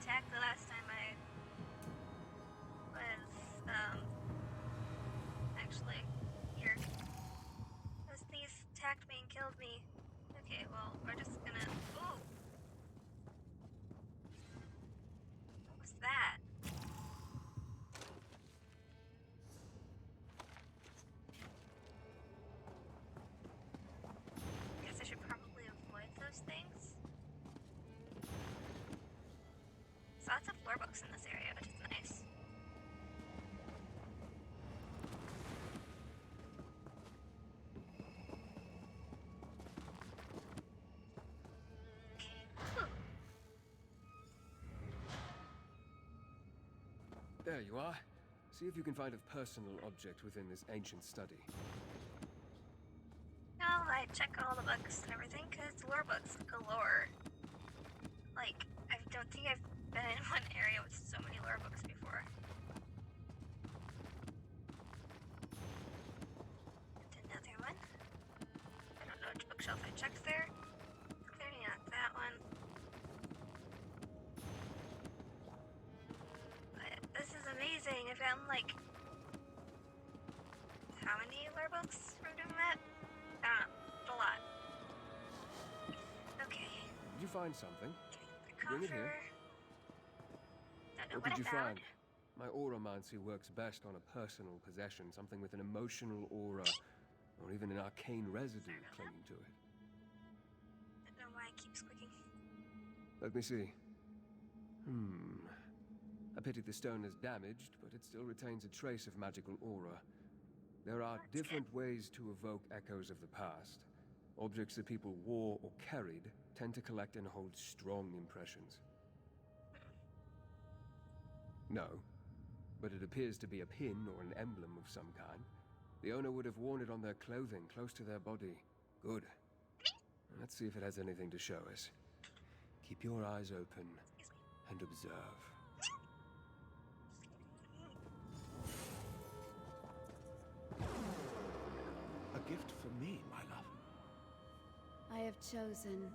attacked the last time I was, actually here. Those thieves attacked me and killed me. Okay, well, we're just gonna... Ooh! What was that? Guess I should probably avoid those things. There's lots of lore books in this area, which is nice. There you are. See if you can find a personal object within this ancient study. No, I check all the books and everything, because lore books galore. Like, I don't think I've been in one area with so many lore books before. And another one. I don't know which bookshelf I checked there. Clearly not that one. But this is amazing. I found, like, how many lore books from doing that? I don't know. A lot. Okay. Did you find something? The Bring it coffer. here. Don't know What what did I you found. find? My auramancy works best on a personal possession, something with an emotional aura, or even an arcane residue clinging to it. Don't know why it keeps clicking. Let me see. I pity the stone is damaged, but it still retains a trace of magical aura. There are That's different good. ways to evoke echoes of the past. Objects that people wore or carried tend to collect and hold strong impressions. No, but it appears to be a pin or an emblem of some kind. The owner would have worn it on their clothing, close to their body. Good. Let's see if it has anything to show us. Keep your eyes open Excuse me. and observe. A gift for me, my love. I have chosen.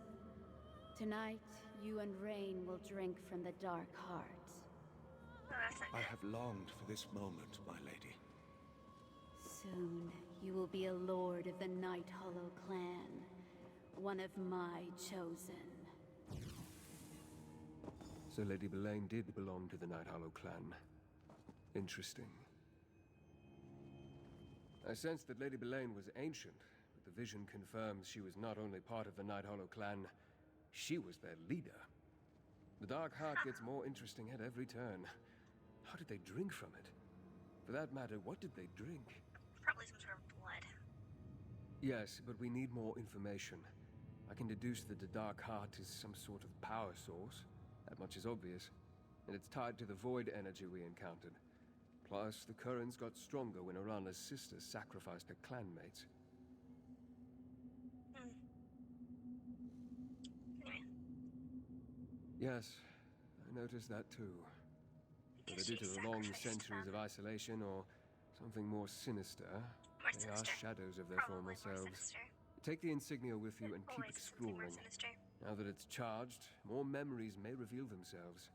Tonight, you and Rain will drink from the dark heart. Oh, that's not I good. have longed for this moment, my lady. Soon, you will be a lord of the Night Hollow clan. One of my chosen. So Lady Belaine did belong to the Night Hollow clan. Interesting. I sensed that Lady Belaine was ancient, but the vision confirms she was not only part of the Night Hollow clan, she was their leader. The Dark Heart gets more interesting at every turn. How did they drink from it? For that matter, what did they drink? Probably some sort of blood. Yes, but we need more information. I can deduce that the Dark Heart is some sort of power source. That much is obvious. And it's tied to the void energy we encountered. Plus, the currents got stronger when Arana's sister sacrificed her clanmates. Anyway, Yes, I noticed that too. because Whether due she to the long sacrificed centuries them. of isolation or something more sinister, More they are sinister. shadows of their Probably former more selves. sinister. Take the insignia with you and keep Always something more exploring. sinister. Now that it's charged, more memories may reveal themselves.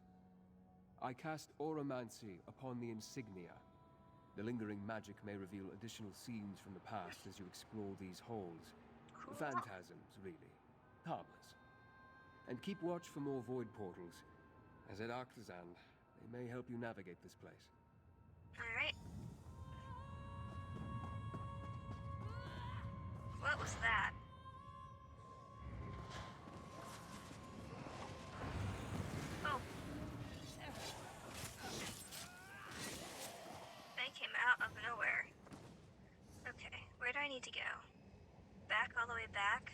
I cast Auramancy upon the insignia. The lingering magic may reveal additional scenes from the past as you explore these halls. Cool. Phantasms, really. Harmless. And keep watch for more void portals. As at Arctazan, they may help you navigate this place. Alright. What was that? Oh. They came out of nowhere. Okay, where do I need to go? Back, all the way back?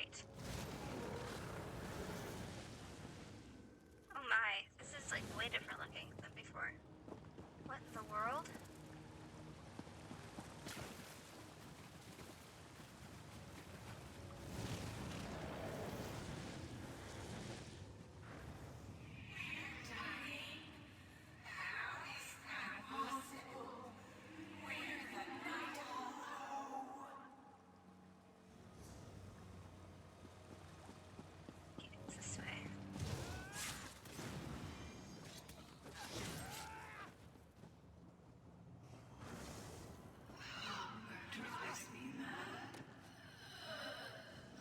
Alright. Oh my, this is like way different looking than before. What in the world? Okay, it's this way.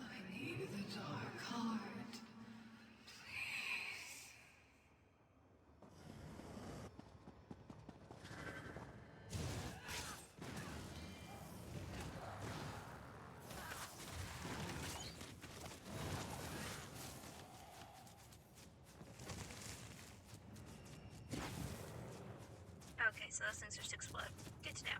I need the dark heart. Please. Okay, so those things just explode. Good to know.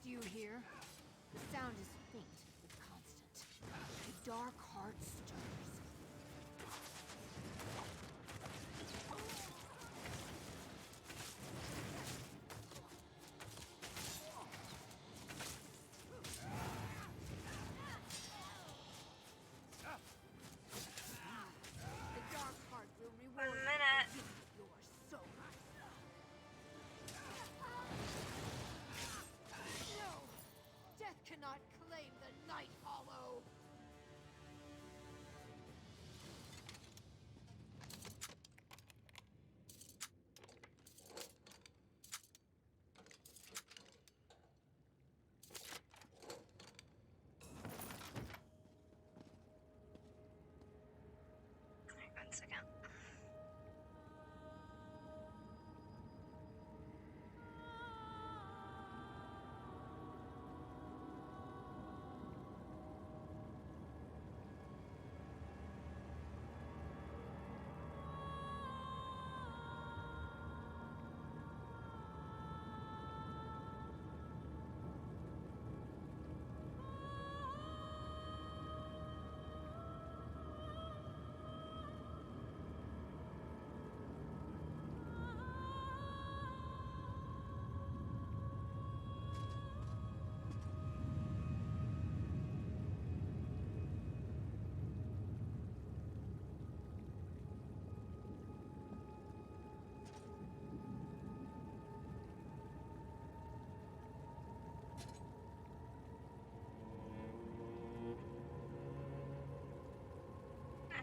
Do you hear? The sound is faint but constant. The dark heart stirs. The dark heart will reward 1 minute. you with your soul. No! Death cannot claim the Night Hollow! Alright, 1 second.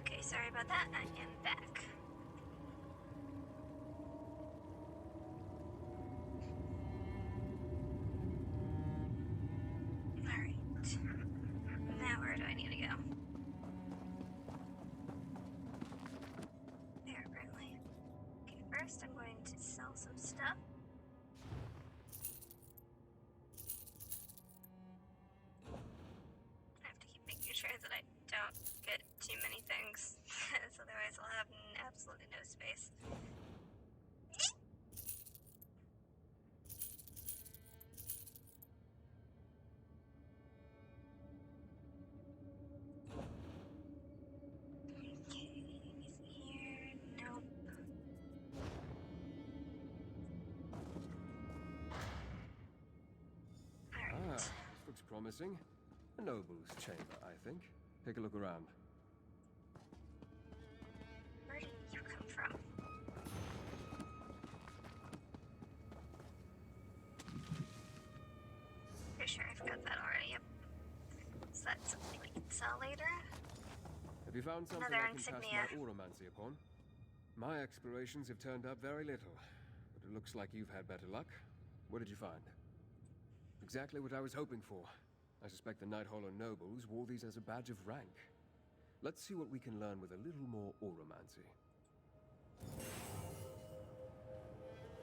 Okay, sorry about that. I am back. Alright. Now where do I need to go? There, apparently. Okay, first I'm going to sell some stuff. I have to keep making sure that I don't get too many things, because otherwise I'll have absolutely no space. Okay, anything here? Nope. Ah, Alright. this looks promising. A noble's chamber, I think. Take a look around. Where did you come from? Pretty sure I've got that already. Yep. Is that something we can sell later? Have you found something Another I can insignia. cast my auramancy upon? My explorations have turned up very little, but it looks like you've had better luck. What did you find? Exactly what I was hoping for. I suspect the Night Hollow nobles wore these as a badge of rank. Let's see what we can learn with a little more auramancy.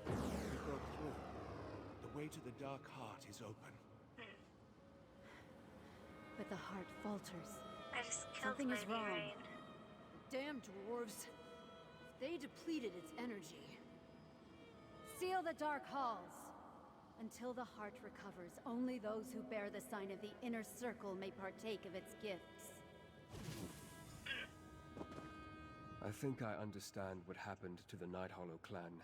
We broke through. The way to the Dark Heart is open. but the heart falters. I just killed Something is Lady wrong. Rain. Damn dwarves. They depleted its energy. Seal the dark halls. Until the heart recovers, only those who bear the sign of the inner circle may partake of its gifts. I think I understand what happened to the Night Hollow clan.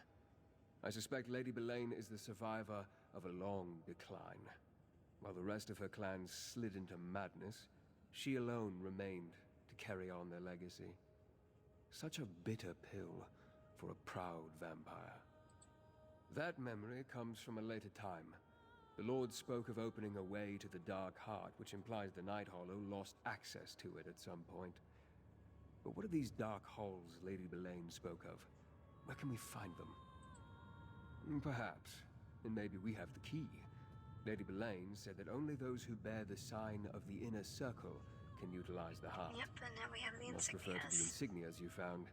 I suspect Lady Belaine is the survivor of a long decline. While the rest of her clan slid into madness, she alone remained to carry on their legacy. Such a bitter pill for a proud vampire. That memory comes from a later time. The Lord spoke of opening a way to the Dark Heart, which implies the Night Hollow lost access to it at some point. But what are these dark halls Lady Belaine spoke of? Where can we find them? Perhaps. And maybe we have the key. Lady Belaine said that only those who bear the sign of the inner circle can utilize the heart. Yep, and now we have the Must refer to the insignias. insignias you found.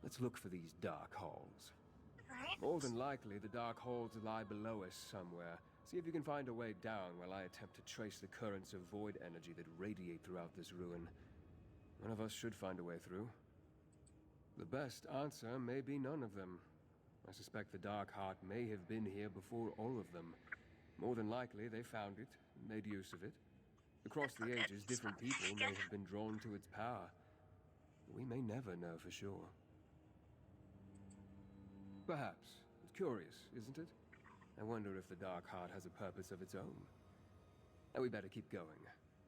Let's look for these dark halls. Alright. More than likely, the dark halls lie below us somewhere. See if you can find a way down while I attempt to trace the currents of void energy that radiate throughout this ruin. One of us should find a way through. The best answer may be none of them. I suspect the Dark Heart may have been here before all of them. More than likely, they found it, made use of it. Across the Okay, ages, different it's people fine. may have been drawn to its power. We may never know for sure. Perhaps. It's curious, isn't it? I wonder if the Dark Heart has a purpose of its own. And we better keep going.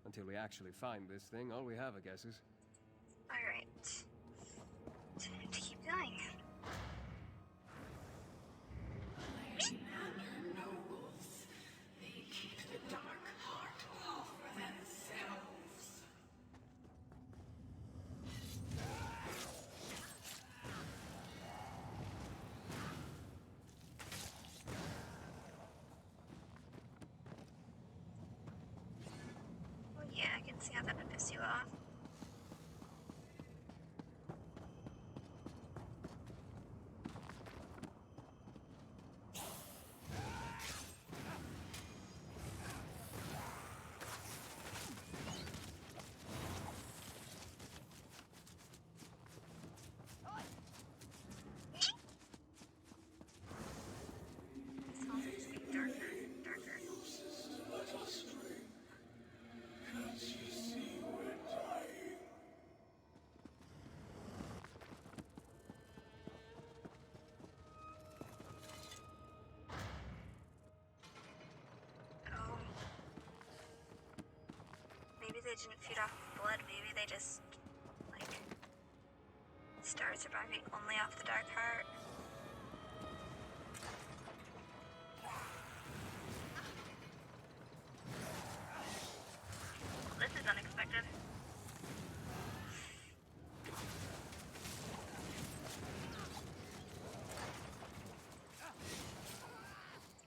Until we actually find this thing, all we have, I guess, is... Alright. Time to keep going. Lady and her nobles, they keep the dark heart all for themselves. Oh yeah, I can see how that would piss you off. This halls are just getting darker and darker. Oh. Maybe they didn't feed off blood, maybe they just, like, started surviving only off the Dark Heart. This is unexpected.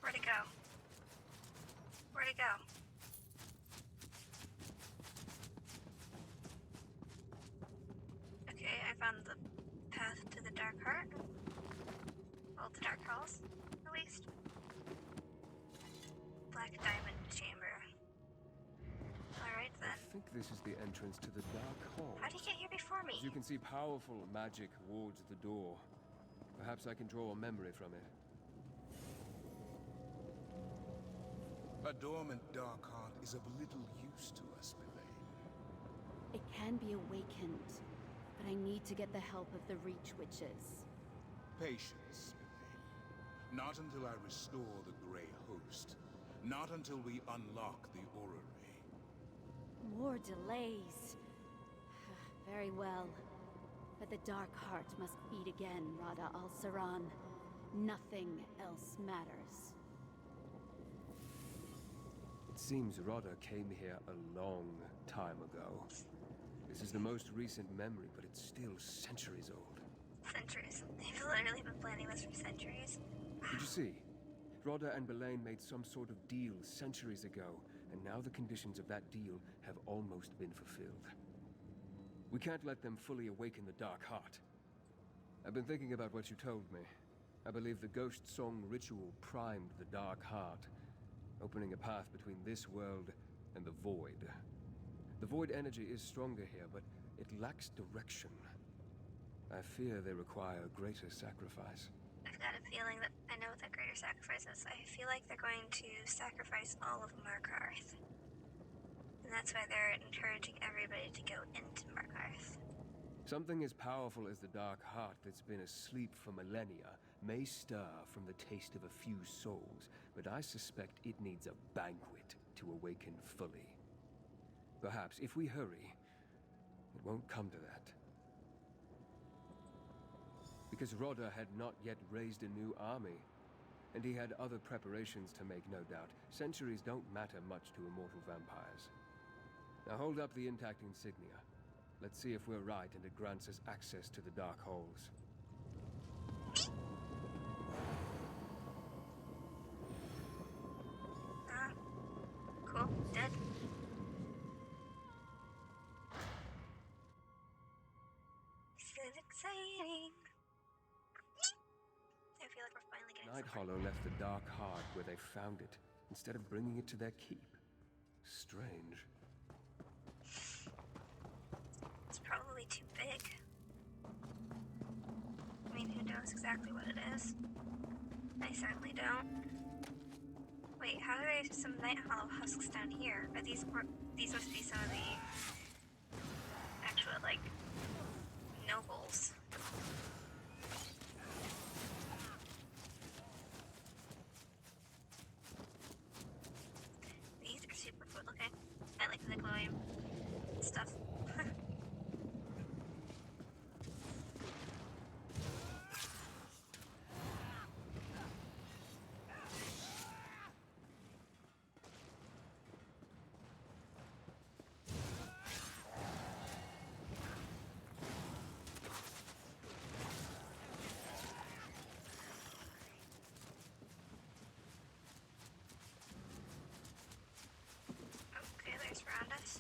Where'd it go? Where'd it go? Okay, I found the path to the Dark Heart. Well, the Dark Halls, at least. Black Diamond Chamber. Alright I then. think this is the entrance to the Dark Hall. How'd he get here before me? As you can see, powerful magic wards the door. Perhaps I can draw a memory from it. A dormant dark heart is of little use to us, Belaine. It can be awakened, but I need to get the help of the Reach Witches. Patience, Belaine. Not until I restore the Grey Host. Not until we unlock the orrery. More delays. Very well. But the Dark Heart must beat again, Rada al-Saran. Nothing else matters. It seems Rodda came here a long time ago. This is the most recent memory, but it's still centuries old. Centuries. They've literally been planning this for centuries. Did you see? Rodda and Belaine made some sort of deal centuries ago, and now the conditions of that deal have almost been fulfilled. We can't let them fully awaken the Dark Heart. I've been thinking about what you told me. I believe the Ghost Song ritual primed the Dark Heart, opening a path between this world and the Void. The void energy is stronger here, but it lacks direction. I fear they require greater sacrifice. I've got a feeling that I know what that greater sacrifice is. I feel like they're going to sacrifice all of Markarth. And that's why they're encouraging everybody to go into Markarth. Something as powerful as the Dark Heart that's been asleep for millennia may stir from the taste of a few souls, but I suspect it needs a banquet to awaken fully. Perhaps, if we hurry, it won't come to that. Because Rodder had not yet raised a new army, and he had other preparations to make, no doubt. Centuries don't matter much to immortal vampires. Now hold up the intact insignia. Let's see if we're right and it grants us access to the Dark Halls. Cool. Dead. This is exciting. I feel like we're finally getting Night somewhere. Hollow left the Dark Heart where they found it, instead of bringing it to their keep. Strange. It's probably too big. I mean, who knows exactly what it is? I certainly don't. Wait, how are there some Night Hollow husks down here? Are these must be some of the actual, like, nobles. These are super cool looking. I like the glowing stuff. Okay, there's around us.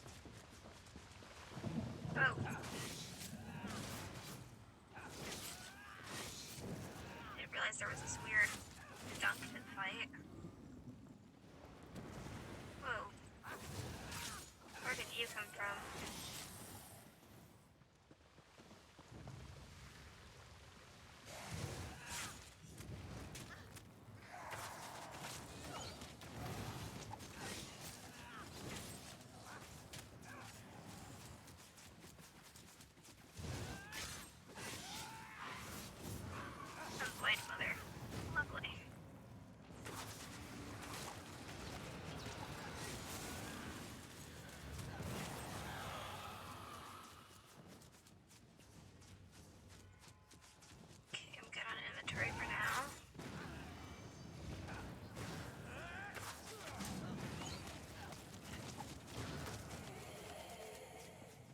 Oh. Didn't realize there was this weird dungeon fight. Whoa. Where did you come from? Void Mother. Lovely. Okay, I'm good on inventory for now.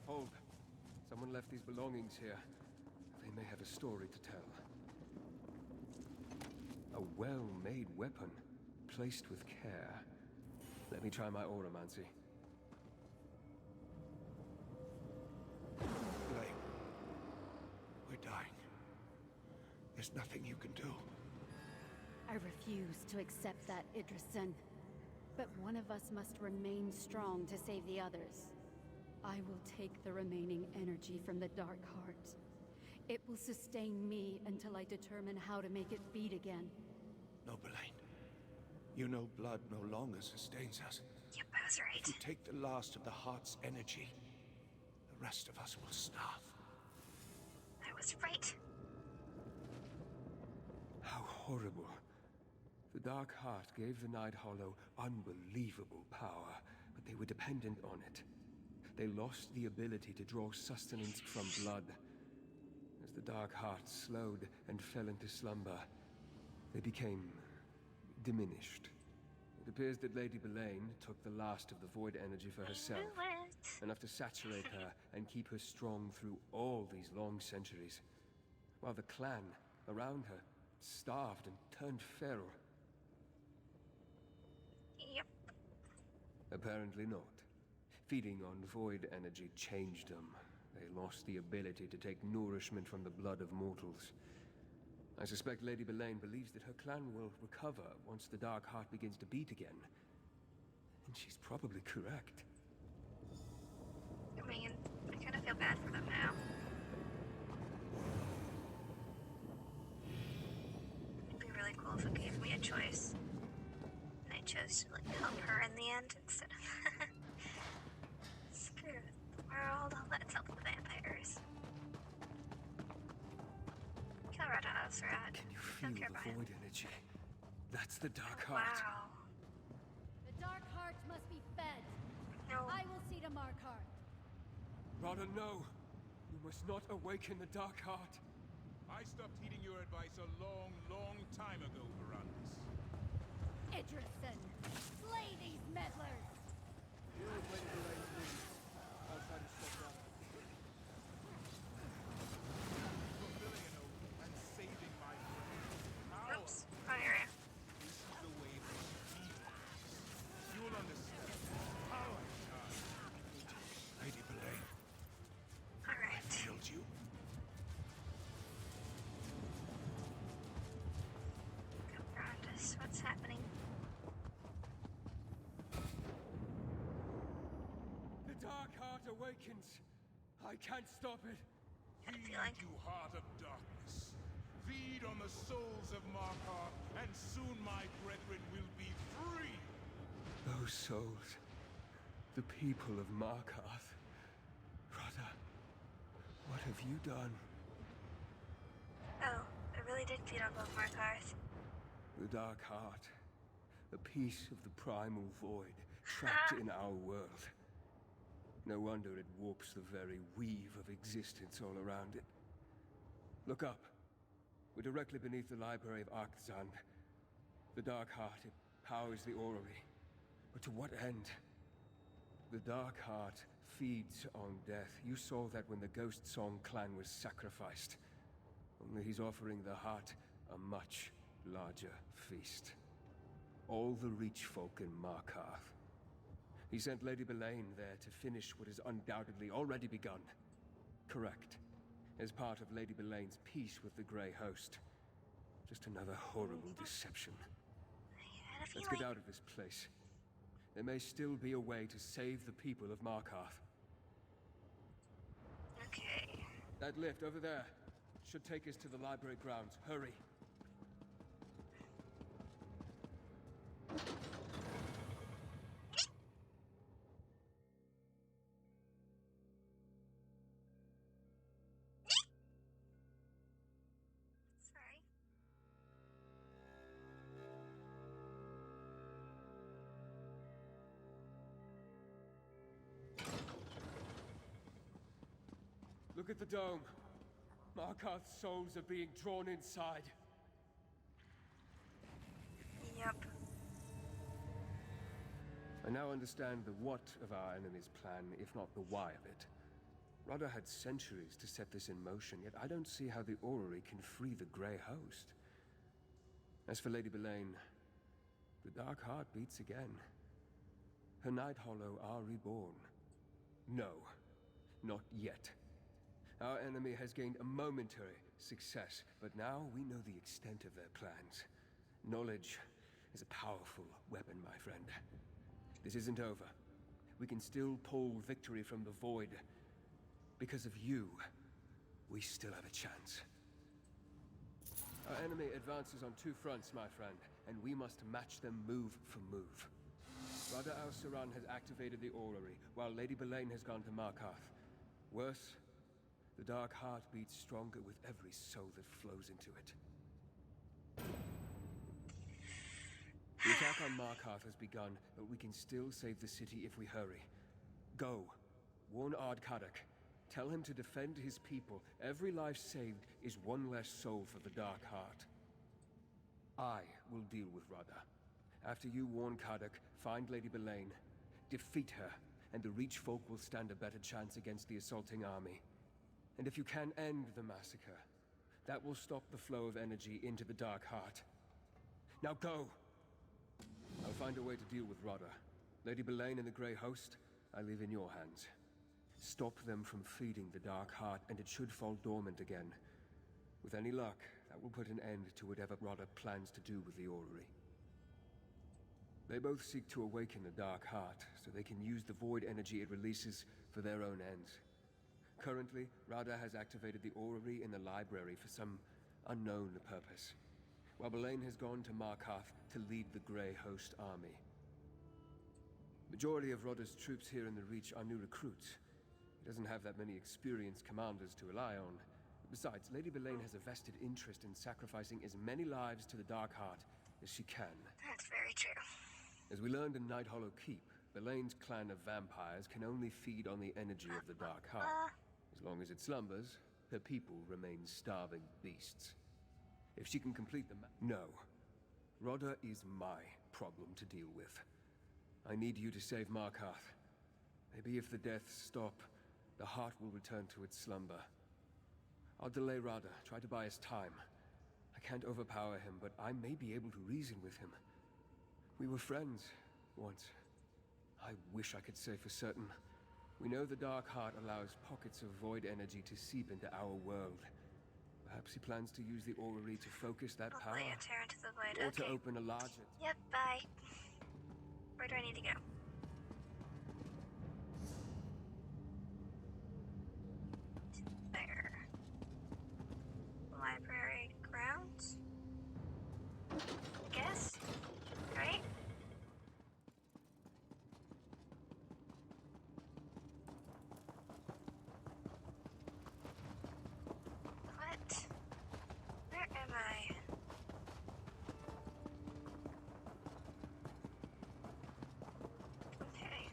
Hold. Someone left these belongings here. They may have a story to tell. A well-made weapon, placed with care. Let me try my auramancy. Blake, we're dying. There's nothing you can do. I refuse to accept that, Idrisen. But one of us must remain strong to save the others. I will take the remaining energy from the Dark Heart. It will sustain me until I determine how to make it beat again. No, Belaine. You know blood no longer sustains us. Yep, I was right. If you take the last of the heart's energy, the rest of us will starve. I was right. How horrible. The Dark Heart gave the Night Hollow unbelievable power, but they were dependent on it. They lost the ability to draw sustenance from blood. As the Dark Heart slowed and fell into slumber, they became diminished. It appears that Lady Belaine took the last of the void energy for herself, I knew it. enough to saturate her and keep her strong through all these long centuries, while the clan around her starved and turned feral. Yep. Apparently not. Feeding on void energy changed them. They lost the ability to take nourishment from the blood of mortals. I suspect Lady Belaine believes that her clan will recover once the Dark Heart begins to beat again. And she's probably correct. a choice. And I chose to like help her in the end instead of screw the world. Let's help the vampires. Kill Rada's rat. Can you Don't feel care the about him. void energy? That's the Dark Heart. Wow. The Dark Heart must be fed. No. I will see to Markarth. Rada, no! You must not awaken the Dark Heart. I stopped heeding your advice a long, long time ago, Verandis. Idrison, slay these meddlers! Deal with Lady Elaine's wounds. I'll try to stop Rada. Fulfilling an oath and saving my friend. How? Oops. Wrong area. This is the way for heroes. You will understand. How I shine. Lady Belaine, Alright. killed you. Go around us. What's happening? The Dark Heart awakens. I can't stop it. Got a Feed, feeling. you heart of darkness. Feed on the souls of Markarth, and soon my brethren will be free. Those souls. The people of Markarth. Rada, what have you done? Oh, I really did feed on both Markarth. The Dark Heart. A piece of the primal void trapped in our world. No wonder it warps the very weave of existence all around it. Look up. We're directly beneath the library of Arkzand. The Dark Heart, it powers the orrery. But to what end? The Dark Heart feeds on death. You saw that when the Ghost Song clan was sacrificed. Only he's offering the heart a much larger feast. All the Reach folk in Markarth. He sent Lady Belaine there to finish what has undoubtedly already begun. Correct. As part of Lady Belaine's peace with the Grey Host. Just another horrible deception. I had a Let's feeling. get out of this place. There may still be a way to save the people of Markarth. Okay. That lift over there should take us to the library grounds. Hurry. Sorry. Look at the dome. Markarth's souls are being drawn inside. Yep. I now understand the what of our enemy's plan, if not the why of it. Rada had centuries to set this in motion, yet I don't see how the orrery can free the Grey Host. As for Lady Belaine, the Dark Heart beats again. Her Night Hollow are reborn. No, not yet. Our enemy has gained a momentary success, but now we know the extent of their plans. Knowledge is a powerful weapon, my friend. This isn't over. We can still pull victory from the void. Because of you, we still have a chance. Our enemy advances on two fronts, my friend, and we must match them move for move. Rada al-Saran has activated the orrery, while Lady Belaine has gone to Markarth. Worse, the Dark Heart beats stronger with every soul that flows into it. The attack on Markarth has begun, but we can still save the city if we hurry. Go. Warn Ardkadak. Tell him to defend his people. Every life saved is one less soul for the Dark Heart. I will deal with Rada. After you warn Kadak, find Lady Belaine, defeat her, and the Reach folk will stand a better chance against the assaulting army. And if you can end the massacre, that will stop the flow of energy into the Dark Heart. Now go! I'll find a way to deal with Rada. Lady Belaine and the Grey Host, I leave in your hands. Stop them from feeding the Dark Heart, and it should fall dormant again. With any luck, that will put an end to whatever Rada plans to do with the orrery. They both seek to awaken the Dark Heart, so they can use the void energy it releases for their own ends. Currently, Rada has activated the orrery in the library for some unknown purpose. while Belain has gone to Markarth to lead the Grey Host army. Majority of Rodder's troops here in the Reach are new recruits. He doesn't have that many experienced commanders to rely on. Besides, Lady Belain has a vested interest in sacrificing as many lives to the Darkheart as she can. That's very true. As we learned in Night Hollow Keep, Belain's clan of vampires can only feed on the energy of the Darkheart. As long as it slumbers, her people remain starving beasts. If she can complete the No. Rodder is my problem to deal with. I need you to save Markarth. Maybe if the deaths stop, the heart will return to its slumber. I'll delay Rodder, try to buy us time. I can't overpower him, but I may be able to reason with him. We were friends once. I wish I could say for certain. We know the Darkheart allows pockets of void energy to seep into our world. Perhaps he plans to use the orrery to focus that I'll power. play a tear into the void. Or Okay. to open a larger... Yep, bye. Where do I need to go? There. Library grounds? I guess? Right? What? Where am I? Okay.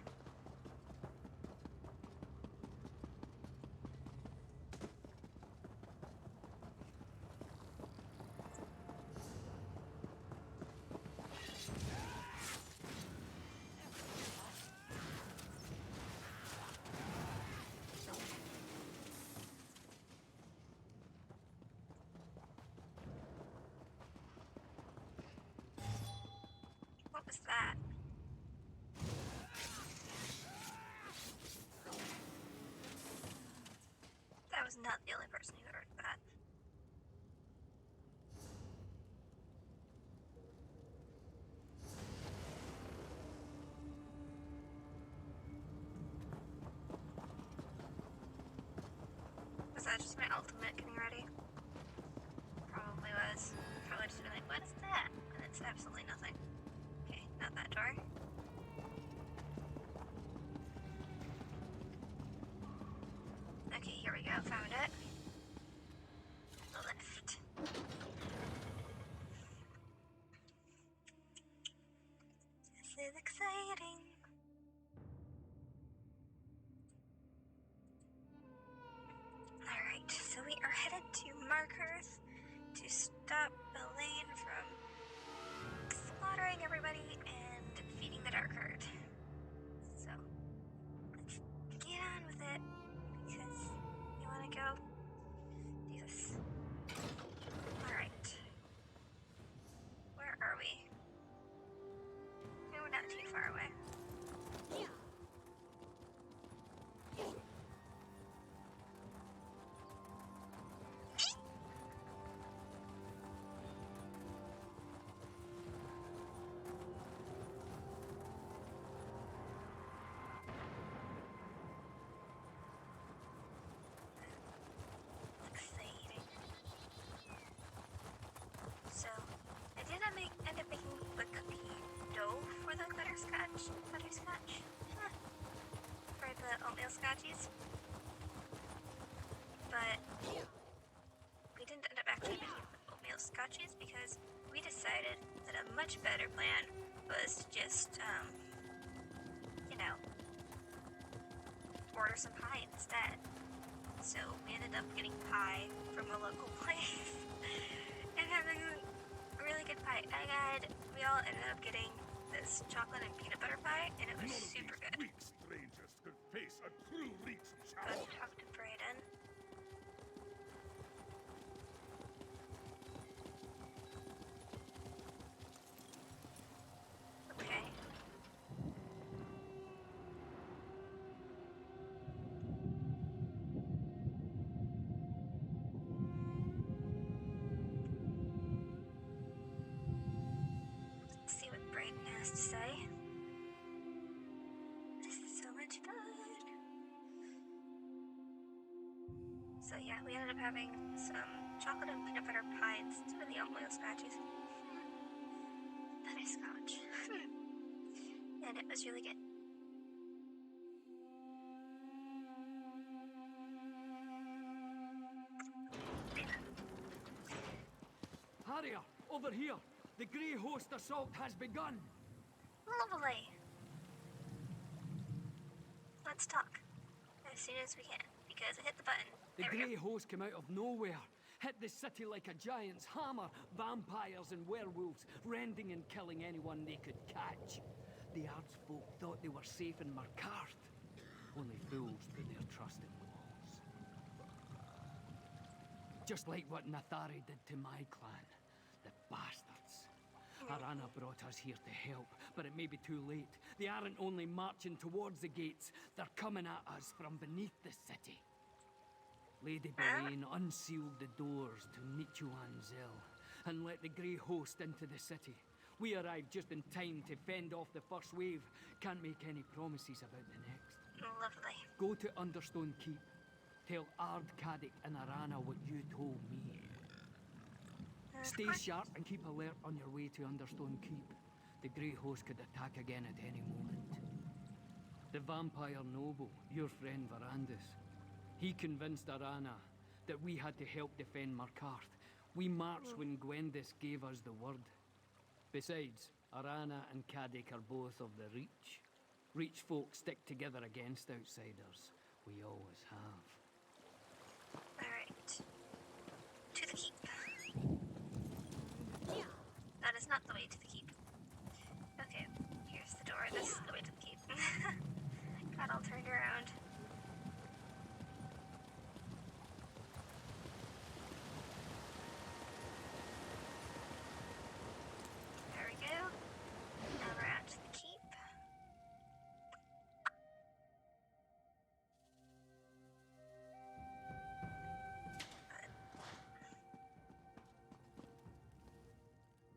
What was that? That was not the only person who heard that. Was that just my ultimate getting ready? Probably was. Probably just been like, what is that? And it's absolutely nothing. Okay, not that door. Okay, here we go. Found it. The lift. This is exciting. Alright, so we are headed to Markarth to stop Belain from slaughtering everybody and defeating the Darkheart. So, let's get on with it, because we want to go do this. Alright. Where are we? No, we're not too far away. Exciting. So, I did not end up making the cookie dough for the butterscotch. Huh. For the oatmeal scotchies. But we didn't end up actually making the oatmeal scotchies because we decided that a much better plan was to just, order some pie instead. So we ended up getting pie from a local place and having a really good pie. We all ended up getting this chocolate and peanut butter pie, and it was super good. Weak strangers could face a true Reach Go challenge. talk to Brayden. Okay. Let's see what Brayden has to say. This is so much fun. So yeah, we ended up having some chocolate and peanut butter pie instead of the oatmeal scratchies. Butterscotch. And it was really good. Harrier, over here! The Grey Host assault has begun! Lovely. Let's talk. As soon as we can, because I hit the button. The There we go. Grey Host came out of nowhere, hit the city like a giant's hammer, vampires and werewolves, rending and killing anyone they could catch. The Ardsfolk thought they were safe in Markarth. Only fools put their trust in walls. Just like what Nathari did to my clan. The bastards. Arana brought us here to help, but it may be too late. They aren't only marching towards the gates, they're coming at us from beneath the city. Lady Boleyn unsealed the doors to Nichuanzel and let the Grey Host into the city. We arrived just in time to fend off the first wave. Can't make any promises about the next. Lovely. Go to Understone Keep. Tell Ard Caddick and Arana what you told me. Stay sharp and keep alert on your way to Understone Keep. The Grey Host could attack again at any moment. The vampire noble, your friend Varandus, he convinced Arana that we had to help defend Markarth. We marched when Gwendis gave us the word. Besides, Arana and Caddick are both of the Reach. Reach folk stick together against outsiders. We always have. Alright. To the keep. That is not the way to the keep. Okay, here's the door. This is the way to the keep. Got all turned around. There we go. Now we're at the keep.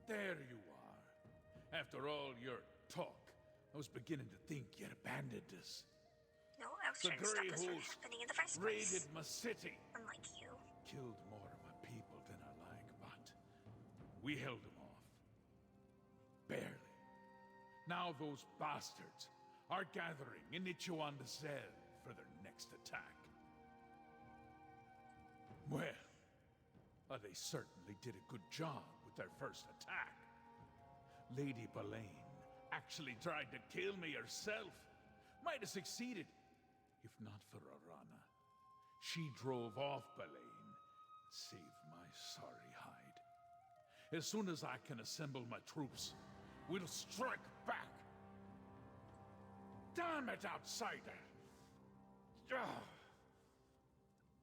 There you are. After all your talk, I was beginning to think you'd abandoned us. No, I was The trying to stop Grey this from Host happening in the first raided place. my city, Unlike you. killed more of my people than I like, but we held them off. Barely. Now those bastards are gathering in Nichuanzel for their next attack. Well, they certainly did a good job with their first attack. Lady Boleyn actually tried to kill me herself. Might have succeeded, if not for Arana. She drove off Boleyn, saved my sorry hide. As soon as I can assemble my troops, we'll strike back. Damn it, outsider! Ah.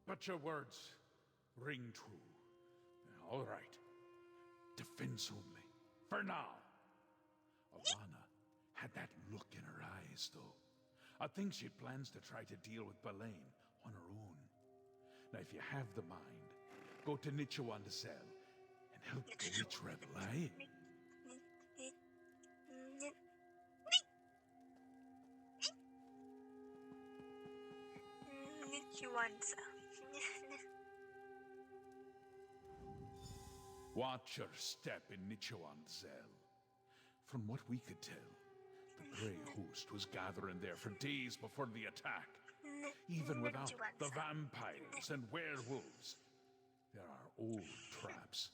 But your words ring true. All right. Defense only. For now. Alana had that look in her eyes, though. I think she plans to try to deal with Boleyn on her own. Now, if you have the mind, go to Nichuanzel and help the witch rebel, eh? Watch your step in Nichuanzel. From what we could tell, the Grey Host was gathering there for days before the attack. Even without the vampires and werewolves, there are old traps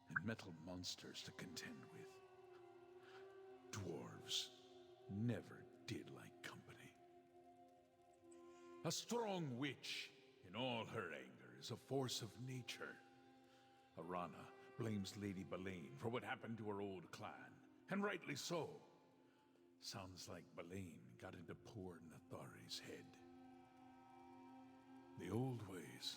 and metal monsters to contend with. Dwarves never did like company. A strong witch, in all her anger, is a force of nature. Arana blames Lady Boleyn for what happened to her old clan, and rightly so. Sounds like Boleyn got into poor Nathari's head. The old ways.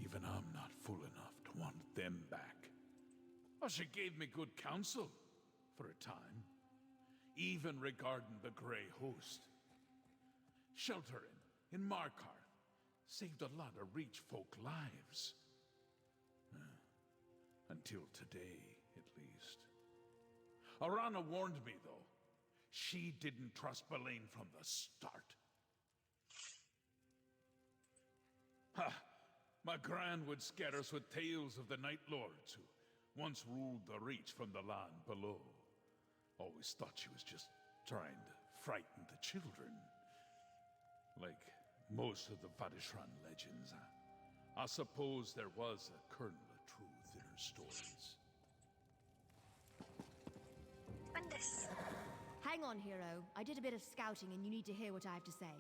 Even I'm not fool enough to want them back. Oh, she gave me good counsel, for a time. Even regarding the Grey Host. Sheltering in Markarth saved a lot of Reach folk lives. Until today, at least. Arana warned me, though. She didn't trust Boleyn from the start. My gran would scare us with tales of the Night Lords who once ruled the Reach from the land below. Always thought she was just trying to frighten the children. Like most of the Vadishran legends, I suppose there was a kernel of truth in her stories. Wonders. Hang on, hero. I did a bit of scouting and you need to hear what I have to say.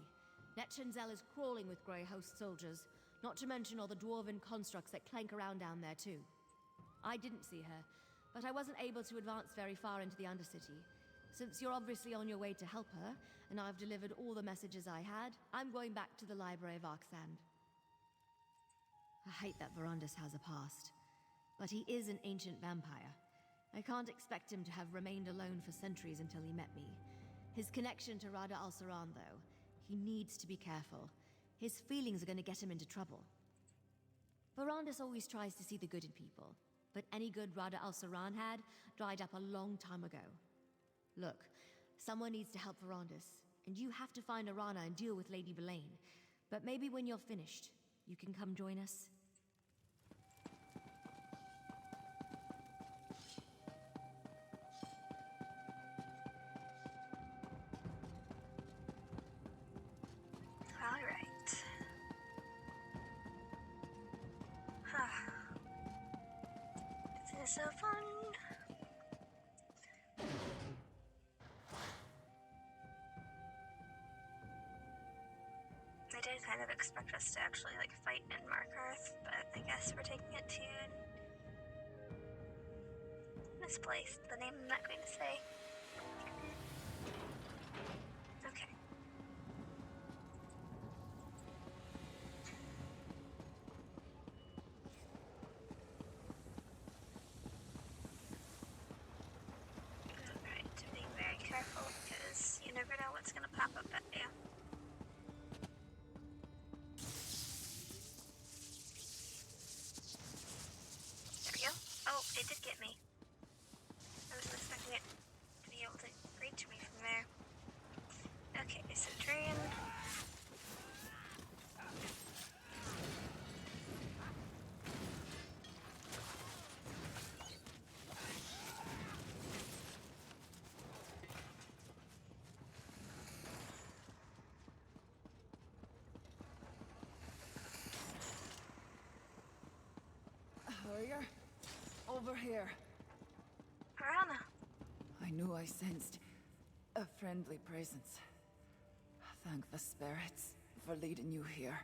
Netchenzel is crawling with Grey Host soldiers, not to mention all the dwarven constructs that clank around down there too. I didn't see her, but I wasn't able to advance very far into the Undercity. Since you're obviously on your way to help her, and I've delivered all the messages I had, I'm going back to the Library of Arksand. I hate that Verandis has a past, but he is an ancient vampire. I can't expect him to have remained alone for centuries until he met me. His connection to Rada al-Saran, though, he needs to be careful. His feelings are going to get him into trouble. Verandis always tries to see the good in people, but any good Rada al-Saran had dried up a long time ago. Look, someone needs to help Verandis, and you have to find Arana and deal with Lady Belaine. But maybe when you're finished, you can come join us. Alright. This is so fun. I did kind of expect us to actually like fight in Markarth, but I guess we're taking it to this place. The name I'm not going to say. Okay. Alright, being very careful because you never know what's gonna pop up at you. There we go. Oh, it did get me. I wasn't expecting it to be able to reach me from there. Okay, so drain. Warrior, over here. Arana. I knew I sensed a friendly presence. Thank the spirits for leading you here.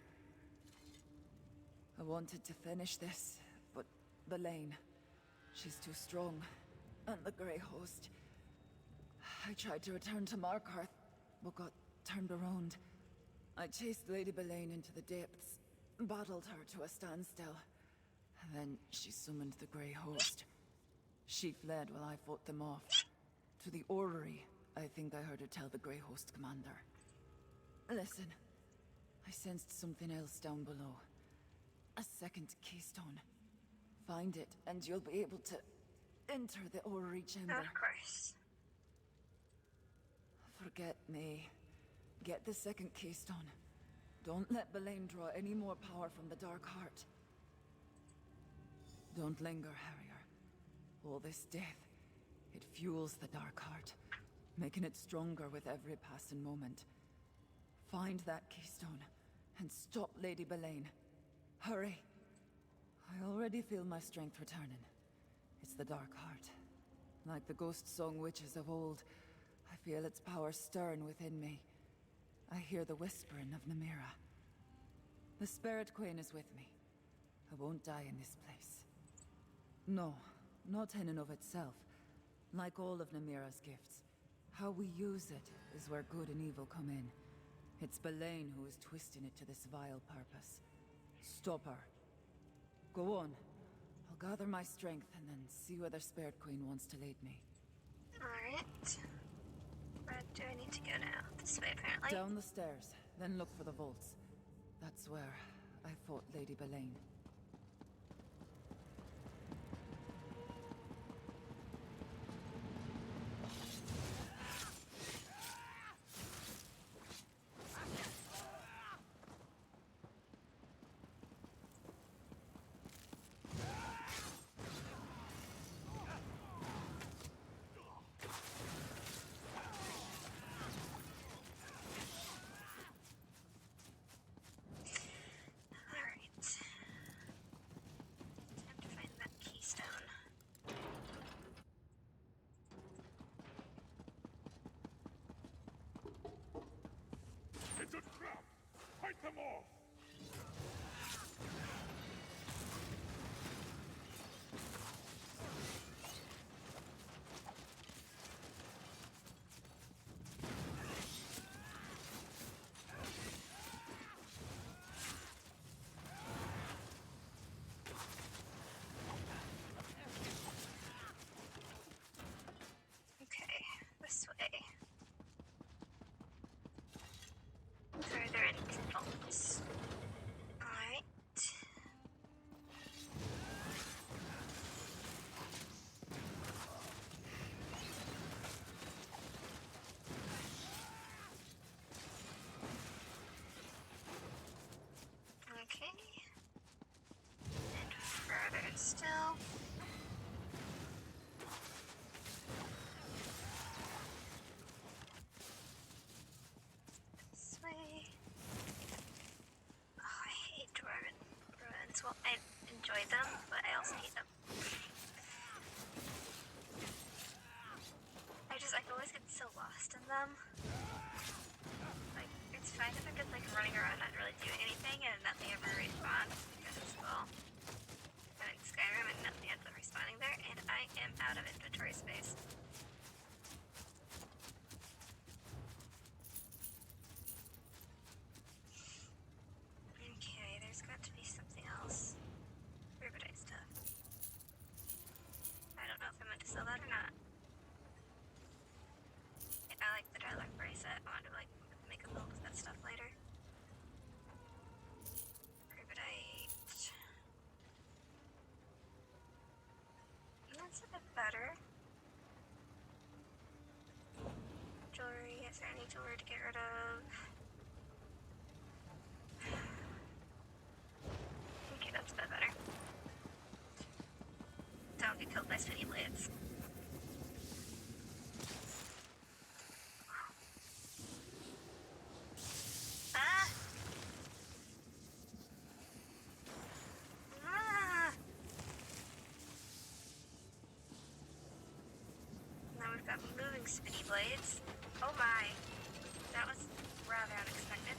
I wanted to finish this, but Belaine, she's too strong. And the Grey Host. I tried to return to Markarth, but got turned around. I chased Lady Belaine into the depths, battled her to a standstill. Then she summoned the Grey Host. She fled while I fought them off. To the orrery, I think I heard her tell the Grey Host commander. Listen, I sensed something else down below. A second keystone. Find it, and you'll be able to enter the orrery chamber. Of course. Forget me. Get the second keystone. Don't let Belaine draw any more power from the Dark Heart. Don't linger, Harrier. All this death, it fuels the Dark Heart, making it stronger with every passing moment. Find that keystone, and stop Lady Belaine. Hurry. I already feel my strength returning. It's the Dark Heart. Like the ghost song witches of old, I feel its power stirring within me. I hear the whispering of Namira. The Spirit Queen is with me. I won't die in this place. No, not in and of itself. Like all of Namira's gifts, how we use it is where good and evil come in. It's Belaine who is twisting it to this vile purpose. Stop her. Go on. I'll gather my strength and then see where the Spirit Queen wants to lead me. Alright. Where do I need to go now? This way, apparently. Down the stairs, then look for the vaults. That's where I fought Lady Belaine. is a trap! Fight them off! Okay, this way. Further into vaults. Alright. Okay. And further still. This way. Oh, I hate dwarven ruins. Well, I enjoy them, but I also hate them. I always get so lost in them. Like, it's fine if I'm just like running around not really doing anything and nothing ever respawns, because, well, I'm in Skyrim and nothing ends up respawning there, and I am out of inventory space. Okay, there's got to be something else. Rubidite stuff. I don't know if I meant to sell that or not. I like the dialogue bracelet. I want to like make a build with that stuff later. Rubidite. That's a bit better. Jewelry. Is there any jewelry to get rid of? Okay, that's a bit better. Don't get killed by spinny blades. Ah! Ah! Now we've got moving spinny blades. Oh my. That was rather unexpected.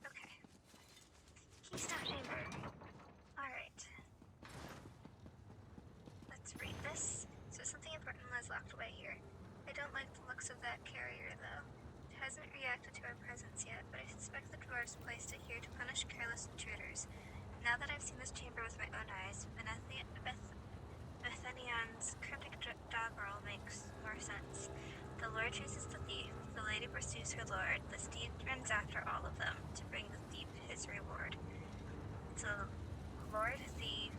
Okay. Keystone chamber. Alright. Let's read this. So something important was locked away here. I don't like the looks of that carrier, though. It hasn't reacted to our presence yet, but I suspect the dwarves placed it here to punish careless intruders. Now that I've seen this chamber with my own eyes, Bethanian's cryptic doggerel makes more sense. The Lord chases the thief, the lady pursues her lord, the steed runs after all of them to bring the thief his reward. So, Lord Thief,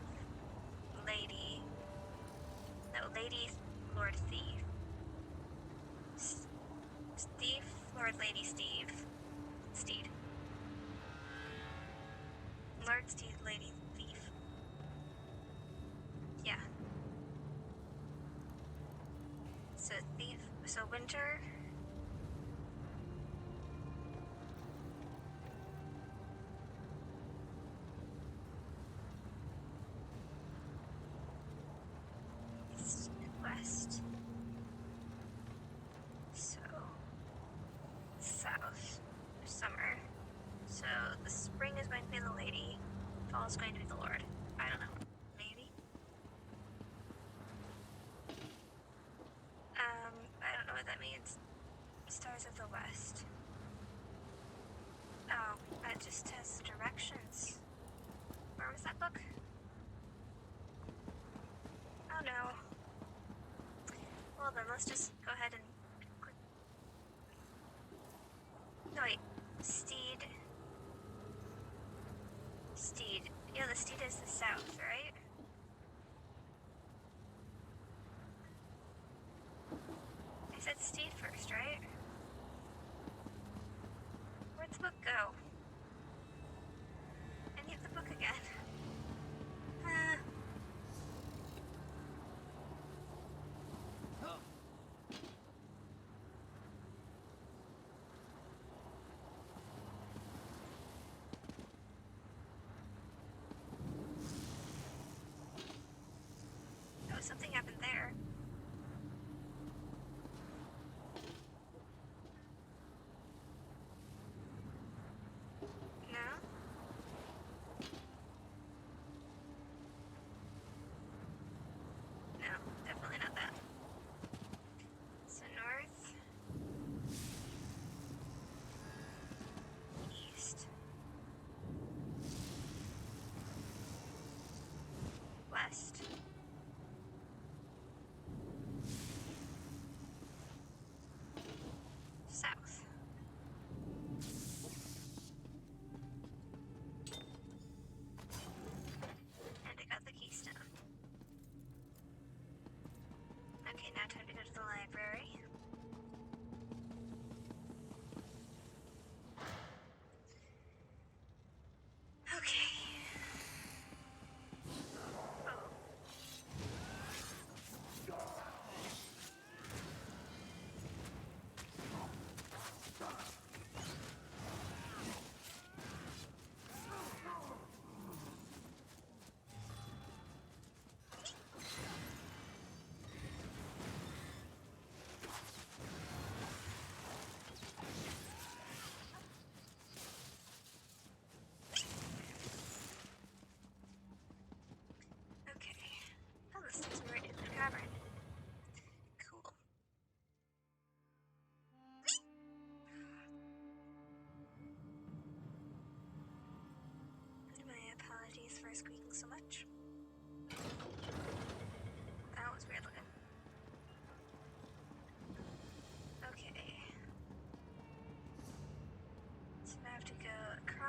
Lady... No, Lady, Lord Thief. Thief, Lord, Lady, Steve. Steed. Lord, Steed, Lady, Thief. Yeah. So, Thief... So, Winter... East and west. So, south. Summer. So, the spring is going to be the lady, fall is going to be the lord. I don't know. Maybe? I don't know what that means. Stars of the west. Oh, that just has directions. Where was that book? Oh no. Well then, let's just go ahead and... No, wait. Steed. Steed. Yeah, the steed is the south, right? I said steed first, right? Where'd the book go? I need the book again.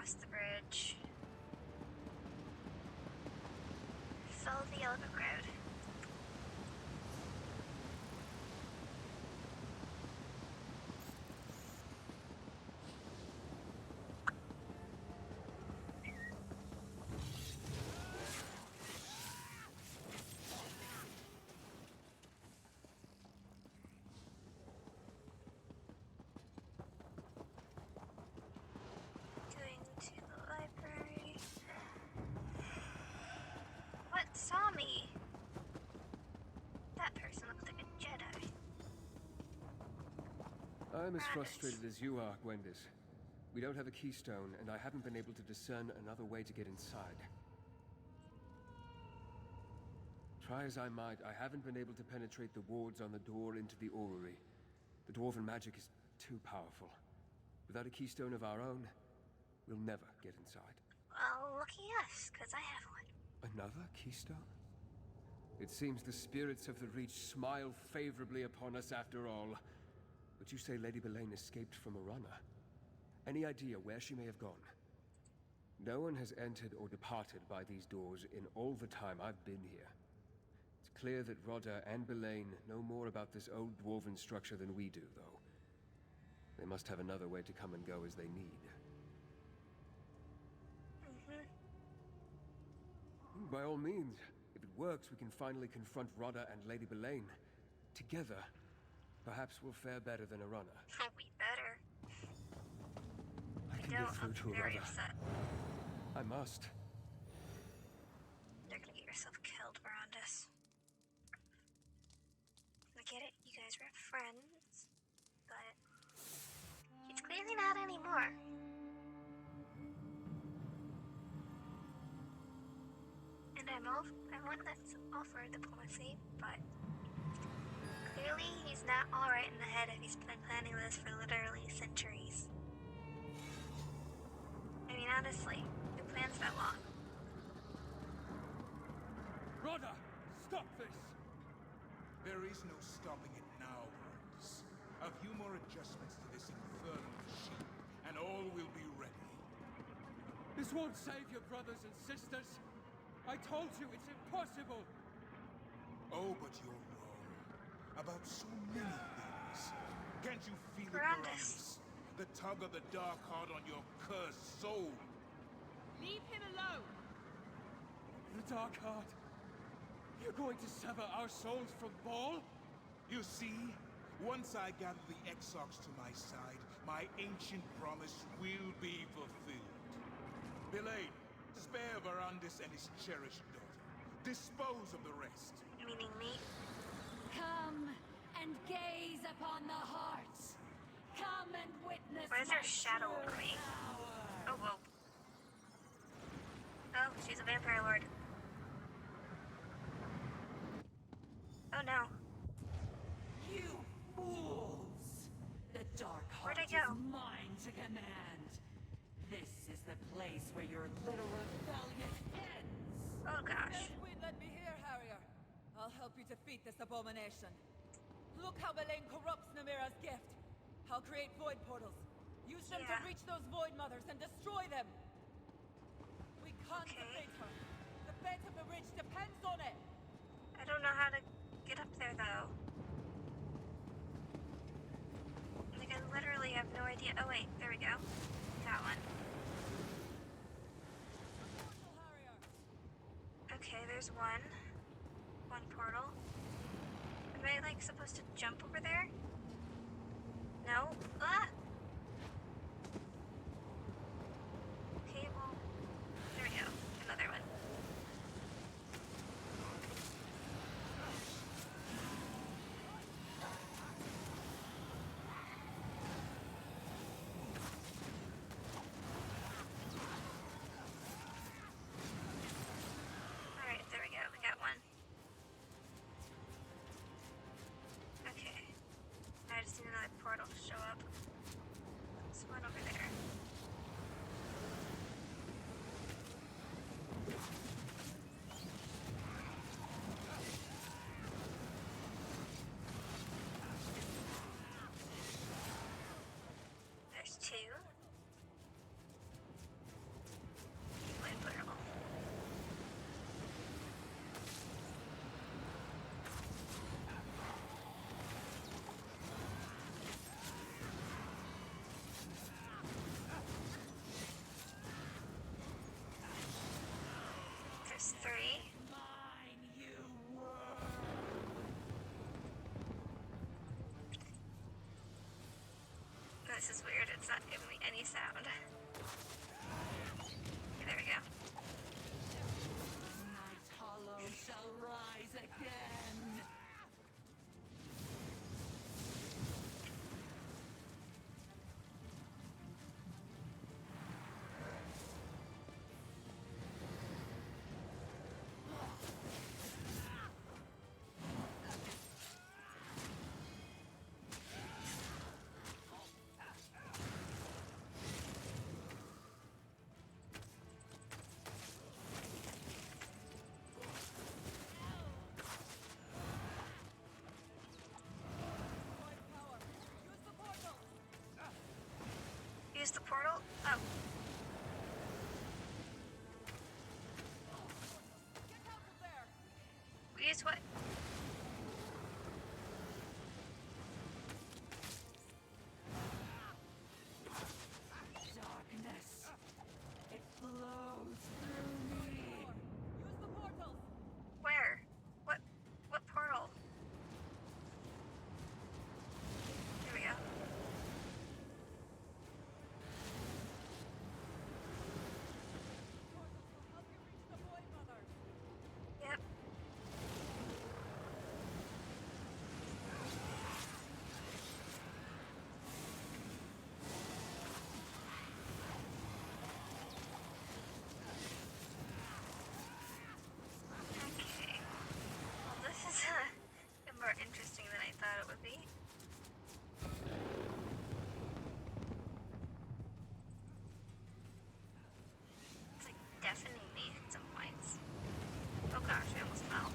across the bridge. Follow the yellow brick road. Going to the library. What saw me? That person looked like a Jedi. I'm as Rabbits. frustrated as you are, Gwendis. We don't have a keystone, and I haven't been able to discern another way to get inside. Try as I might, I haven't been able to penetrate the wards on the door into the orrery. The dwarven magic is too powerful. Without a keystone of our own, we'll never get inside. Well, lucky us, because I have one. Another keystone? It seems the spirits of the Reach smile favorably upon us after all. But you say Lady Belaine escaped from Arana. Any idea where she may have gone? No one has entered or departed by these doors in all the time I've been here. It's clear that Rodda and Belaine know more about this old dwarven structure than we do, though. They must have another way to come and go as they need. By all means, if it works, we can finally confront Rodda and Lady Belaine. Together, perhaps we'll fare better than Arana. Oh, we better. I can No, get through I'm to very Rodda. upset. I must. You're gonna get yourself killed, Verandis. I get it, you guys were friends, but he's clearly not anymore. And I'm one that's all for diplomacy, but clearly he's not alright in the head if he's been planning this for literally centuries. I mean, honestly, who plans that long? Rodda! Stop this! There is no stopping it now, Marcus. A few more adjustments to this infernal machine, and all will be ready. This won't save your brothers and sisters! I told you it's impossible! Oh, but you're wrong. About so many things. Can't you feel it, Verandis. Verandis? The tug of the dark heart on your cursed soul. Leave him alone! The Dark Heart! You're going to sever our souls from Baal? You see, once I gather the Exarchs to my side, my ancient promise will be fulfilled. Belaine, spare Verandis and his cherished daughter. Dispose of the rest. Meaning me? Come and gaze upon the hearts. Come and witness. Why is there my a shadow true over me? power. Oh, whoa. Oh, she's a vampire lord. Oh no. You fools! The Dark Where'd Heart I go? is mine to command. This is the place where your little rebellion ends. Oh gosh. Let me hear, Harrier. I'll help you defeat this abomination. Look how Belaine corrupts Namira's gift. I'll create void portals. Use them to Yeah. reach those void mothers and destroy them. We can't Okay. defeat her. The fate of the Ridge depends on it. I don't know how to get up there though. Like I literally have no idea. Oh wait, there we go. Got one. Okay, there's one. One portal. Am I like supposed to jump over there? No? Ah! Okay, well, there we go. Another one. Alright, there we go. We got one. Okay. I just need another portal to show up. There's 3. Mine, you This is weird. It's not giving me any sound. Okay, there we go. Night Hollow shall rise again. Use the portal? Oh. Use what? Darkness. It flows through me. Where? What portal? Here we go. Yep. Okay. Well, this is more interesting than I thought it would be. It's like deafening me at some points. Oh gosh, I almost fell.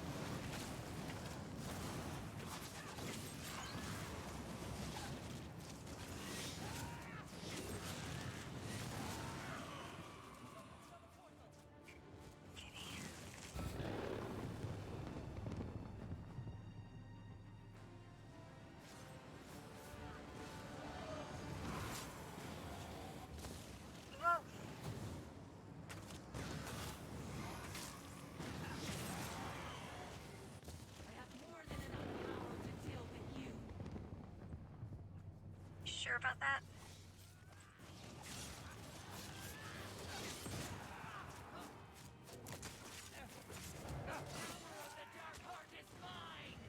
Whoa. I have more than enough power to deal with you. Sure about that? The Dark Heart is mine.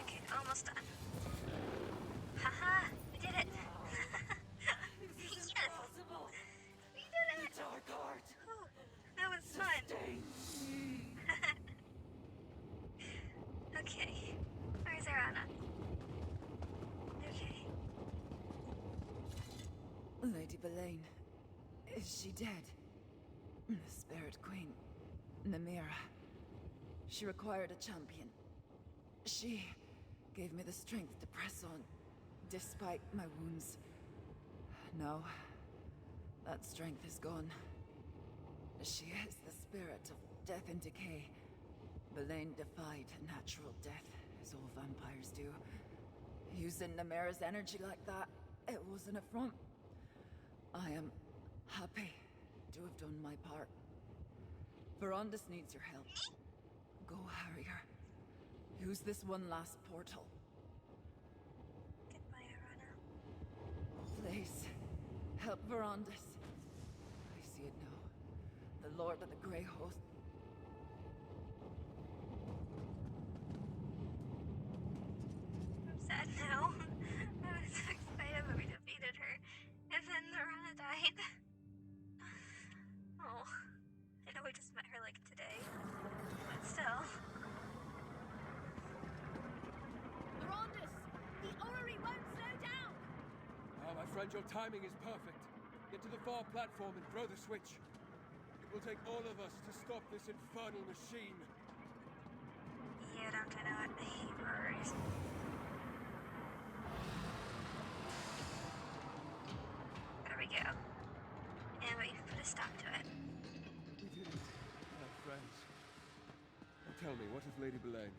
Okay, almost done. Haha, we did it! Yes! Impossible. We did it! The Dark Heart Oh, that was fun. sustains me. Okay, where's Arana? Okay. Lady Belaine, is she dead? The Spirit Queen, Namira. She required a champion. She gave me the strength to press on, despite my wounds. Now, that strength is gone. She is the spirit of death and decay. Belaine defied natural death, as all vampires do. Using Namira's energy like that, it was an affront. I am happy to have done my part. Verondis needs your help. Go, Harrier. Use this one last portal. Goodbye, Arana. Please, help Verondis. I see it now. The Lord of the Grey Host. I'm sad now. I was so excited when we defeated her. And then Arana died. friend, your timing is perfect. Get to the far platform and throw the switch. It will take all of us to stop this infernal machine. You don't know what I hate words. There we go. And we put a stop to it. We did it, my friends. Now tell me, what of Lady Belaine?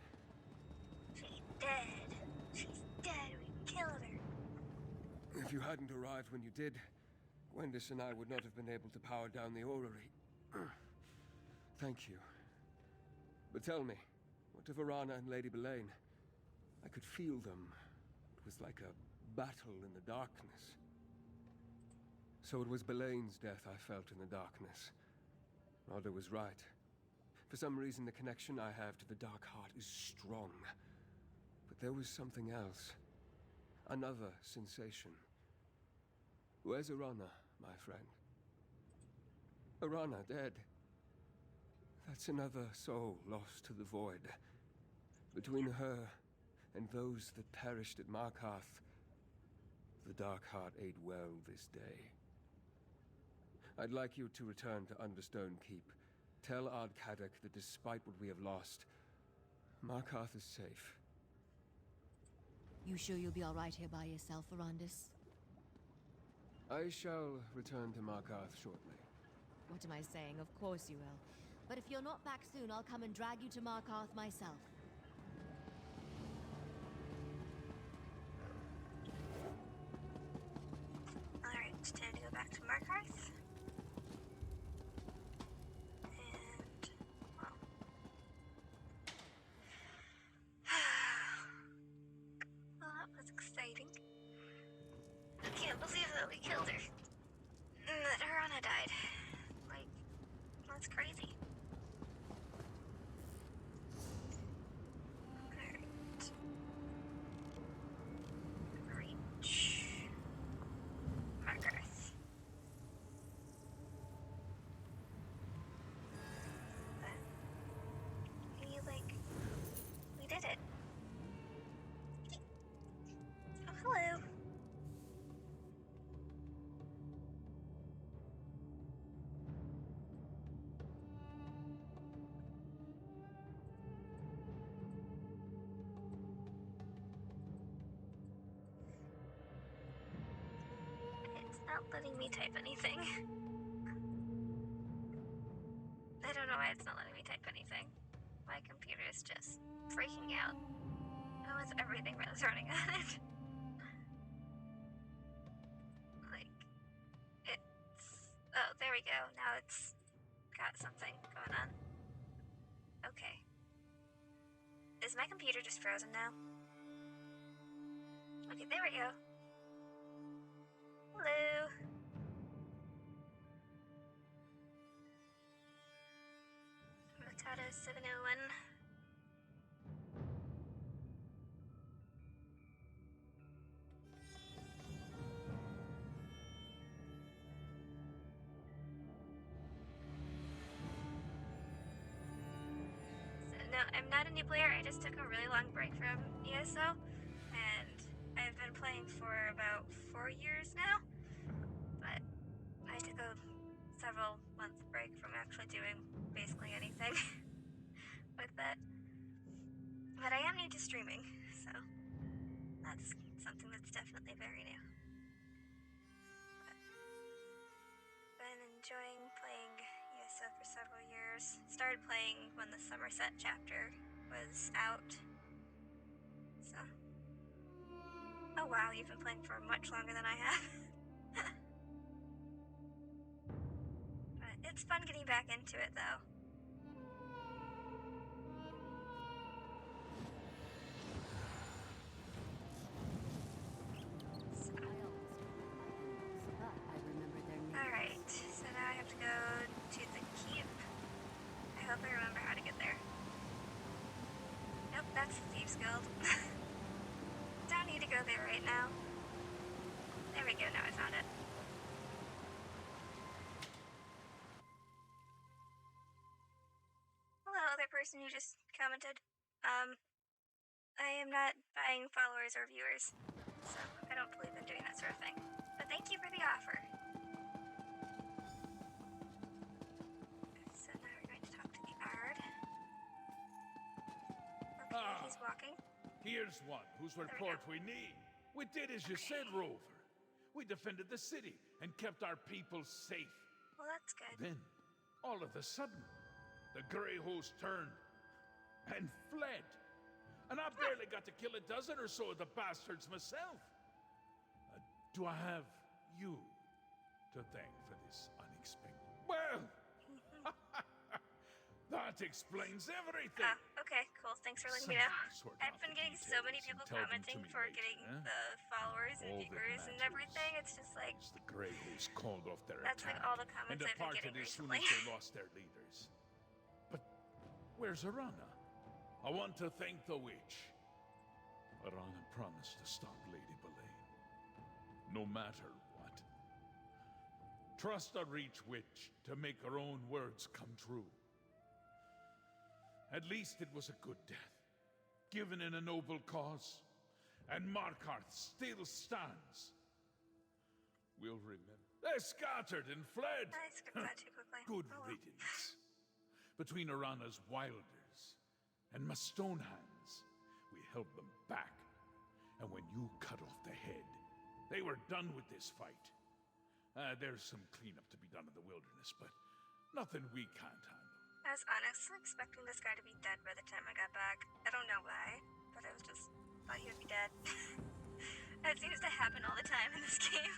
She's dead. She's dead. We killed her. If you hadn't arrived when you did, Gwendis and I would not have been able to power down the orrery. Thank you. But tell me, what of Arana and Lady Belaine? I could feel them. It was like a battle in the darkness. So it was Belaine's death I felt in the darkness. Rodda was right. For some reason, the connection I have to the Dark Heart is strong. But there was something else. Another sensation. Where's Arana, my friend? Arana dead. That's another soul lost to the void. Between her and those that perished at Markarth, the Dark Heart ate well this day. I'd like you to return to Understone Keep. Tell Ard-Kadok that despite what we have lost, Markarth is safe. You sure you'll be all right here by yourself, Arandis? I shall return to Markarth shortly. What am I saying? Of course you will. But if you're not back soon, I'll come and drag you to Markarth myself. Alright, it's time to go back to Markarth. And, well. Well, that was exciting. I can't believe that we killed her. And that Arana died. Like, that's crazy. Alright. Reach. Markarth. We did it. Oh, hello. It's not letting me type anything. I don't know why it's not letting me type anything. My computer is just freaking out. How is everything that's running on it? Like, it's... Oh, there we go. Now it's got something going on. Okay. Is my computer just frozen now? Okay, there we go. Hello. Matata 701. So, no, I'm not a new player. I just took a really long break from ESO, and I've been playing for about 4 years now. But I took a several month break from actually doing basically anything with it. But I am new to streaming, so that's something that's definitely very new. But been enjoying playing ESO for several years. Started playing when the Somerset chapter was out. So. Oh wow, you've been playing for much longer than I have. But it's fun getting back into it though. Alright, so now I have to go to the keep. I hope I remember how to get there. Nope, that's the Thieves Guild. Don't need to go there right now. There we go, now I found it. Hello, other person who just commented. I am not buying followers or viewers, so I don't believe in doing that sort of thing. But But thank you for the offer. So now we're going to talk to the Ard. Okay, he's walking. Here's one whose report we need. We did as you said, Rover. We defended the city and kept our people safe. Well, that's good. Then, all of a sudden, the Grey Host turned and fled. And I barely got to kill a dozen or so of the bastards myself. Do I have you to thank for this unexpected? Well, that explains everything. Okay, cool. Thanks for letting me know. I've been getting so many people commenting for getting the followers and viewers and everything. It's just like the Grey Host called off their that's attack like all the comments and I've been departed getting as soon recently. as they lost their leaders. But where's Arana? I want to thank the witch. Arana promised to stop Lady Boleyn, no matter what. Trust a Reach witch to make her own words come true. At least it was a good death, given in a noble cause, and Markarth still stands. We'll remember. They scattered and fled. I skipped that too quickly. Good Oh, well. riddance. Between Arana's wilders and my stone hands, we held them back. And when you cut off the head, they were done with this fight. There's some cleanup to be done in the wilderness, but nothing we can't handle. I was honestly expecting this guy to be dead by the time I got back. I don't know why, but I was just thought he would be dead. That seems to happen all the time in this game.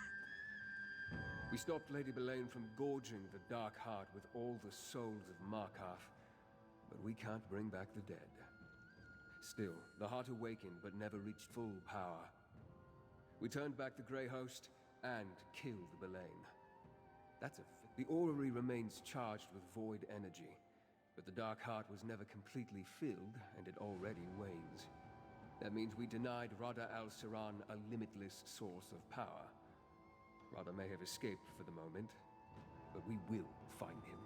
We stopped Lady Boleyn from gorging the Dark Heart with all the souls of Markarth, but we can't bring back the dead. Still, the heart awakened but never reached full power. We turned back the Grey Host and killed Boleyn. That's the orrery remains charged with void energy, but the Dark Heart was never completely filled, and it already wanes. That means we denied Rada al-Siran a limitless source of power. Rada may have escaped for the moment, but we will find him.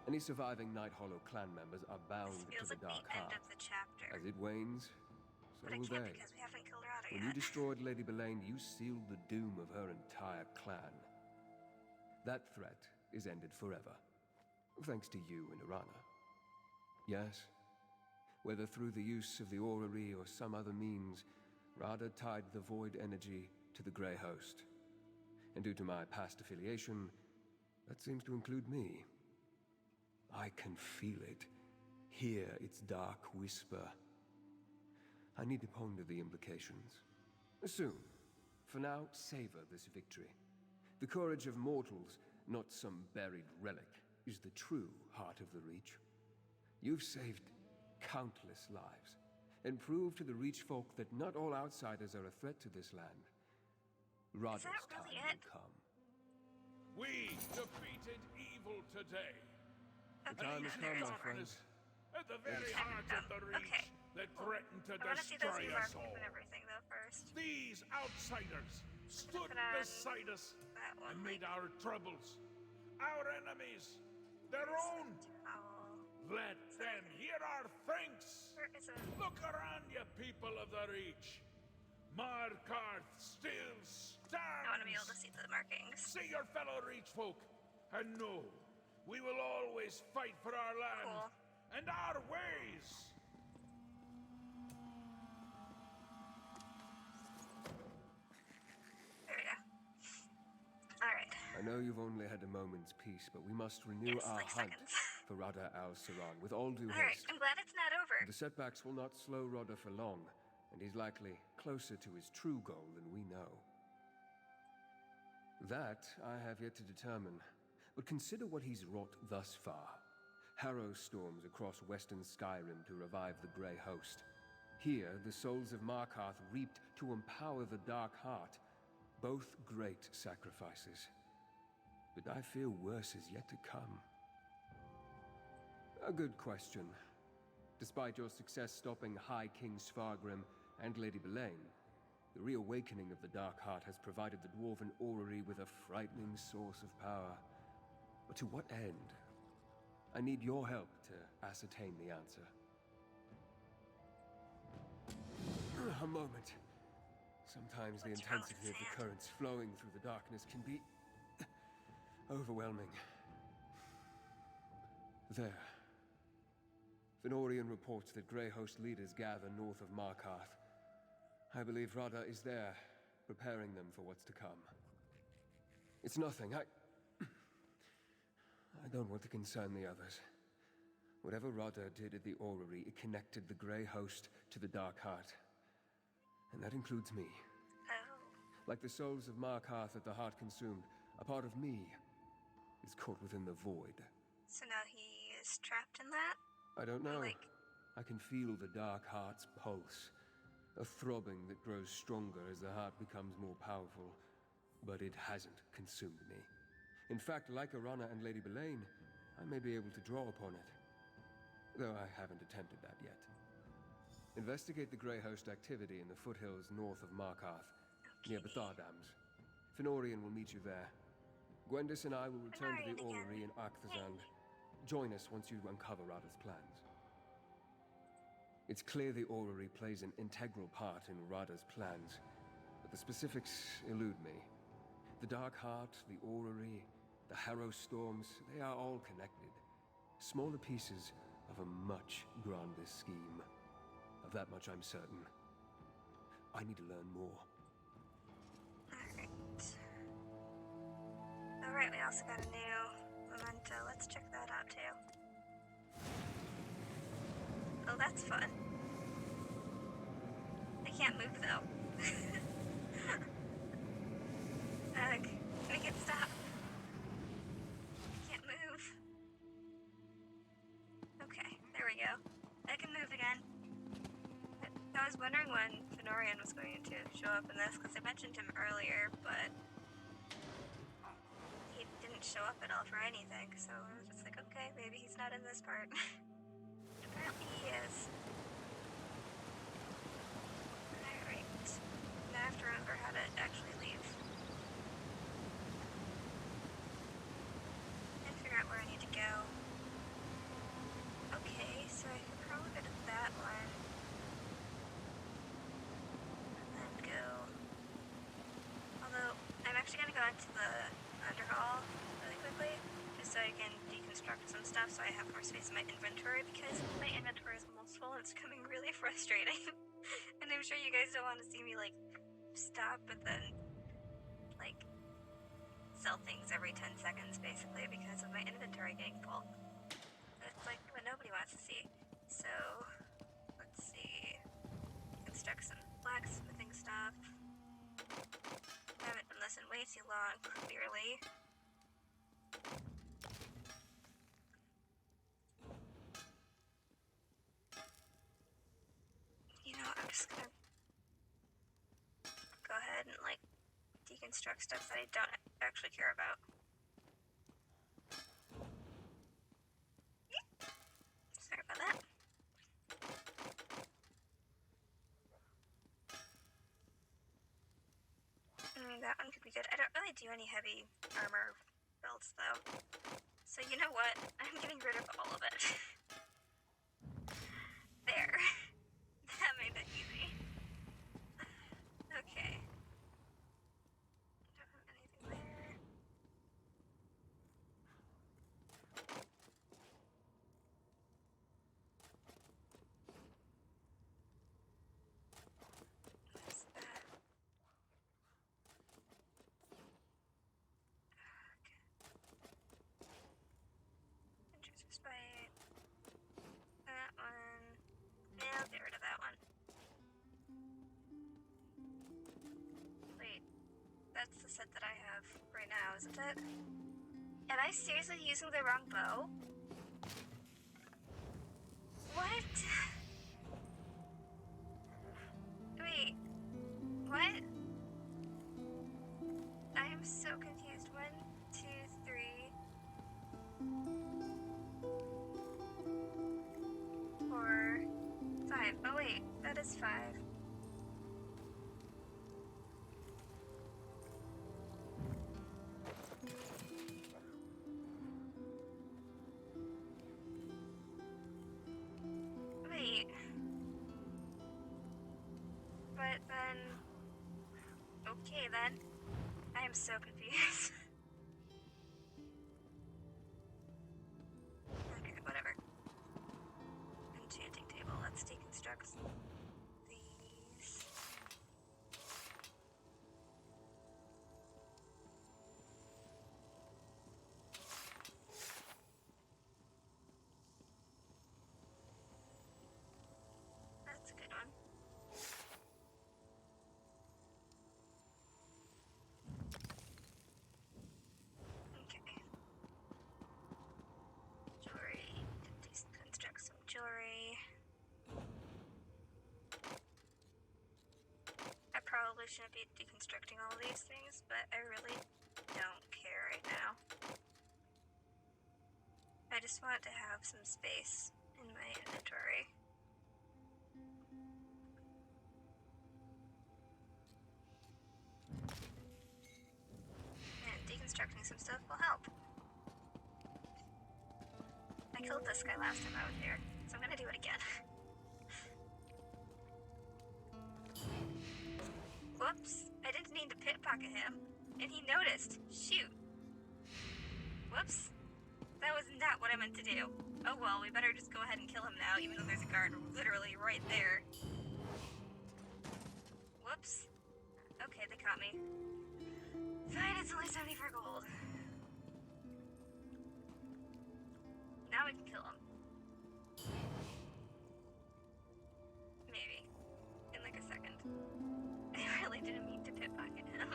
Any surviving Night Hollow clan members are bound This to feels the like Dark the end Heart. of the chapter. As it wanes, so But I will can't they. because we haven't killed Rada When yet. you destroyed Lady Boleyn, you sealed the doom of her entire clan. That threat is ended forever, thanks to you and Arana. Yes, whether through the use of the orrery or some other means, Rada tied the void energy to the Grey Host. And due to my past affiliation, that seems to include me. I can feel it, hear its dark whisper. I need to ponder the implications. Soon. For now, savor this victory. The courage of mortals, not some buried relic, is the true heart of the Reach. You've saved countless lives, and proved to the Reach folk that not all outsiders are a threat to this land. Rada's time really will it? come. We defeated evil today. The time has come, my friends. At the very heart of the Reach Okay. that threatened to I want to see those destroy new us markings all. and everything though first. These outsiders stood Put on beside us that one, and made like- our troubles, our enemies, their own. Owl. Let them hear our thanks. Where is it? Look around you, people of the Reach. Markarth still stands. I want to be able to see the markings. See your fellow Reach folk, and know we will always fight for our land Cool. and our ways. There we go. Alright. I know you've only had a moment's peace, but we must renew Yes, our like hunt seconds. for Rada al-Siran with all due Alright, haste. I'm glad it's not over. The setbacks will not slow Rada for long, and he's likely closer to his true goal than we know. That I have yet to determine, but consider what he's wrought thus far. Harrow storms across western Skyrim to revive the Grey Host. Here, the souls of Markarth reaped to empower the Dark Heart. Both great sacrifices. But I fear worse is yet to come. A good question. Despite your success stopping High King Svargrim and Lady Boleyn, the reawakening of the Dark Heart has provided the Dwarven Orrery with a frightening source of power. But to what end? I need your help to ascertain the answer. A moment. Sometimes the What's wrong with intensity of the sand? currents flowing through the darkness can be overwhelming. There. Fenorian reports that Grey Host leaders gather north of Markarth. I believe Rada is there, preparing them for what's to come. It's nothing. I don't want to concern the others. Whatever Rada did at the orrery, it connected the Grey Host to the Dark Heart. And that includes me. Oh. Like the souls of Markarth that the heart consumed, a part of me is caught within the void. So now he is trapped in that? I don't know. Like, I can feel the Dark Heart's pulse. A throbbing that grows stronger as the heart becomes more powerful. But it hasn't consumed me. In fact, like Arana and Lady Belaine, I may be able to draw upon it. Though I haven't attempted that yet. Investigate the Grey Host activity in the foothills north of Markarth, near Bethar Dams. Fenorian will meet you there. Gwendis and I will return to the Fenorian again. orrery in Arcthazand. Join us once you uncover Rada's plans. It's clear the orrery plays an integral part in Rada's plans, but the specifics elude me. The Dark Heart, the orrery, the Harrow Storms, they are all connected. Smaller pieces of a much grander scheme. Of that much I'm certain. I need to learn more. Alright, we also got a new memento. Let's check that out too. Oh, that's fun. I can't move though. Ugh, make it stop. I can't move. Okay, there we go. I can move again. I was wondering when Fenorian was going to show up in this, because I mentioned him earlier, but he didn't show up at all for anything, so I was just like, okay, maybe he's not in this part. Apparently he is. Alright. Now I have to remember how to actually leave. And figure out where I need to go. Okay, so I could probably go to that one. Although, I'm actually going to go into the underhall really quickly, just so I can deconstruct some stuff so I have more space in my inventory, because my inventory is almost full and it's becoming really frustrating. And I'm sure you guys don't want to see me, like, stop but then, like, sell things every 10 seconds, basically, because of my inventory getting full. That's, like, what nobody wants to see. So, let's see. Construct some blacksmithing stuff. I haven't done this in way too long, clearly. You know, I'm just gonna go ahead and, like, deconstruct stuff that I don't actually care about. Sorry about that. That one could be good. I don't really do any heavy armor builds, though. So you know what? I'm getting rid of all of it. There. That made that easy. Okay. Don't have anything there. What's that? Intrusive spite. That one. Yeah, I'll get rid of that one. Wait. That's the set that I have right now, isn't it? Am I seriously using the wrong bow? What? Wait. What? I am so confused. 1, 2, 3. 4, 5. Oh wait, that is 5. Wait. But then Okay then. I am so confused. Okay, whatever. Enchanting table. Let's deconstruct these. That's a good one. Okay. Jewelry. Deconstruct some jewelry. I probably shouldn't be deconstructing all of these things, but I really don't care right now. I just want to have some space in my inventory. And deconstructing some stuff will help. I killed this guy last time I was here, so I'm gonna do it again. Whoops, I didn't mean to pickpocket him, and he noticed. Shoot. Whoops. That was not what I meant to do. Oh well, we better just go ahead and kill him now, even though there's a guard literally right there. Whoops. Okay, they caught me. Fine, it's only 74 gold. Now we can kill him. Maybe. In like a second. I really didn't mean to pickpocket him.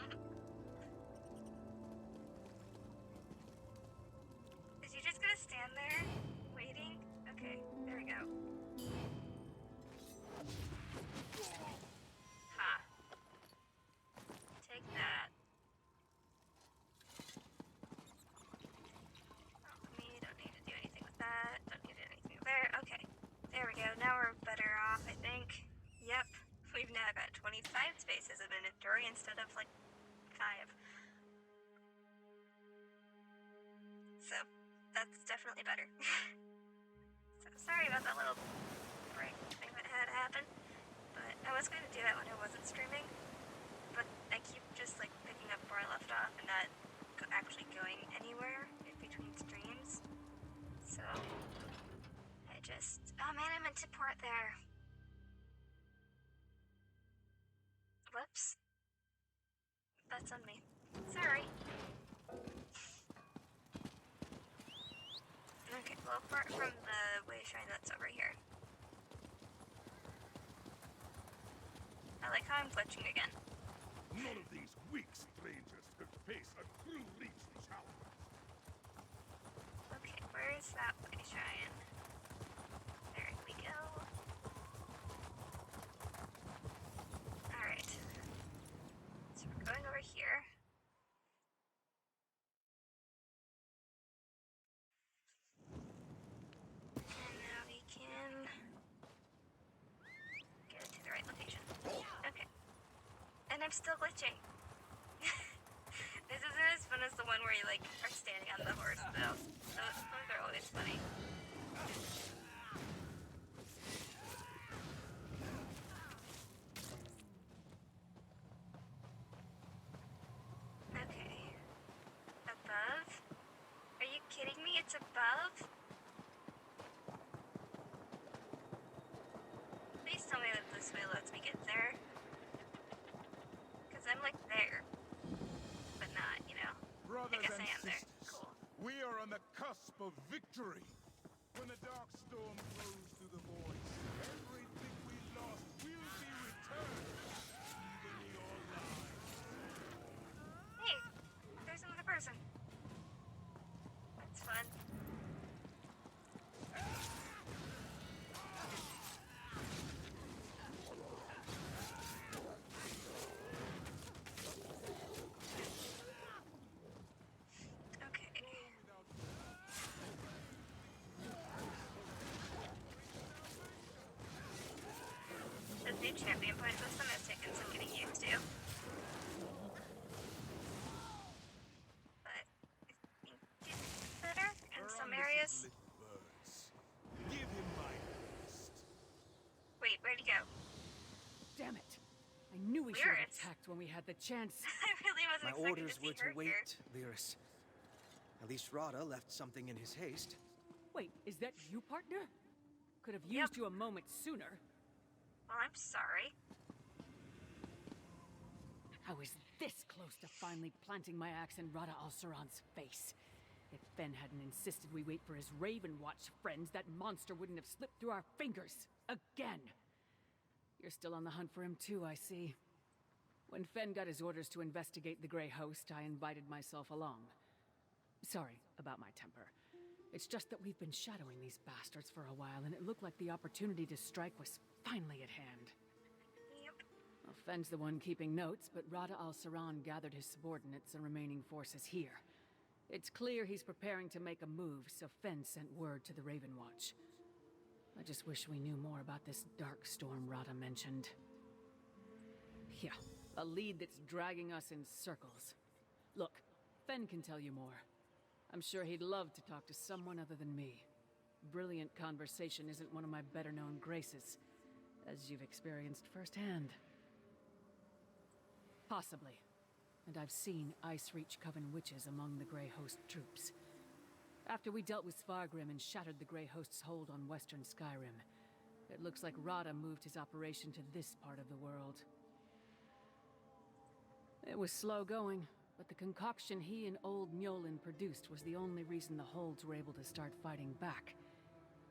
Is he just gonna stand there? Waiting? Okay, there we go. Ha. Take that. Don't need to do anything with that. Don't need anything there. Okay. There we go. Now we're better off, I think. Yep. We've now got 25 spaces of inventory instead of like 5. So, that's definitely better. So, sorry about that little break thing that had happened. But I was going to do that when I wasn't streaming. But I keep just like picking up where I left off and not actually going anywhere in between streams. So, I just... Oh man, I meant to port there. Whoops. That's on me. Sorry. Okay, well, apart from the way shrine that's over here. I like how I'm glitching again. None of these weak strangers could face a true leech challenge. Okay, where is that way shrine? There we go. Alright. So we're going over here. And now we can get it to the right location. Okay. And I'm still glitching. This isn't as fun as the one where you like are standing on the horse though. Those are always funny. Okay. Above? Are you kidding me? It's above? Please tell me that this way lets me get there. Because I'm like there. But not, you know. Brothers I guess and I am there. sisters, Cool. we are on the cusp of victory. When the dark storm flows through the voids, everything we lost will be returned. Even your lives. Hey, there's another person. That's fun. Okay. The new champion point system has taken some getting used to. But I think it's better in some areas. Little birds. Give him my best. Wait, where'd he go? Damn it! I knew we should have Lyris. attacked when we had the chance. I really wasn't My expecting orders to see were to her wait, here. Lyris. At least Rada left something in his haste. Wait, is that you, partner? Could have used you a moment sooner. Well, I'm sorry. I was this close to finally planting my axe in Rada al-Saran's face. If Fen hadn't insisted we wait for his Raven Watch friends, that monster wouldn't have slipped through our fingers. Again. You're still on the hunt for him too, I see. When Fen got his orders to investigate the Grey Host, I invited myself along. Sorry about my temper. It's just that we've been shadowing these bastards for a while, and it looked like the opportunity to strike was finally at hand. Yep. Well, Fen's the one keeping notes, but Rada al-Saran gathered his subordinates and remaining forces here. It's clear he's preparing to make a move, so Fen sent word to the Raven Watch. I just wish we knew more about this dark storm Rada mentioned. Yeah, a lead that's dragging us in circles. Look, Fen can tell you more. I'm sure he'd love to talk to someone other than me. Brilliant conversation isn't one of my better-known graces, as you've experienced firsthand. Possibly. And I've seen Ice Reach Coven witches among the Grey Host troops. After we dealt with Svargrim and shattered the Grey Host's hold on western Skyrim, it looks like Rada moved his operation to this part of the world. It was slow going, but the concoction he and old Mjolnir produced was the only reason the holds were able to start fighting back.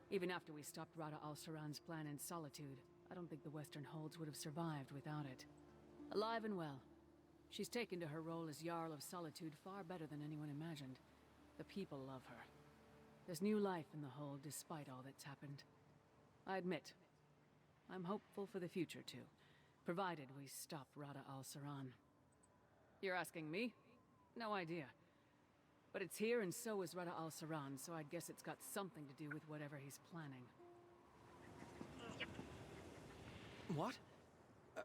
Even after we stopped Rada al-Saran's plan in Solitude, I don't think the western holds would have survived without it. Alive and well. She's taken to her role as Jarl of Solitude far better than anyone imagined. The people love her. There's new life in the hold despite all that's happened. I admit, I'm hopeful for the future too, provided we stop Rada al-Saran. You're asking me? No idea. But it's here and so is Rada al-Saran, so I'd guess it's got something to do with whatever he's planning. Yep. What?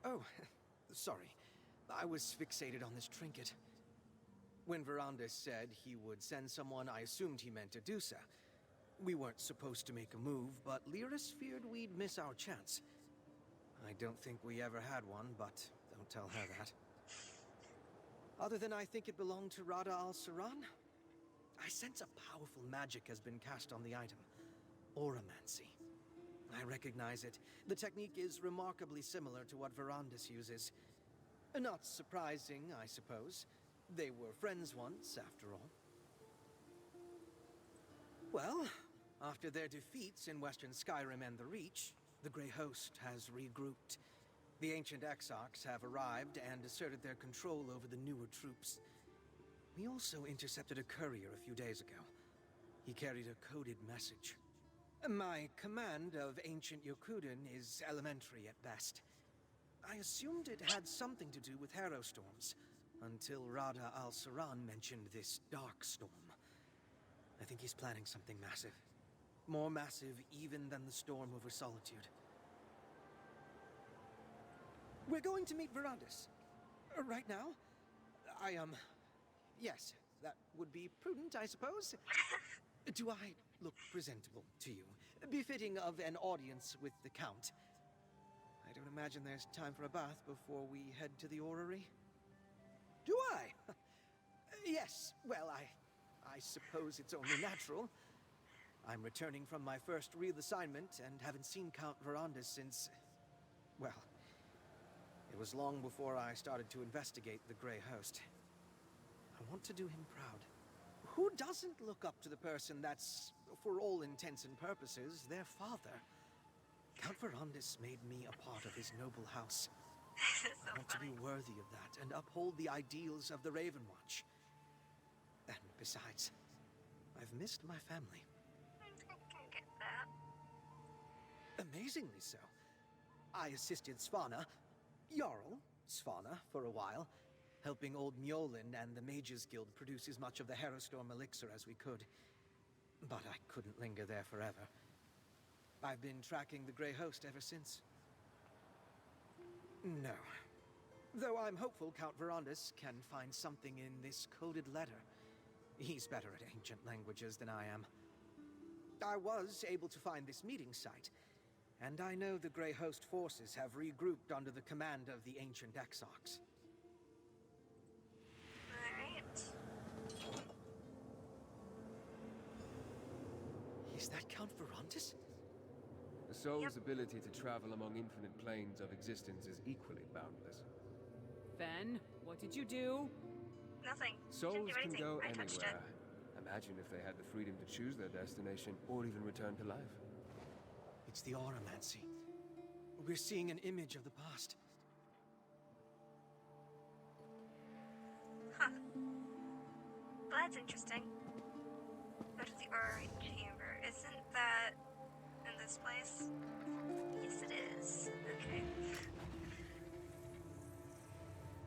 Oh, sorry. I was fixated on this trinket. When Verandis said he would send someone, I assumed he meant Adusa. We weren't supposed to make a move, but Lyris feared we'd miss our chance. I don't think we ever had one, but don't tell her that. Other than I think it belonged to Rada al-Saran, I sense a powerful magic has been cast on the item. Auramancy. I recognize it. The technique is remarkably similar to what Verandis uses. Not surprising, I suppose. They were friends once, after all. Well, after their defeats in Western Skyrim and the Reach, the Grey Host has regrouped. The ancient Exarchs have arrived and asserted their control over the newer troops. We also intercepted a courier a few days ago. He carried a coded message. My command of ancient Yokuden is elementary at best. I assumed it had something to do with harrow storms, until Rada al-Saran mentioned this dark storm. I think he's planning something massive. More massive even than the storm over Solitude. We're going to meet Verandis. Right now? Yes, that would be prudent, I suppose. Do I look presentable to you? Befitting of an audience with the Count? I don't imagine there's time for a bath before we head to the orrery. Do I? Yes, well, I suppose it's only natural. I'm returning from my first real assignment and haven't seen Count Verandis since... well, it was long before I started to investigate the Grey Host. I want to do him proud. Who doesn't look up to the person that's, for all intents and purposes, their father? Count Verandis made me a part of his noble house. This is so I want funny. to be worthy of that and uphold the ideals of the Raven Watch. And besides, I've missed my family. I can get that. Amazingly so. I assisted Svanna, Jarl Svanna, for a while, helping old Mjolnir and the Mages Guild produce as much of the Harrowstorm elixir as we could. But I couldn't linger there forever. I've been tracking the Grey Host ever since. No. Though I'm hopeful Count Verandis can find something in this coded letter. He's better at ancient languages than I am. I was able to find this meeting site, And I know the Grey Host forces have regrouped under the command of the ancient Exarchs. Alright. Is that Count Verandis? The soul's ability to travel among infinite planes of existence is equally boundless. Fen, what did you do? Nothing. Souls Didn't do can anything. go I touched it. anywhere. Imagine if they had the freedom to choose their destination or even return to life. It's the Auramancy. We're seeing an image of the past. Huh. Well, that's interesting. Go to the Orrery Chamber. Isn't that in this place? Yes, it is. Okay.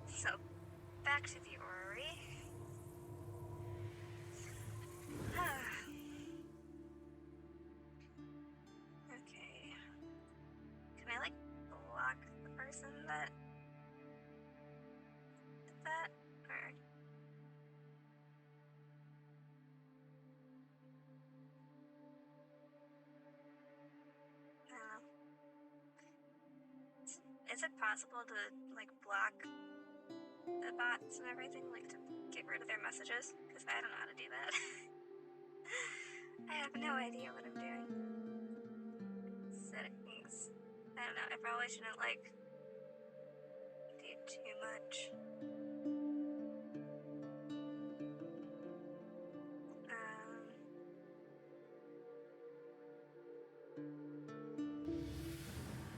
So, back to the Orrery. Okay. Can I, like, block the person that did that? Or... I don't know. Is it possible to, like, block the bots and everything? Like, to get rid of their messages? Because I don't know how to do that. I have no idea what I'm doing. Settings. I don't know. I probably shouldn't, like, do too much.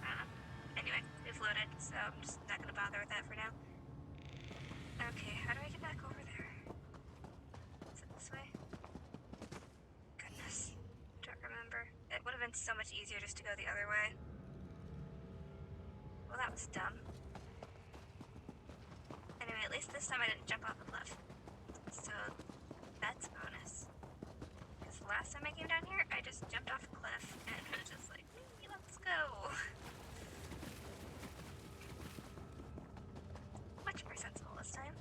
I don't know. Anyway, we've loaded, so I'm just not gonna bother with that for now. Okay, how do I get back over there? Is it this way? Goodness. Don't remember. It would have been so much easier just to go the other way. Well, that was dumb. Anyway, at least this time I didn't jump off the cliff. So, that's a bonus. Because the last time I came down here, I just jumped off a cliff and was just like, let's go. Much more sensible this time.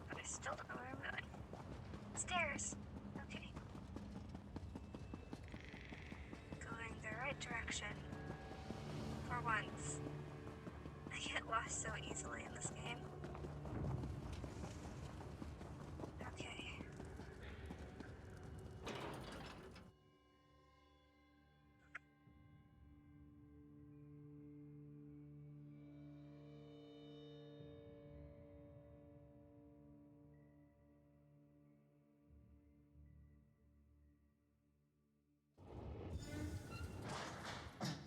But I still don't know where I'm going. Stairs! Okay. Going the right direction. For once. I get lost so easily in this game. Okay.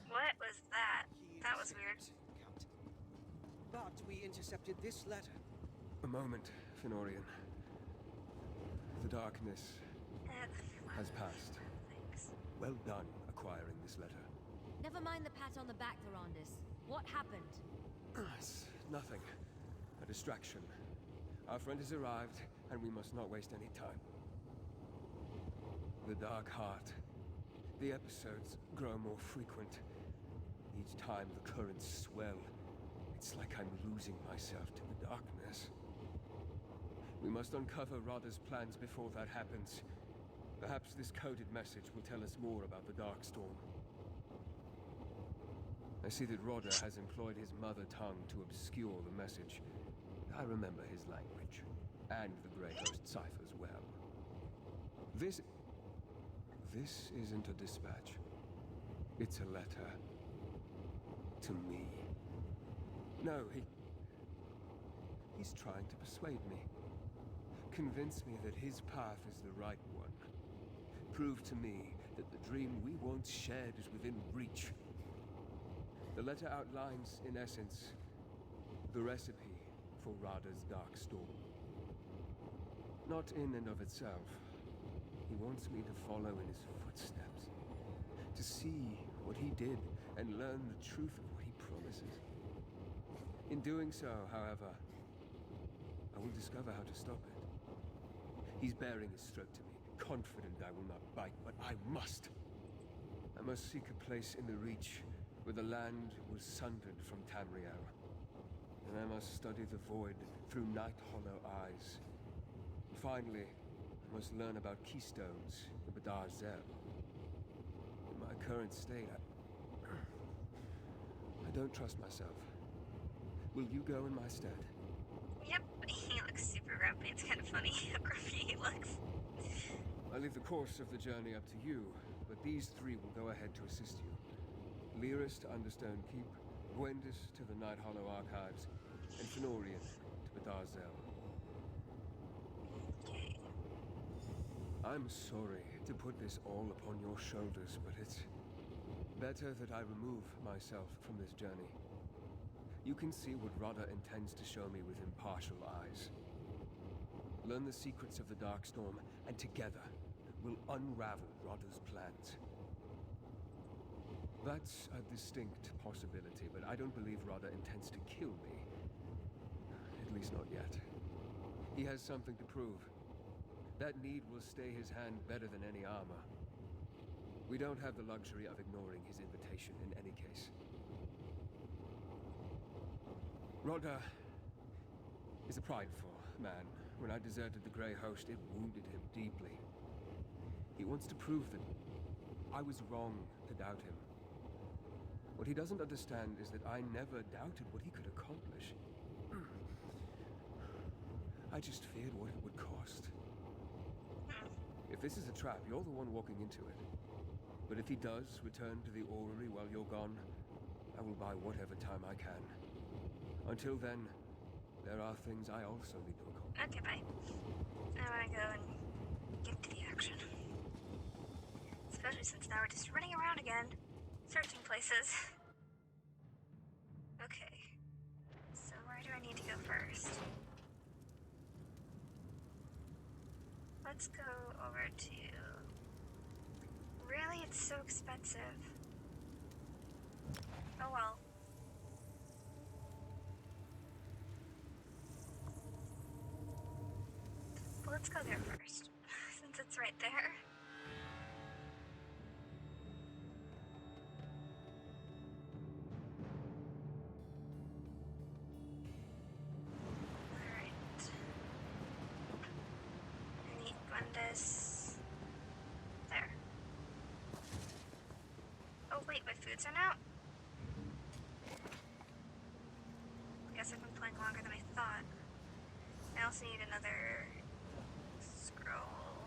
What was that? That was weird. Count. But we intercepted this letter. A moment, Fenorian. The darkness has passed. Thanks. Well done acquiring this letter. Never mind the pat on the back, Verandis. What happened? It's nothing. A distraction. Our friend has arrived, and we must not waste any time. The Dark Heart. The episodes grow more frequent. Each time the currents swell, it's like I'm losing myself to the darkness. We must uncover Radha's plans before that happens. Perhaps this coded message will tell us more about the Darkstorm. I see that Rodda has employed his mother tongue to obscure the message. I remember his language, and the Grey Host ciphers well. This isn't a dispatch. It's a letter. To me. No, he's trying to persuade me. Convince me that his path is the right one. Prove to me that the dream we once shared is within reach. The letter outlines, in essence, the recipe for Radha's Darkstorm. Not in and of itself. He wants me to follow in his footsteps. To see what he did and learn the truth of what he promises. In doing so, however, I will discover how to stop it. He's baring his throat to me, confident I will not bite, but I must. I must seek a place in the Reach where the land was sundered from Tamriel. And I must study the void through Night Hollow eyes. Finally, I must learn about keystones, the Badar Zel. In my current state, I don't trust myself. Will you go in my stead? Yep, he looks super grumpy. It's kind of funny how grumpy he looks. I leave the course of the journey up to you, but these three will go ahead to assist you. Lyris to Understone Keep, Gwendis to the Night Hollow Archives, and Fenorian to Badar Zel. Okay. I'm sorry to put this all upon your shoulders, but it's better that I remove myself from this journey. You can see what Radha intends to show me with impartial eyes. Learn the secrets of the Darkstorm, and together, we'll unravel Radha's plans. That's a distinct possibility, but I don't believe Radha intends to kill me. At least not yet. He has something to prove. That need will stay his hand better than any armor. We don't have the luxury of ignoring his invitation in any case. Radha is a prideful man. When I deserted the Grey Host, it wounded him deeply. He wants to prove that I was wrong to doubt him. What he doesn't understand is that I never doubted what he could accomplish. I just feared what it would cost. If this is a trap, you're the one walking into it. But if he does return to the orrery while you're gone, I will buy whatever time I can. Until then, there are things I also need to accomplish. Okay, bye. I want to go and get to the action. Especially since now we're just running around again, searching places. Okay. So where do I need to go first? Let's go over to... Really? It's so expensive. Oh well. Well, let's go there first, since it's right there. Alright. I need Gwendis. There. Oh wait, my foods are out? I guess I've been playing longer than I thought. I also need another scroll.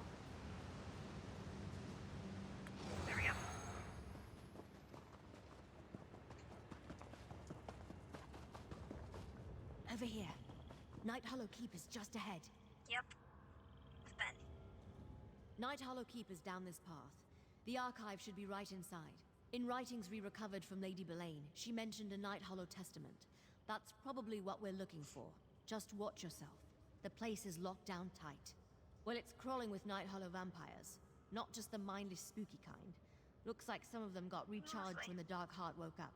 There we go. Over here. Night Hollow Keep is just ahead. Yep. With Ben. Night Hollow Keep is down this path. The archive should be right inside. In writings we recovered from Lady Belaine, she mentioned a Night Hollow testament. That's probably what we're looking for. Just watch yourself. The place is locked down tight. Well, it's crawling with Night Hollow vampires. Not just the mindless, spooky kind. Looks like some of them got recharged when the Dark Heart woke up.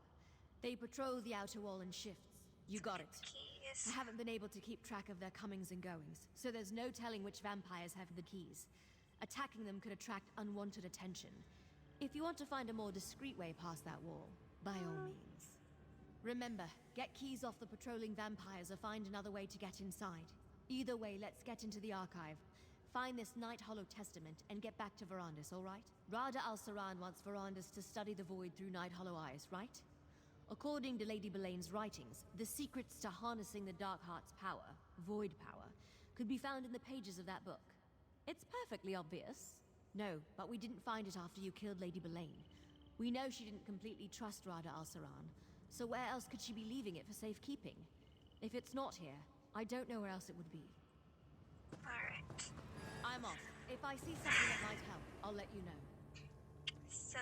They patrol the outer wall in shifts. You got it. Keys. I haven't been able to keep track of their comings and goings, so there's no telling which vampires have the keys. Attacking them could attract unwanted attention. If you want to find a more discreet way past that wall, by all means. Remember, get keys off the patrolling vampires or find another way to get inside. Either way, let's get into the archive. Find this Night Hollow testament and get back to Verandis, all right? Rada al-Saran wants Verandis to study the void through Night Hollow eyes, right? According to Lady Belaine's writings, the secrets to harnessing the Dark Heart's power, void power, could be found in the pages of that book. It's perfectly obvious. No, but we didn't find it after you killed Lady Belaine. We know she didn't completely trust Rada al-Saran, so where else could she be leaving it for safekeeping? If it's not here, I don't know where else it would be. Alright. I'm off. If I see something that might help, I'll let you know. So...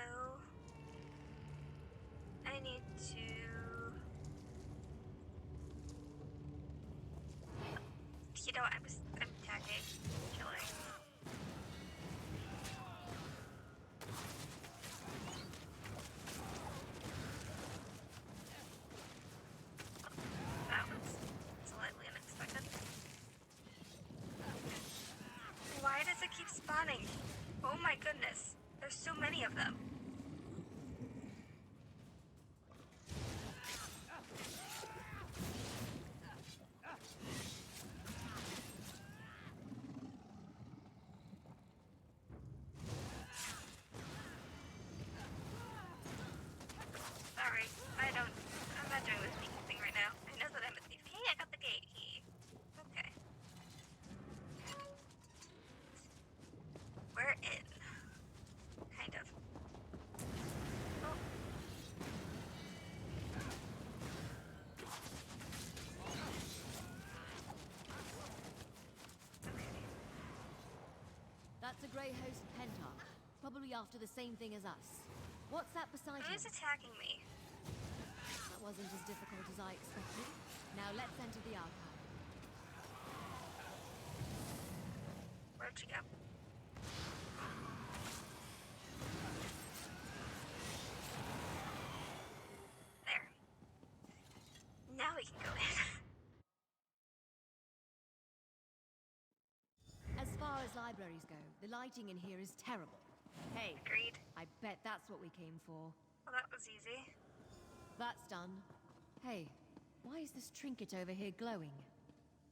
I need to... You know, I'm attacking. Killing. That was slightly unexpected. Why does it keep spawning? Oh my goodness. There's so many of them. That's a grey host pentarch. Probably after the same thing as us. What's that beside Who's him? attacking me? That wasn't as difficult as I expected. Now let's enter the archive. Where'd she go? There. Now we can go in. As far as libraries go, the lighting in here is terrible. Hey, Agreed. I bet that's what we came for. Well, that was easy. That's done. Hey, why is this trinket over here glowing?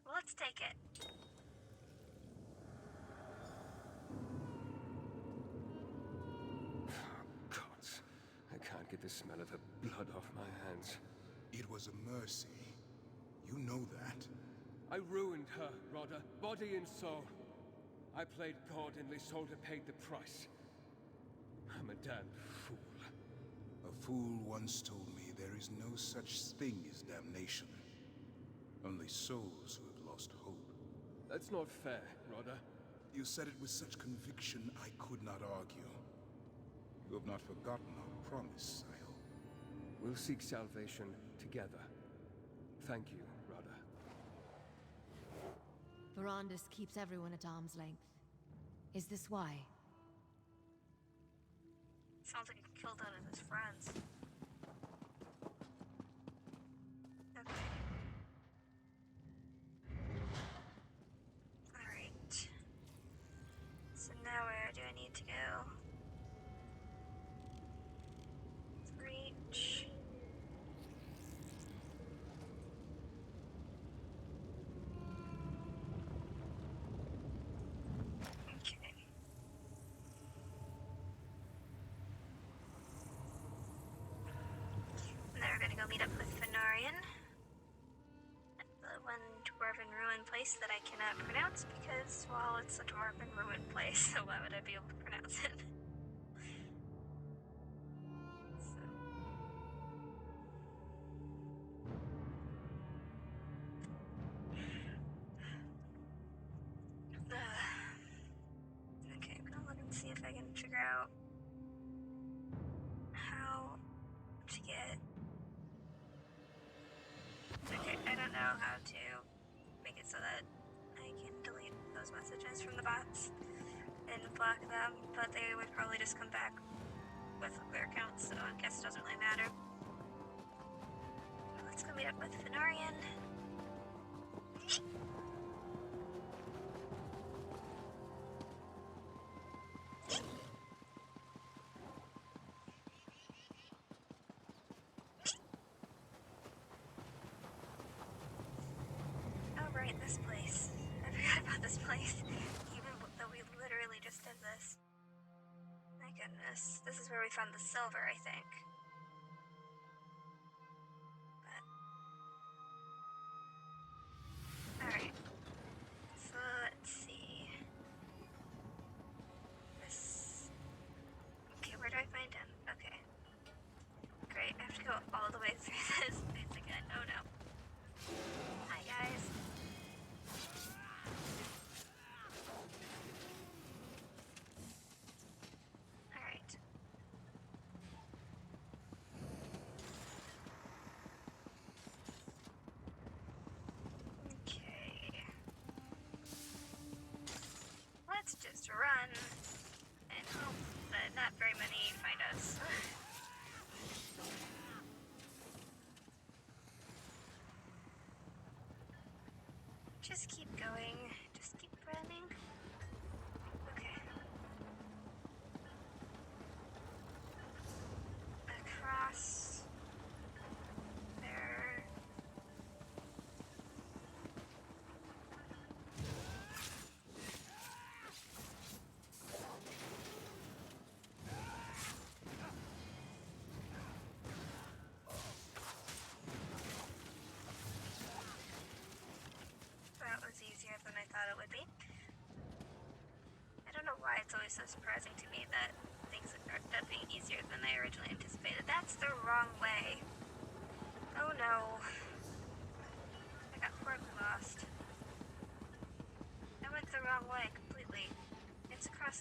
Well, let's take it. Gods, I can't get the smell of the blood off my hands. It was a mercy. You know that. I ruined her, Rodder, body and soul. I played God and Lysolda paid the price. I'm a damned fool. A fool once told me there is no such thing as damnation. Only souls who have lost hope. That's not fair, Rodder. You said it with such conviction I could not argue. You have not forgotten our promise, I hope. We'll seek salvation together. Thank you, Rodder. Verandis keeps everyone at arm's length. Is this why? Sounds like he killed one of his friends. Okay. Alright. So now where do I need to go? Reach. Okay. And then we're gonna go meet up with Fenarian at the one dwarven ruin place that I cannot pronounce because, well, it's a dwarven ruin place, so why would I be able to pronounce it? So. Okay, I'm gonna look and see if I can figure out how to get. Okay, I don't know how to make it so that I can delete those messages from the bots and block them, but they would probably just come back with their accounts, so I guess it doesn't really matter. Let's go meet up with Fenarian. Oh, right, this place. I forgot about this place. Even though we literally just did this. My goodness. This is where we found the silver, I think. But... Alright. So, let's see. This... Okay, where do I find him? Okay. Great, I have to go all the way through this place again. Oh no. Hi, guys. Alright. Okay. Let's just run and hope that not very many find us. Just keep going. Just keep running. Okay. Across there. That was easier than I thought it would be. I don't know why it's always so surprising to me that things end up being easier than I originally anticipated. That's the wrong way. Oh no. I got horribly lost. I went the wrong way completely. It's across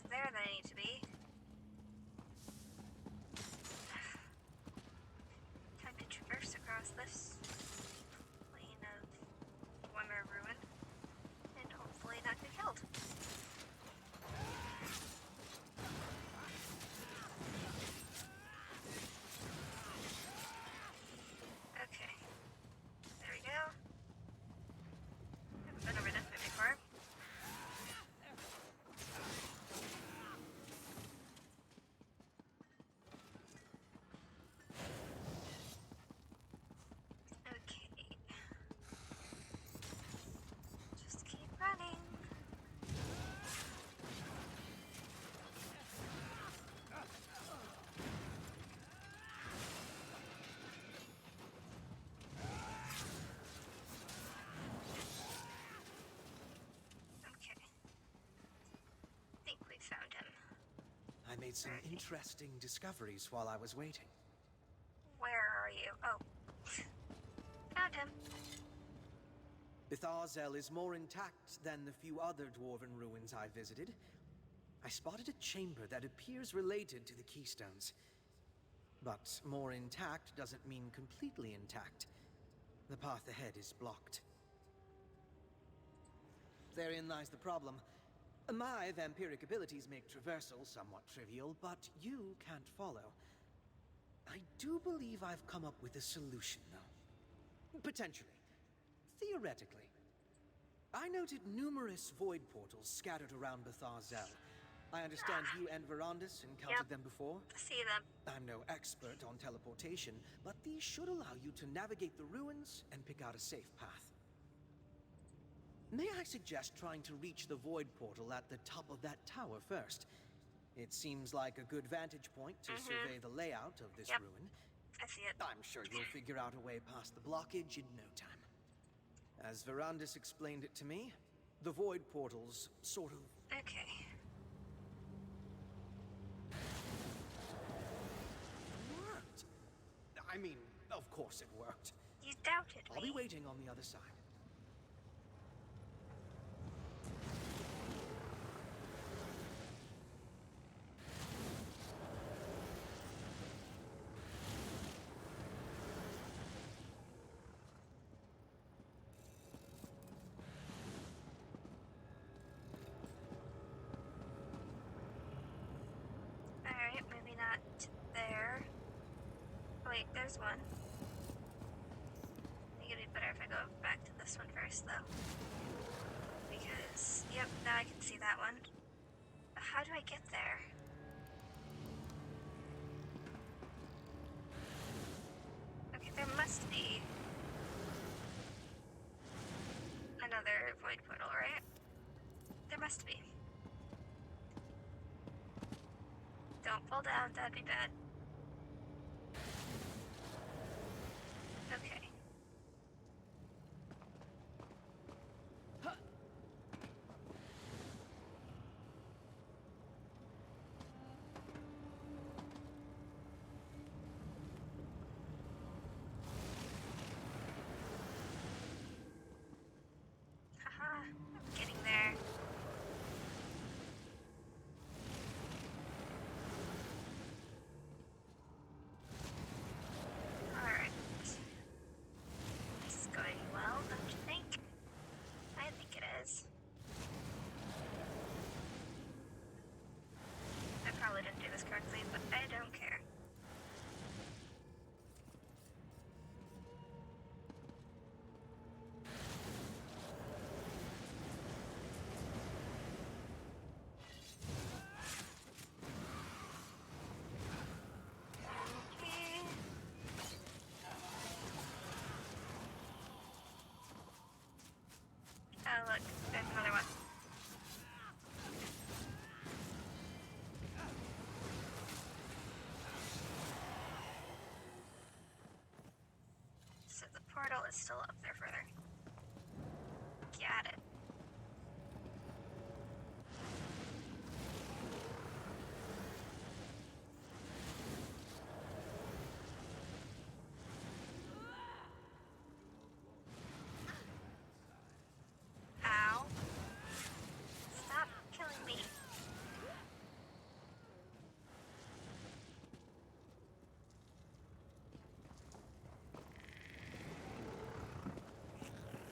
made some interesting discoveries while I was waiting. Where are you? Oh. Found him. Betharzel is more intact than the few other dwarven ruins I visited. I spotted a chamber that appears related to the Keystones. But more intact doesn't mean completely intact. The path ahead is blocked. Therein lies the problem. My vampiric abilities make traversal somewhat trivial, but you can't follow. I do believe I've come up with a solution, though. Potentially. Theoretically. I noted numerous void portals scattered around Betharzel. I understand you and Verandis encountered them before. See them. I'm no expert on teleportation, but these should allow you to navigate the ruins and pick out a safe path. May I suggest trying to reach the void portal at the top of that tower first? It seems like a good vantage point to survey the layout of this ruin. I see it. I'm sure you'll figure out a way past the blockage in no time. As Verandis explained it to me, the void portals sort of... Okay. worked. I mean, of course it worked. You doubted me. I'll be waiting on the other side. Alright, maybe not there. Oh wait, there's one. I think it'd be better if I go back to this one first, though. Because, yep, now I can see that one. But how do I get there? Okay, there must be another void portal, right? There must be. Don't fall down, that'd be bad. Okay. Haha, I'm getting there. Alright. This is going well, don't you think? I think it is. I probably didn't do this correctly, but I don't care. Okay. Oh look, there's another one. So the portal is still up there further. Got it. Ow. Stop killing me.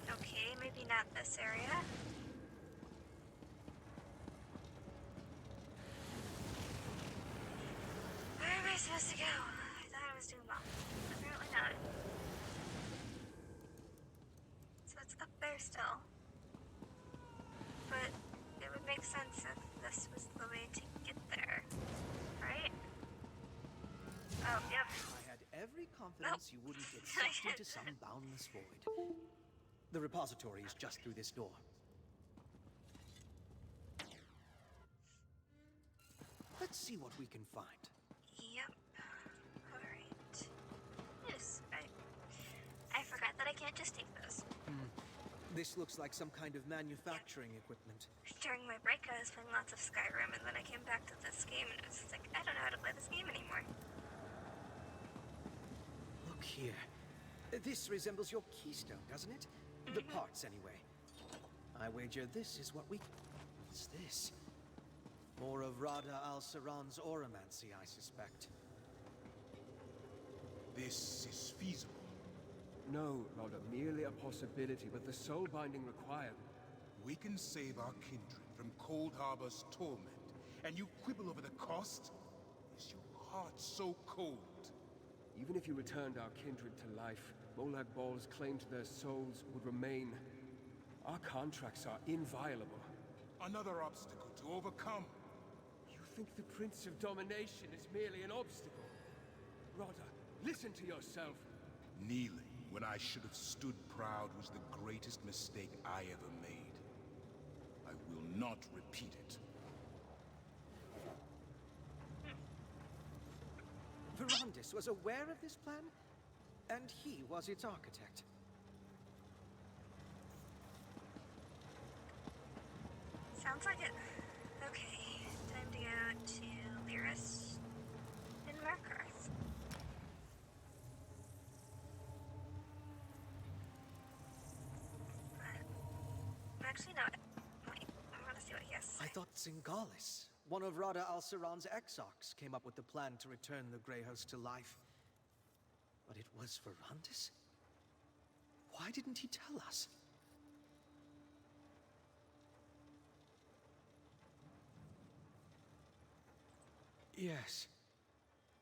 Okay, maybe not this area. Where am I supposed to go? I thought I was doing well. Apparently not. So it's up there still. But it would make sense if this was the way to get there. Right? Oh, yep. I had every confidence you wouldn't get sucked into some boundless void. The repository is just through this door. Let's see what we can find. Yep. Alright. Yes, I forgot that I can't just take those. This looks like some kind of manufacturing equipment. During my break, I was playing lots of Skyrim, and then I came back to this game, and it was just like, I don't know how to play this game anymore. Look here. This resembles your keystone, doesn't it? The parts, anyway. I wager this is what we... What's this? More of Rada al-Saran's oromancy, I suspect. This is feasible. No, rather merely a possibility, but the soul binding required. We can save our kindred from Cold Harbor's torment, and you quibble over the cost? Is your heart so cold? Even if you returned our kindred to life, Molag Bal's claim to their souls would remain. Our contracts are inviolable. Another obstacle to overcome. You think the Prince of Domination is merely an obstacle? Rada, listen to yourself. Kneeling when I should have stood proud was the greatest mistake I ever made. I will not repeat it. Verandis was aware of this plan, and he was its architect. Sounds like it. Okay, time to go to Lyris in Markarth. Actually, no. Wait, I want to see what he has to say. I thought Singalis, one of Rada al-Saran's exarchs, came up with the plan to return the Grey Host to life. But it was Verandis? Why didn't he tell us? Yes.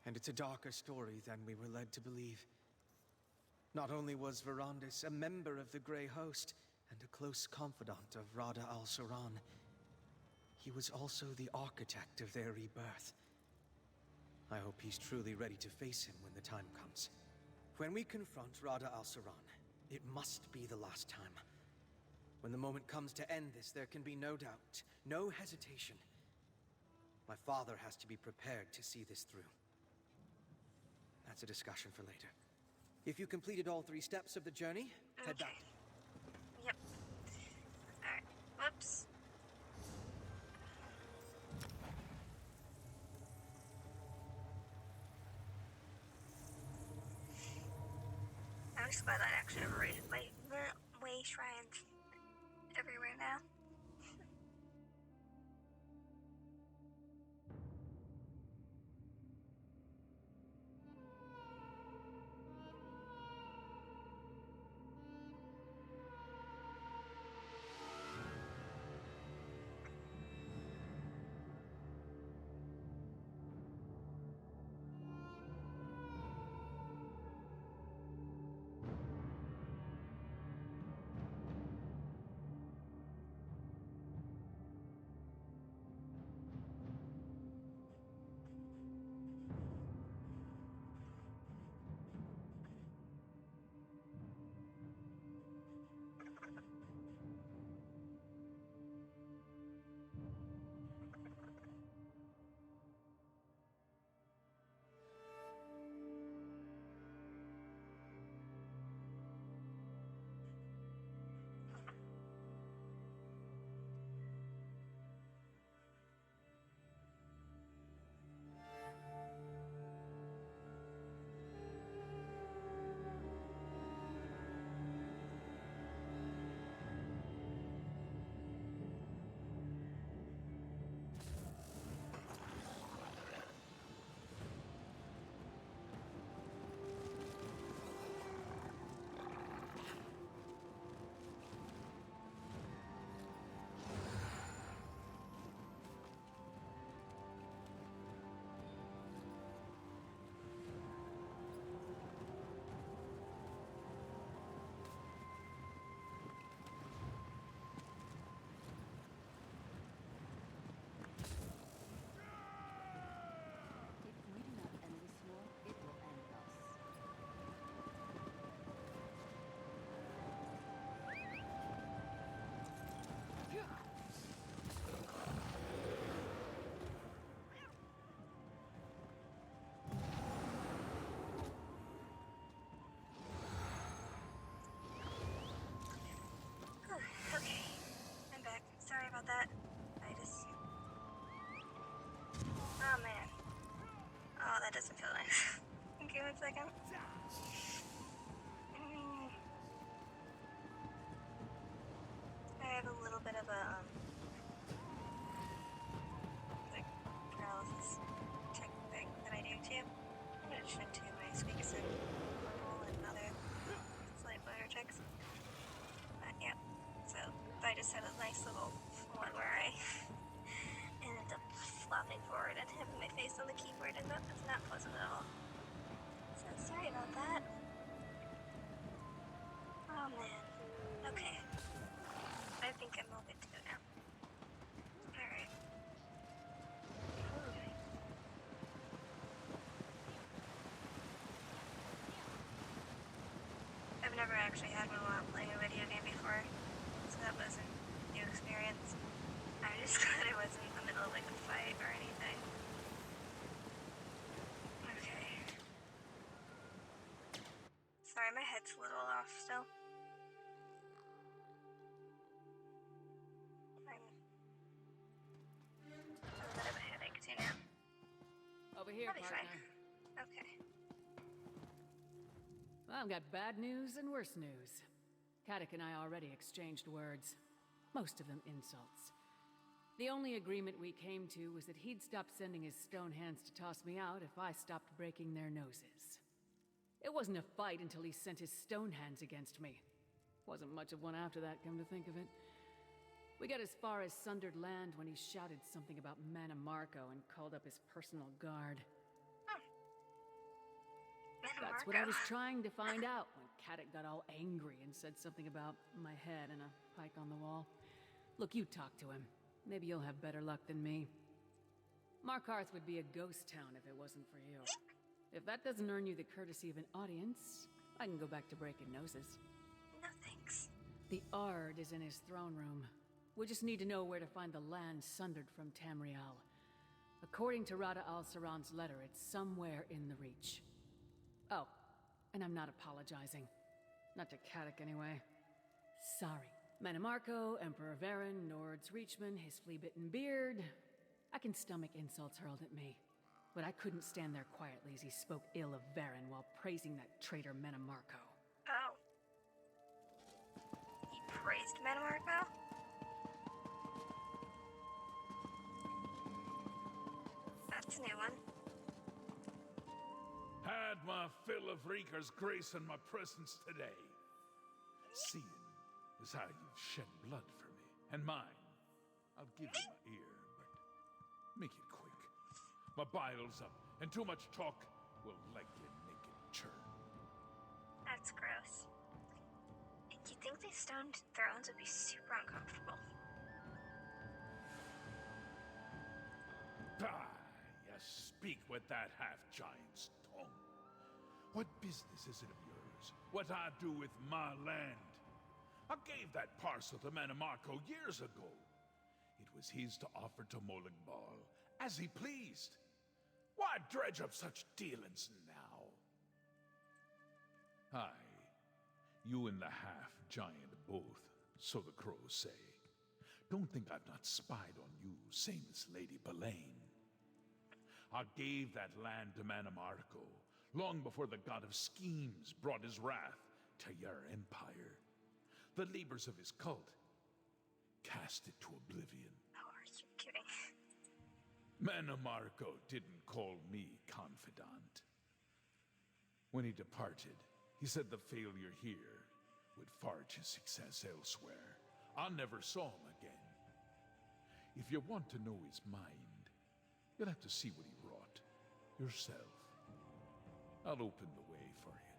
And it's a darker story than we were led to believe. Not only was Verandis a member of the Grey Host and a close confidant of Rada al-Saran, he was also the architect of their rebirth. I hope he's truly ready to face him when the time comes. When we confront Rada al-Saran, it must be the last time. When the moment comes to end this, there can be no doubt, no hesitation. My father has to be prepared to see this through. That's a discussion for later. If you completed all 3 steps of the journey, head back. Yep. Alright. Whoops. I'm just glad that actually overrated way shrines everywhere now. that doesn't feel nice. Okay, 1 second. I have a little bit of a, like, paralysis check thing that I do too. In addition to my squeaks and roll and other slight motor checks. But yeah, so I just had a nice little one where I ended up flopping forward and hitting my face on the keyboard, and that was not pleasant at all. So sorry about that. Oh man. Okay. I think I'm all good to go now. Alright. I've never actually had one while playing a video game before, so that was a new experience. I'm just glad I wasn't in the middle of like a fight or anything. Okay. Sorry, my head's a little off still. A bit of a headache too now. Over here, I'll be partner. fine. Okay. Well, I've got bad news and worse news. Kadok and I already exchanged words. Most of them insults. The only agreement we came to was that he'd stop sending his stone hands to toss me out if I stopped breaking their noses. It wasn't a fight until he sent his stone hands against me. Wasn't much of one after that, come to think of it. We got as far as Sundered Land when he shouted something about Markarth and called up his personal guard. That's what I was trying to find out when Kadok got all angry and said something about my head and a pike on the wall. Look, you talk to him. Maybe you'll have better luck than me. Markarth would be a ghost town if it wasn't for you. If that doesn't earn you the courtesy of an audience, I can go back to breaking noses. No thanks. The Ard is in his throne room. We just need to know where to find the land sundered from Tamriel. According to Rada al-Saran's letter, it's somewhere in the Reach. Oh, and I'm not apologizing. Not to Kadok, anyway. Sorry. Manamarco, Emperor Varen, Nord's Reachman, his flea-bitten beard. I can stomach insults hurled at me. But I couldn't stand there quietly as he spoke ill of Varen while praising that traitor Manamarco. Oh. He praised Manamarco? That's a new one. Had my fill of Reeker's grace and my presence today. Seeing is how you've shed blood for me, and mine. I'll give you my ear, but make it quick. My bile's up, and too much talk will like you naked churn. That's gross. You'd think these stone thrones would be super uncomfortable. Ah, you speak with that half-giant's tongue. What business is it of yours? What I do with my land? I gave that parcel to Manamarco years ago. It was his to offer to Molingbal, as he pleased. Why dredge up such dealings now? Aye, you and the half-giant both, so the crows say. Don't think I've not spied on you, same as Lady Belaine. I gave that land to Manamarco, long before the god of schemes brought his wrath to your empire. The labors of his cult cast it to oblivion. Oh, are you kidding? Manamarco didn't call me confidant. When he departed, he said the failure here would forge his success elsewhere. I never saw him again. If you want to know his mind, you'll have to see what he wrought yourself. I'll open the way for you.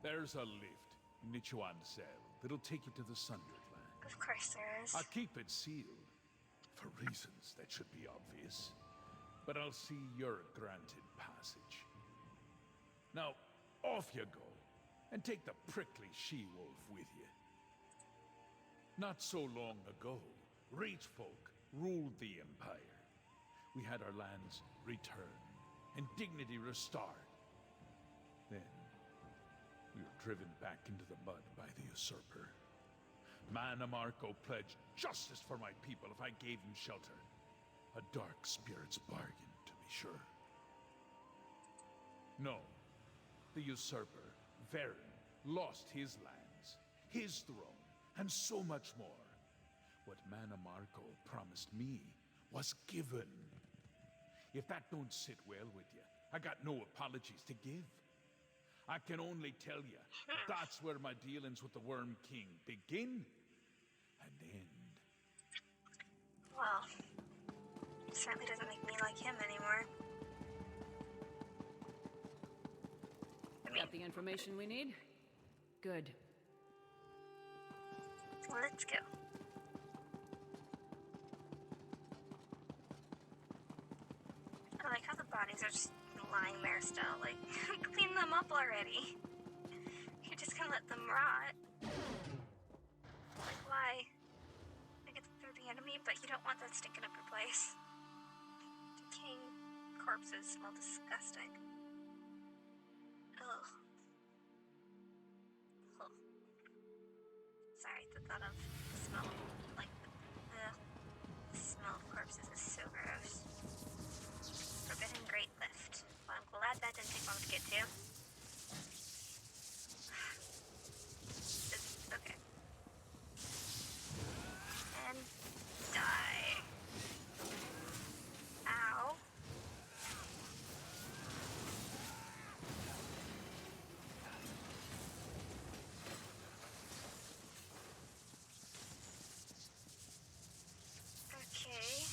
There's a lift in Nichuan's cell that'll take you to the Sundered Land. Of course there is. I keep it sealed, for reasons that should be obvious. But I'll see you're granted passage. Now, off you go, and take the prickly she-wolf with you. Not so long ago, Reach folk ruled the Empire. We had our lands returned, and dignity restored. Then, we were driven back into the mud by the usurper. Manamarco pledged justice for my people if I gave him shelter. A dark spirit's bargain, to be sure. No. The usurper, Varen, lost his lands, his throne, and so much more. What Mana Marco promised me was given. If that don't sit well with you, I got no apologies to give. I can only tell you, that's where my dealings with the Worm King begin and end. Well, certainly doesn't make me like him anymore. Got the information we need? Good. Let's go. I like how the bodies are just lying there still. Like, clean them up already. You're just gonna let them rot. Like, why? I get that they're the enemy, but you don't want that stinking up your place. Decaying corpses smell disgusting. Ugh. Ugh. Sorry, the thought of the smell, like, the smell of corpses is so gross. Forbidden Great Lift. Well, I'm glad that didn't take long to get to. Okay. And die. Ow. Okay.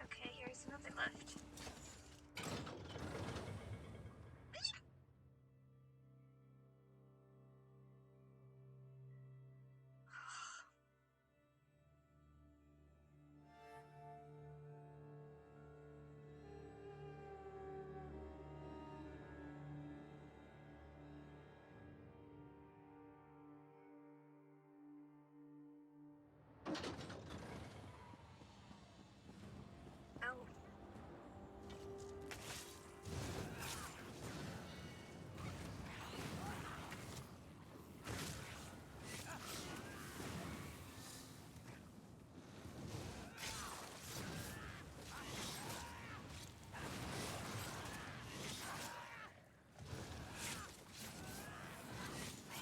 Okay, here's another lift. Oh.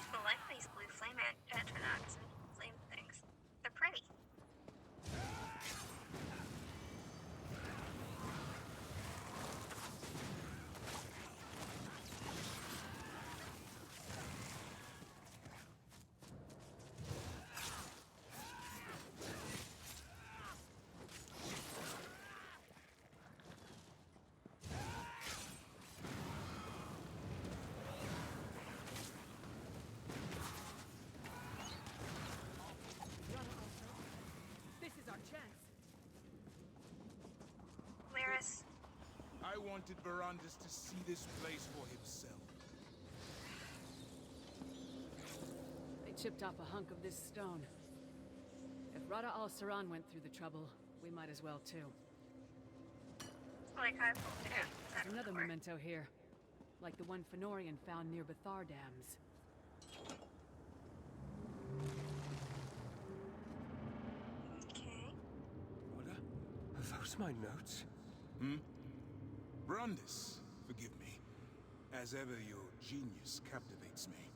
I like these blue flame antronachs and flame things. They're pretty. This is our chance. Lyris. I wanted Verandis to see this place for himself. They chipped off a hunk of this stone. If Rada al-Saran went through the trouble, we might as well too. Like I told you. There's another memento here. Like the one Fenorian found near Bethar Dams. Okay. What are those my notes? Verandis, forgive me. As ever, your genius captivates me.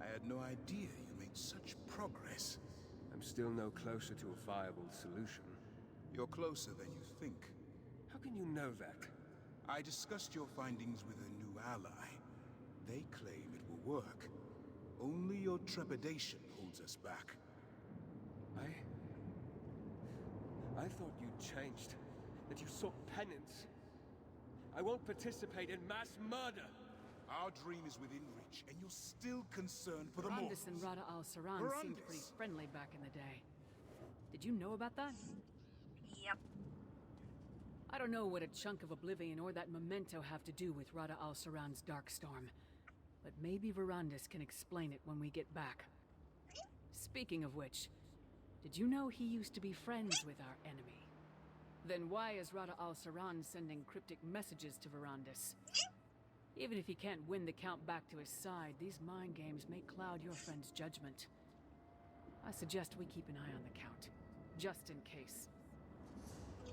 I had no idea you made such progress. I'm still no closer to a viable solution. You're closer than you think. How can you know that? I discussed your findings with a new ally. They claim it will work. Only your trepidation holds us back. I thought you'd changed. That you sought penance. I won't participate in mass murder! Our dream is within reach, and you're still concerned for the mortals. Verandis and Rada al-Saran seemed pretty friendly back in the day. Did you know about that? Yep. I don't know what a chunk of oblivion or that memento have to do with Rada al-Saran's Darkstorm. But maybe Verandis can explain it when we get back. Speaking of which, did you know he used to be friends with our enemy? Then why is Rada al-Saran sending cryptic messages to Verandis? Even if he can't win the Count back to his side, these mind games may cloud your friend's judgment. I suggest we keep an eye on the Count, just in case.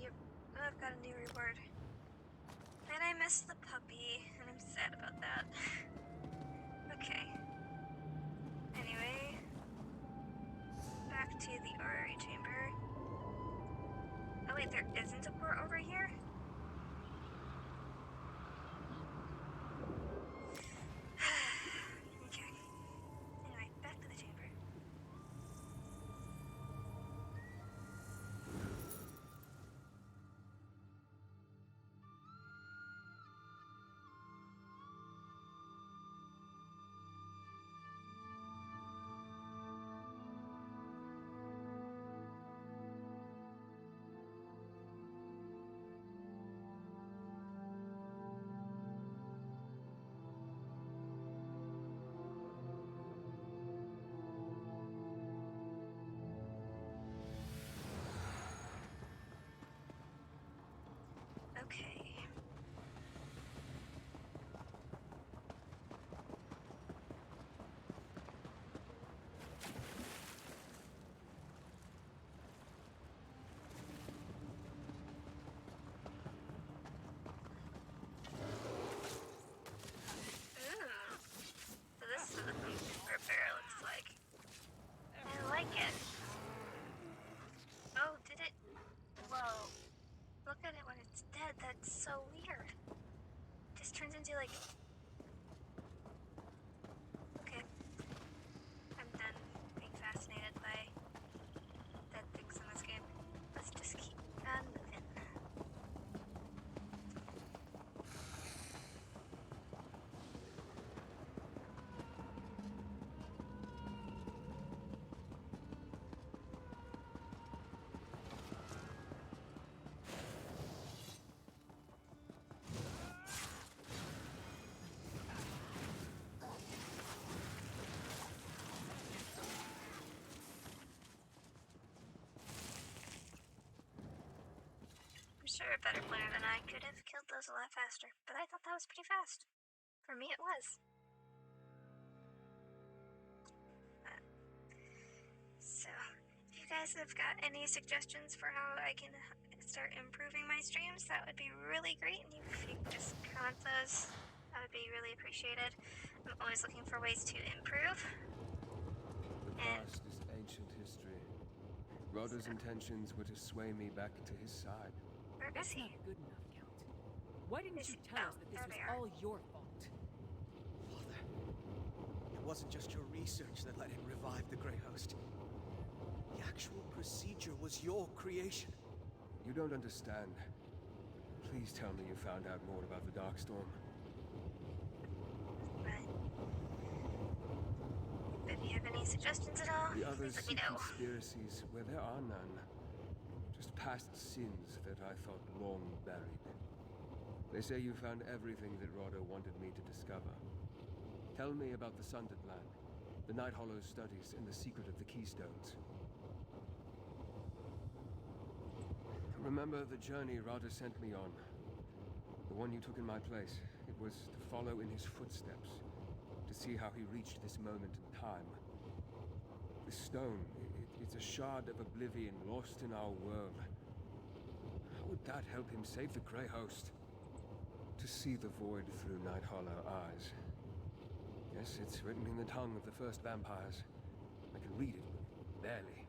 new... Oh, I've got a new reward. And I missed the puppy, and I'm sad about that. Okay. Anyway, back to the orrery chamber. Oh wait, there isn't a port over here? Okay. Anyway, back to the chamber. Okay. So this is what the Vampire Bear looks like. I like it. Oh, did it? Whoa. Look at it when it's dead. That's so weird. It just turns into like... Okay. I'm done being fascinated by dead things in this game. Let's just keep on moving. I'm sure a better player than I could have killed those a lot faster, but I thought that was pretty fast. For me, it was. So, if you guys have got any suggestions for how I can start improving my streams, that would be really great. And if you could just comment those, that would be really appreciated. I'm always looking for ways to improve. The past is ancient history. Rodder's intentions were to sway me back to his side. Where is That's he? not good enough, Count. Why didn't you tell us that this there was they are. all your fault? Father, it wasn't just your research that let him revive the Grey Host. The actual procedure was your creation. You don't understand. Please tell me you found out more about the Darkstorm. Right. If you have any suggestions at all, The others please let me see know. conspiracies where there are none. Just past sins that I thought long buried. They say you found everything that Rodder wanted me to discover. Tell me about the Sundered Land, the Night Hollow studies, and the secret of the Keystones. Remember the journey Rodder sent me on? The one you took in my place. It was to follow in his footsteps, to see how he reached this moment in time. This stone, it's a shard of oblivion lost in our world. How would that help him save the Grey Host? To see the void through Night Hollow eyes. Yes, it's written in the tongue of the first vampires. I can read it, but barely.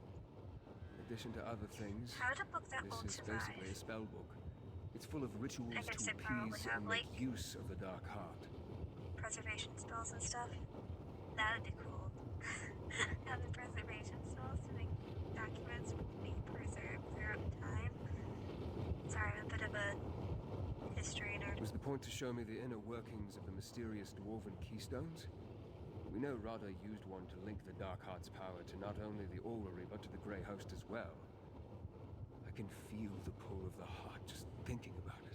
In addition to other things, How to book that this won't is survive. basically a spell book. It's full of rituals I guess to it probably appease have, and make use of the Dark Heart. Preservation spells and stuff. That'd be cool. Having preservation spells to make documents be preserved throughout time. Sorry, I'm a bit of a history nerd. Was the point to show me the inner workings of the mysterious dwarven keystones? We know Rodder used one to link the Dark Heart's power to not only the orrery, but to the Grey Host as well. I can feel the pull of the heart just thinking about it.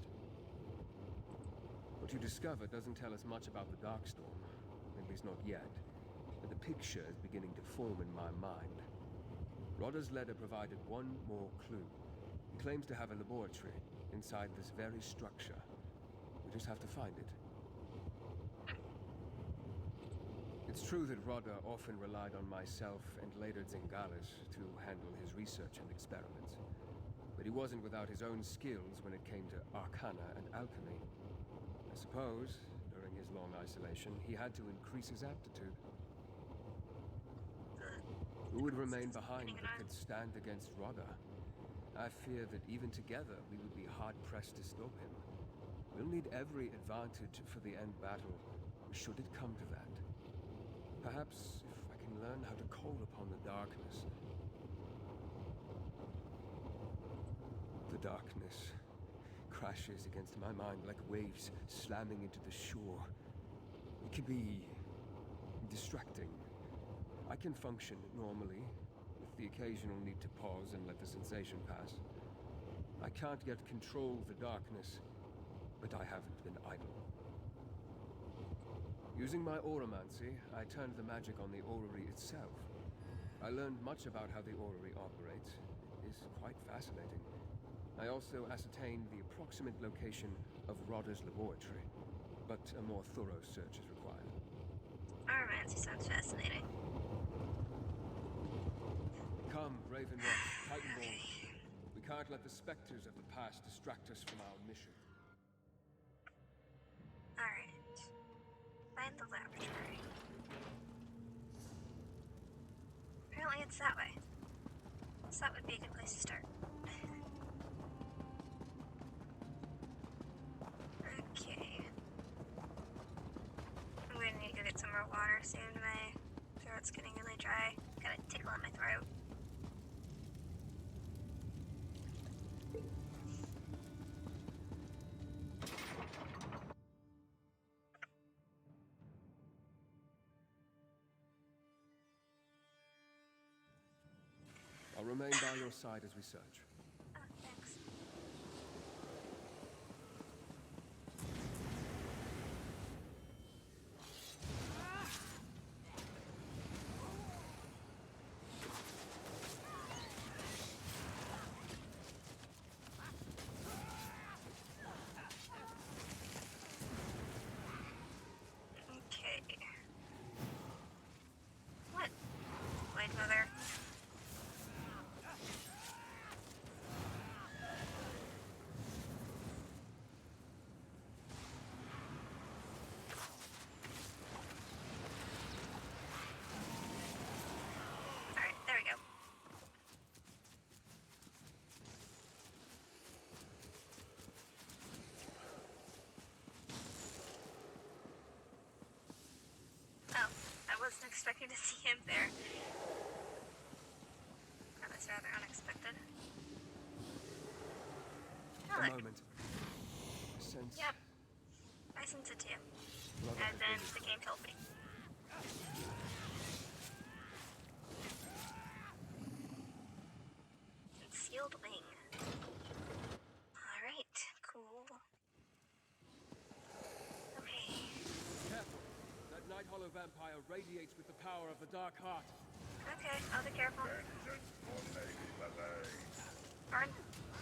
What you discover doesn't tell us much about the Darkstorm, at least not yet. But the picture is beginning to form in my mind. Rodder's letter provided one more clue. He claims to have a laboratory inside this very structure. We just have to find it. It's true that Rodder often relied on myself and later Zingalis to handle his research and experiments. but he wasn't without his own skills when it came to arcana and alchemy. I suppose, during his long isolation, he had to increase his aptitude. Who would remain behind that could stand against Rodda? I fear that even together we would be hard-pressed to stop him. We'll need every advantage for the end battle, should it come to that. Perhaps if I can learn how to call upon the darkness. The darkness crashes against my mind like waves slamming into the shore. It can be distracting. I can function normally, with the occasional need to pause and let the sensation pass. I can't yet control the darkness, but I haven't been idle. Using my auramancy, I turned the magic on the orrery itself. I learned much about how the orrery operates. It is quite fascinating. I also ascertained the approximate location of Rodda's laboratory, but a more thorough search is required. Auramancy sounds fascinating. Come, Ravenwatch, Titanborn. We can't let the specters of the past distract us from our mission. Alright. Find the laboratory. Apparently it's that way. So that would be a good place to start. Okay. I'm gonna need to go get some more water soon. My throat's getting really dry. Got a tickle in my throat. I'll remain by your side as we search. Oh, thanks. Okay. What? White mother. Alright, there we go. Oh, I wasn't expecting to see him there. That was rather unexpected. Oh, A look. moment. I sense... Yep. I sense it too. Rodda And has then been- the game told me. Sealed wing. Alright, cool. Okay. Careful! That Night Hollow vampire radiates with the power of the Dark Heart. Okay, I'll be careful. Or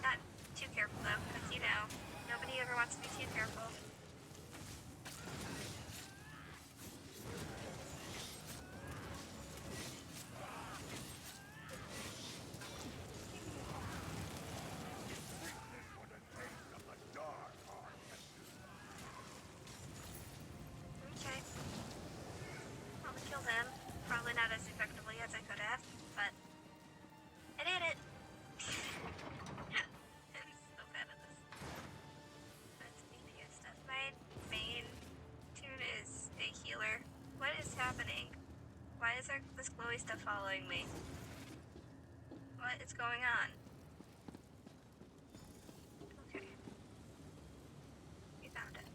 not too careful though, because you know, nobody ever wants to be too careful. Okay. Probably kill them. Probably not as effectively as I could have, but I did it. I'm so bad at this. That's media stuff. My main tune is a healer. What is happening? Why is there this glowy stuff following me? What is going on? Okay. We found it.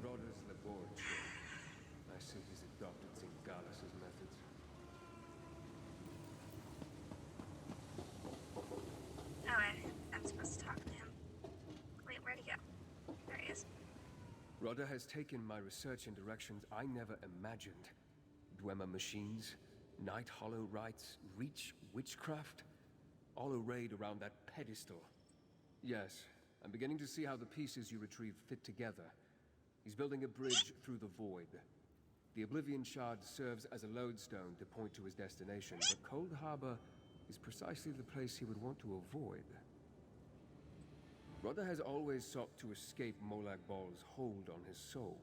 Rodda's laboratory. I see he's adopted Zingalis' methods. Oh, I'm supposed to talk to him. Wait, where'd he go? There he is. Rodda has taken my research in directions I never imagined. Dwemer machines, Night Hollow rites, Reach witchcraft, all arrayed around that pedestal. Yes, I'm beginning to see how the pieces you retrieved fit together. He's building a bridge through the void. The Oblivion Shard serves as a lodestone to point to his destination, but Cold Harbor is precisely the place he would want to avoid. Rodda has always sought to escape Molag Bol's hold on his soul.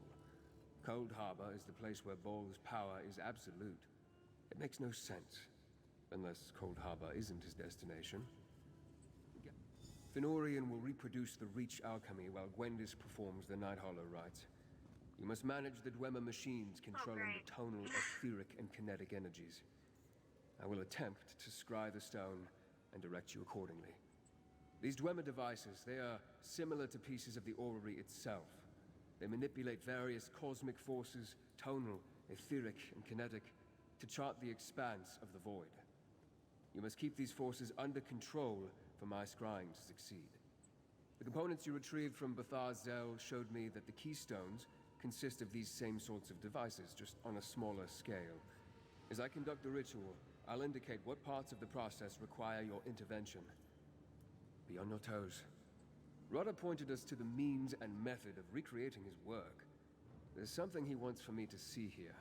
Cold Harbor is the place where Bol's power is absolute. It makes no sense, unless Cold Harbor isn't his destination. Fenorian will reproduce the Reach alchemy while Gwendis performs the Nighthollow rites. You must manage the Dwemer machines controlling the tonal, etheric, and kinetic energies. I will attempt to scry the stone and direct you accordingly. These Dwemer devices, they are similar to pieces of the orrery itself. They manipulate various cosmic forces, tonal, etheric, and kinetic, to chart the expanse of the void. You must keep these forces under control for my scrying to succeed. The components you retrieved from Bathar Zel showed me that the keystones consist of these same sorts of devices, just on a smaller scale. As I conduct the ritual, I'll indicate what parts of the process require your intervention. Be on your toes. Rodda pointed us to the means and method of recreating his work. There's something he wants for me to see here,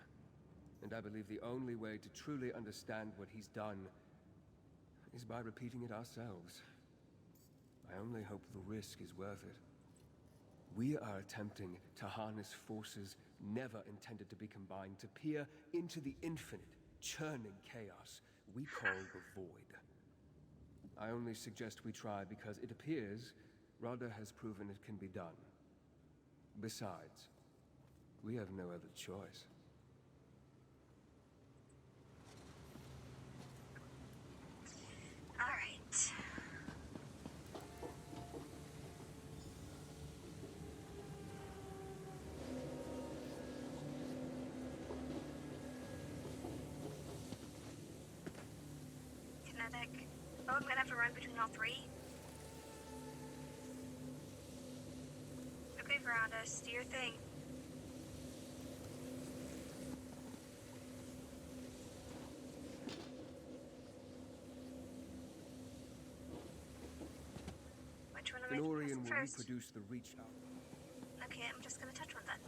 and I believe the only way to truly understand what he's done is by repeating it ourselves. I only hope the risk is worth it. We are attempting to harness forces never intended to be combined, to peer into the infinite, churning chaos we call the Void. I only suggest we try because it appears Rodda has proven it can be done. Besides, we have no other choice. All right. Kinetic. Oh, I'm gonna have to run between all three? Okay, Verandas, do your thing. Which one am I Fenorian will first? reproduce the Reach out. Okay, I'm just gonna touch one then.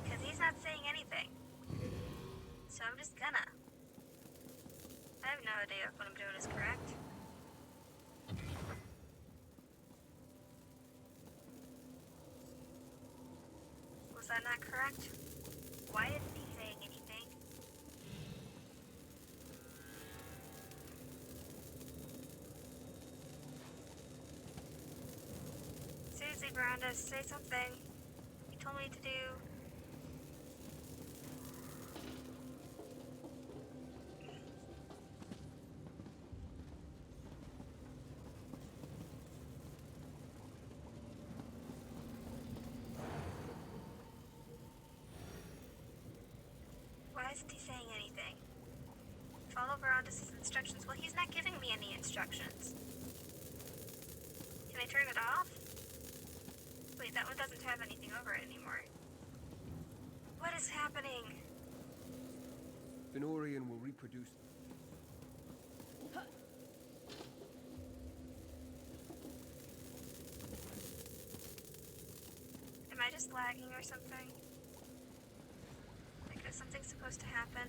Because he's not saying anything. So I'm just gonna. I have no idea if what I'm doing is correct. Was that not correct? Why isn't he saying anything? Seriously, Miranda, say something. You told me to do. Why isn't he saying anything? Follow Verandas' instructions. Well, he's not giving me any instructions. Can I turn it off? Wait, that one doesn't have anything over it anymore. What is happening? Fenorian will reproduce. Am I just lagging or something? Like, is something supposed to happen?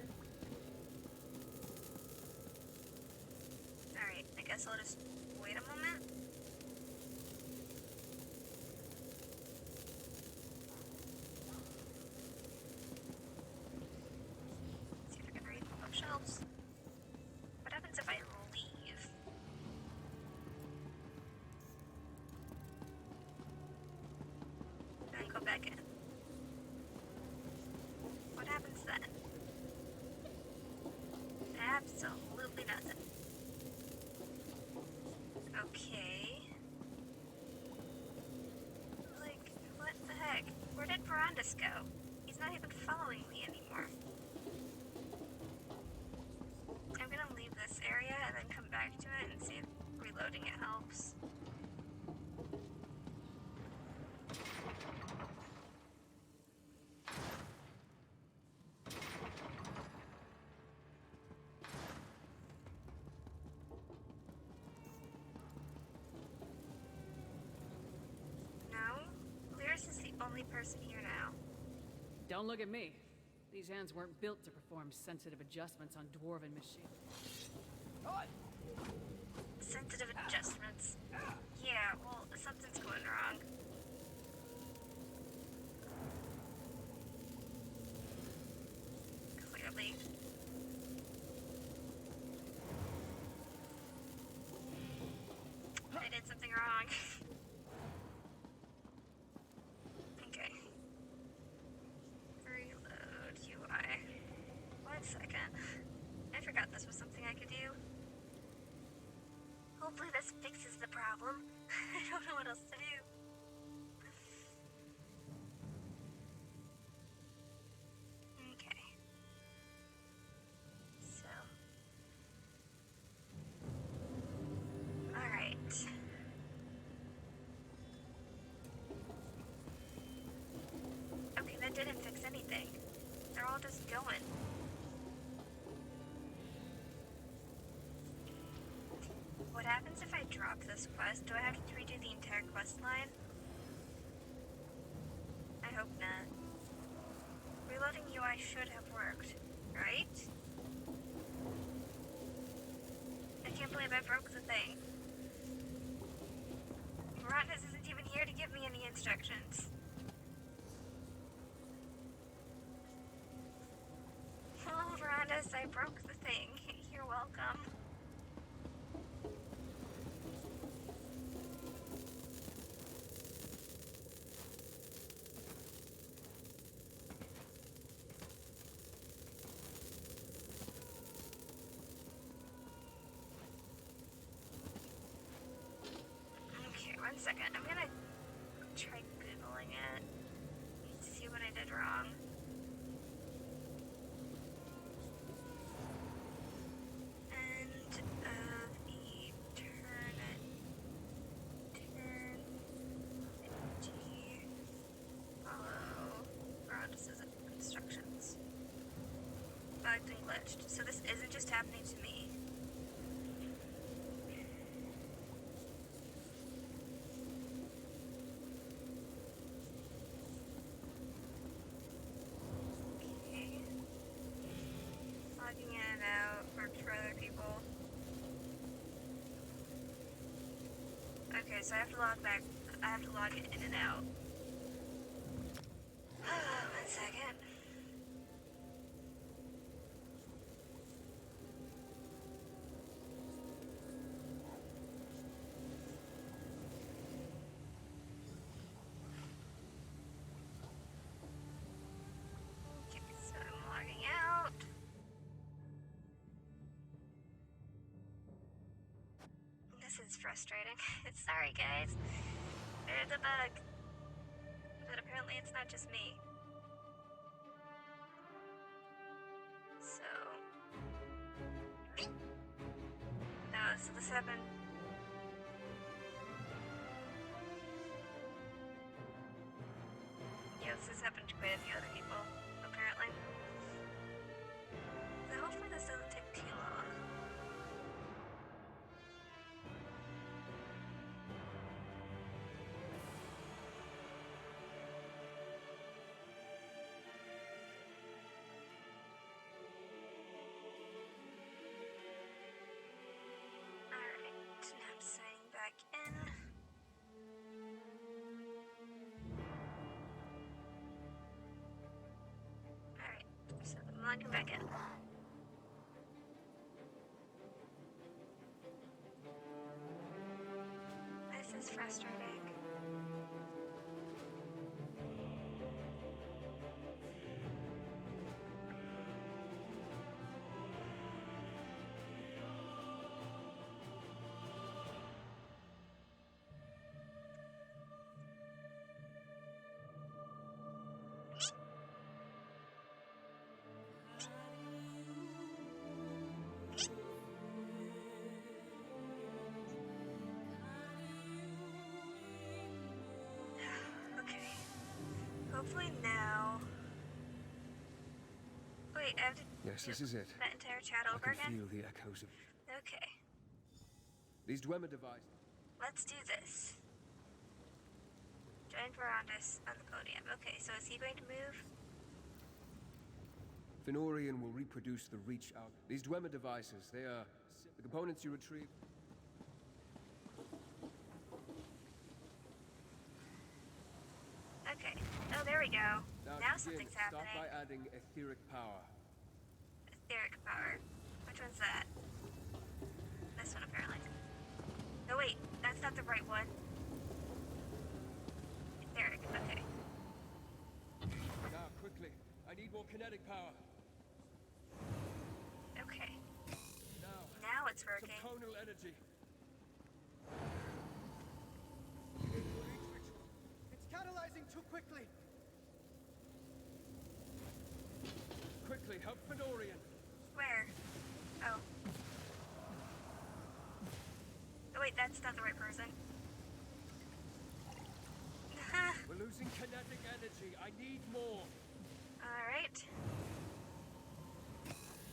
Alright, I guess I'll just wait a moment. See if I can read the bookshelves. What happens if I leave? Then go back in. What happens then? Absolutely nothing. Okay. Like, what the heck? Where did Verandas go? He's not even following me anymore. I'm gonna leave this area and then come back to it and see if reloading it helps. No? Lyris is the only person here now. Don't look at me. These hands weren't built to perform sensitive adjustments on dwarven machines. Sensitive adjustments. Yeah, well, something's going wrong. Clearly. I did something wrong. Okay. Reload UI. 1 second. I forgot this was something I could do. Hopefully this fixes the problem. I don't know what else to do. Okay. So. Alright. Okay, that didn't fix anything. They're all just going. What happens if I drop this quest? Do I have to redo the entire quest line? I hope not. Reloading UI should have worked, right? I can't believe I broke the thing. Miranda's isn't even here to give me any instructions. Oh, Miranda's, I broke the thing. You're welcome. Okay, 1 second. I'm gonna try Googling it to see what I did wrong. End of eternity. Follow Rodus's instructions. Bugged and glitched. So this isn't just happening to me. Okay. Logging in and out worked for other people. Okay, so I have to log back. I have to log it in and out. 1 second. Okay, so I'm logging out. This is frustrating. Sorry, guys. There's a bug. But apparently it's not just me. So. No, so this happened. Yeah, this has happened to quite a few other people, apparently. So hopefully this doesn't take too long. Alright, now I'm signing back in. Alright, so I'm logging back in. This is frustrating. Okay. Hopefully now. Wait, I have to Yes, do this is it. that entire chat I over can again? feel the echoes of Okay, these Dwemer devices. let's do this. Join Verandis on the podium. Okay, so is he going to move? Fenorian will reproduce the reach out. These Dwemer devices, they are the components you retrieve. Okay. Oh, there we go. Now something's Start happening. by adding etheric power. Etheric power. Which one's that? This one, apparently. No, wait. That's not the right one. Etheric. Okay. Now, quickly. I need more kinetic power. Okay. Now it's working. some tonal energy. It's catalyzing too quickly. Quickly, help Fenorian. Where? Oh. Oh, wait, that's not the right person. We're losing kinetic energy. I need more. Alright.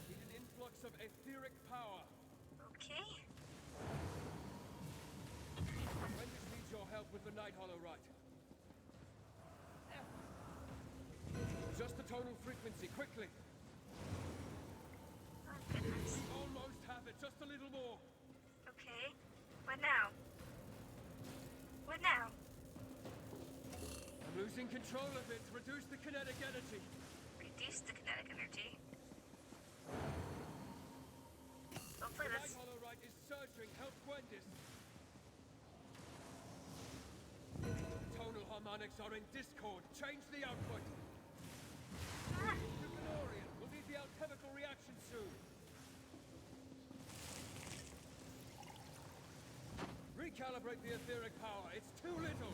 Need an influx of etheric power. Okay. Wendy's needs your help with the Night Hollow Rite. Just the tonal frequency, quickly. Oh, goodness. We almost have it, just a little more. Okay. What now? What now? I'm losing control of it. Reduce the kinetic energy. Reduce the kinetic energy. Hopefully The that's... Night Hollow Rite is surging. Help Gwendis. Tonal harmonics are in discord. Change the output. Fenorian, we'll need the alchemical reaction soon. Recalibrate the etheric power. It's too little.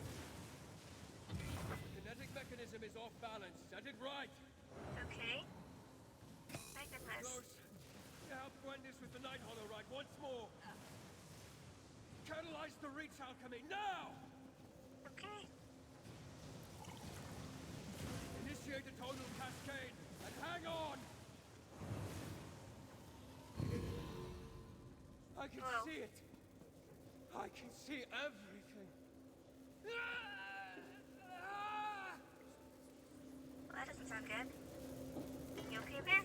The kinetic mechanism is off balance. Set it right. Okay. My goodness. Close. Help Gwendis with the Night Hollow Rite once more. Catalyze the reach alchemy now! Okay. Initiate the tonal cascade and hang on! I can Whoa. see it. I can see everything. Well, that doesn't sound good. You okay there?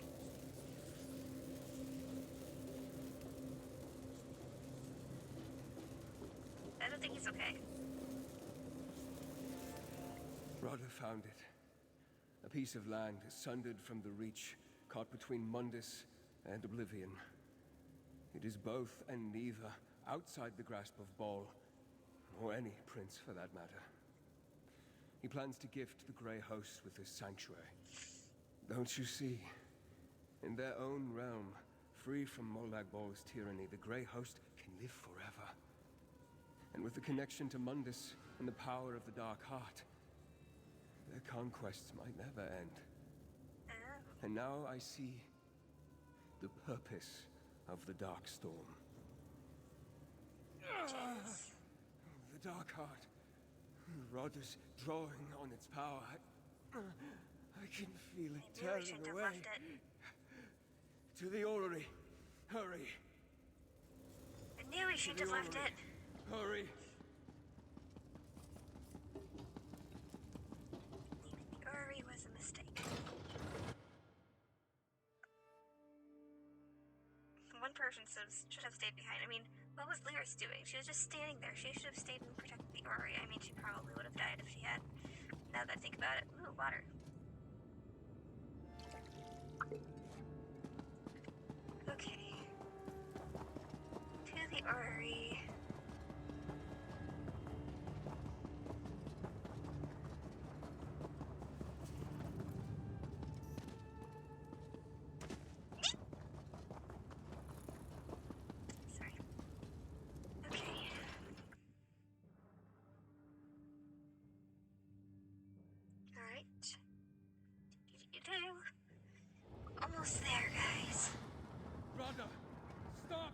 I don't think he's okay. Rodder found it. A piece of land sundered from the reach, caught between Mundus and Oblivion. It is both and neither, outside the grasp of Ball, or any prince for that matter. He plans to gift the Grey Host with his sanctuary. Don't you see? In their own realm, free from Molag Ball's tyranny, the Grey Host can live forever. And with the connection to Mundus and the power of the Dark Heart, their conquests might never end. Oh. And now I see the purpose of the Dark Storm. Jeez. The Dark Heart. Rodder's drawing on its power. I can feel it I knew we tearing shouldn't have away. left it. To the orrery. Hurry. I knew we shouldn't have left it. Hurry. Leaving the Uri was a mistake. One person should have stayed behind. I mean, what was Lyris doing? She was just standing there. She should have stayed and protected the Uri. I mean, she probably would have died if she had. Now that I think about it. Ooh, water. Okay. To the Uri. Sorry. Okay. Alright. Almost there, guys. Rodder, stop!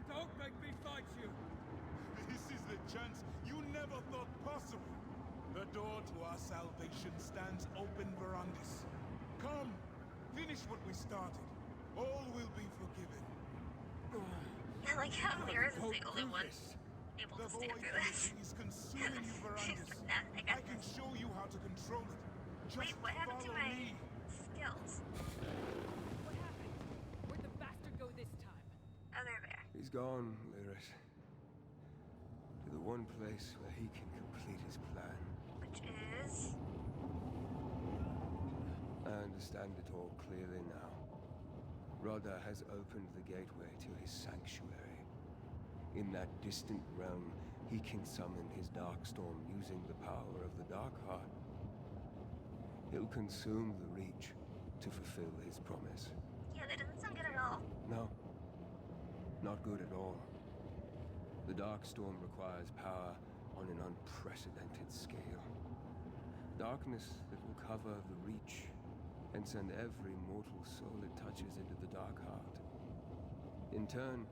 Don't make me fight you! This is the chance you never thought possible. The door to our salvation stands open, Verandis. Come, finish what we started. All will be forgiven. I like how Lyris is Don't the only do one this. able The to stand void through this. energy is consuming you, She's Verandis. like, nah, I got I can this. show you how to control it. Just Wait, what happened to follow my me. skills. What happened? Where'd the bastard go this time? Oh, they're there. He's gone, Lyris. To the one place where he can complete his plan. Which is... I understand it all clearly now. Rodda has opened the gateway to his sanctuary. In that distant realm, he can summon his Darkstorm using the power of the Darkheart. He'll consume the Reach to fulfill his promise. Yeah, that doesn't sound good at all. No. Not good at all. The Darkstorm requires power on an unprecedented scale. Darkness that will cover the Reach and send every mortal soul it touches into the Darkheart. In turn,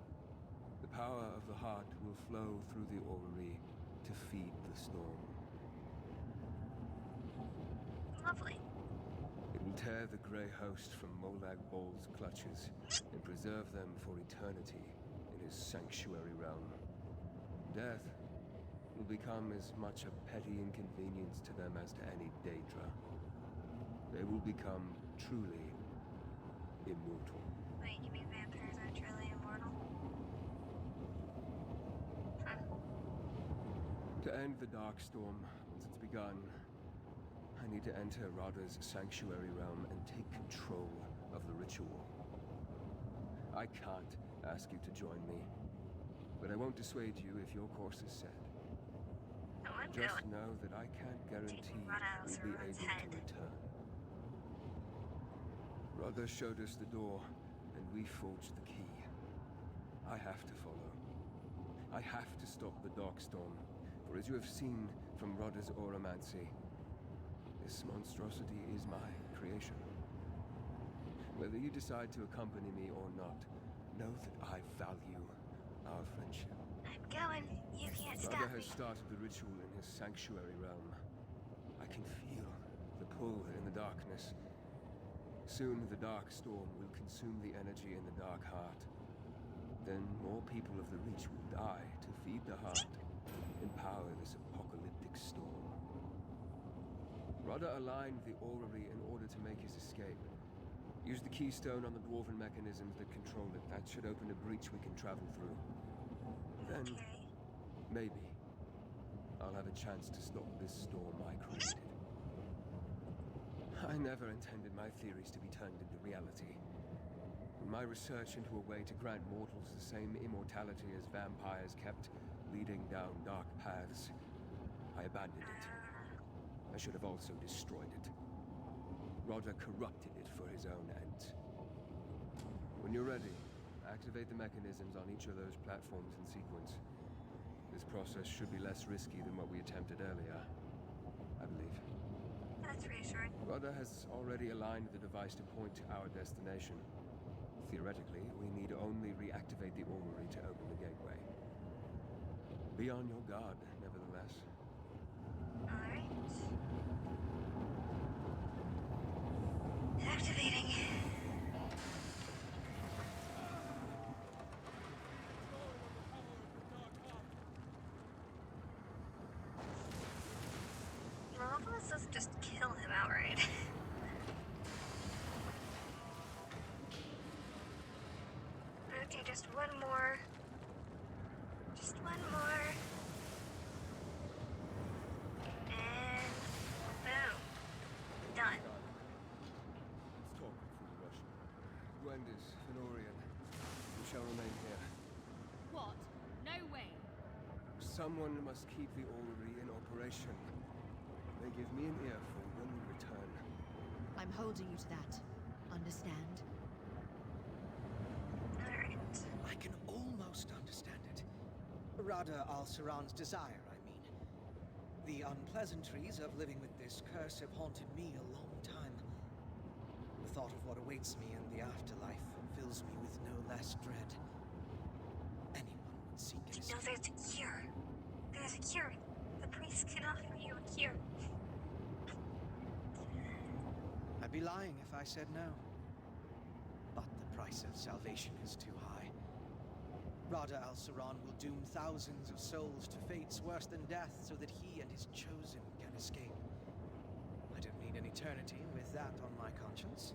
the power of the heart will flow through the orrery to feed the storm. Lovely. It will tear the Grey Host from Molag Bol's clutches and preserve them for eternity in his sanctuary realm. Death will become as much a petty inconvenience to them as to any Daedra. They will become truly immortal. Wait, you mean vampires are truly immortal? Huh. To end the Darkstorm, once it's begun, I need to enter Radha's sanctuary realm and take control of the ritual. I can't ask you to join me, but I won't dissuade you if your course is set. No, I'm Just going. know that I can't guarantee Taking Radha you'll be Alsaron's able head. to return. Radha showed us the door, and we forged the key. I have to follow. I have to stop the Darkstorm, for as you have seen from Radha's Oromancy, this monstrosity is my creation. Whether you decide to accompany me or not, know that I value our friendship. I'm going. You can't stop Radha me. has started the ritual in his sanctuary realm. I can feel the pull in the darkness. Soon the Darkstorm will consume the energy in the Darkheart. Then more people of the Reach will die to feed the heart and power this apocalyptic storm. Radha aligned the orrery in order to make his escape. Use the keystone on the dwarven mechanisms that control it. That should open a breach we can travel through. Then, Okay. maybe, I'll have a chance to stop this storm I created. I never intended my theories to be turned into reality. In my research into a way to grant mortals the same immortality as vampires kept leading down dark paths, I abandoned it. I should have also destroyed it. Rodda corrupted it for his own ends. When you're ready, activate the mechanisms on each of those platforms in sequence. This process should be less risky than what we attempted earlier, I believe. That's reassuring. Rodda has already aligned the device to point to our destination. Theoretically, we need only reactivate the orrery to open the gateway. Be on your guard, nevertheless. Alright. Activating. Well, hopefully this doesn't just kill him outright. Okay, just one more. Just one more. And boom. Done. Let's talk before we rush. Gwendis, Fenorian, we shall remain here. What? No way. Someone must keep the orrery in operation. They give me an earful when we return. I'm holding you to that. Understand? Alright. I can almost understand it. Radha Alsaron's desire, I mean. The unpleasantries of living with this curse have haunted me a long time. The thought of what awaits me in the afterlife fills me with no less dread. Anyone would seek an No, escape. there's a cure. There's a cure. The priest can offer you a cure. I'd be lying if I said no. But the price of salvation is too high. Radha Alsaron will doom thousands of souls to fates worse than death so that he and his chosen can escape. I don't need any eternity with that on my conscience.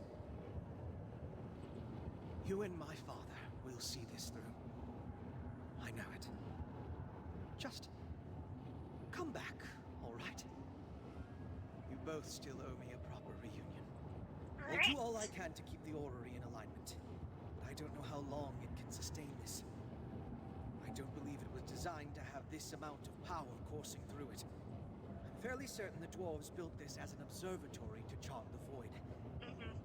You and my father will see this through. I know it. Just come back, all right? You both still owe me a proper reunion. I'll do all I can to keep the orrery in alignment, but I don't know how long it can sustain this. I don't believe it was designed to have this amount of power coursing through it. I'm fairly certain the dwarves built this as an observatory to chart the void.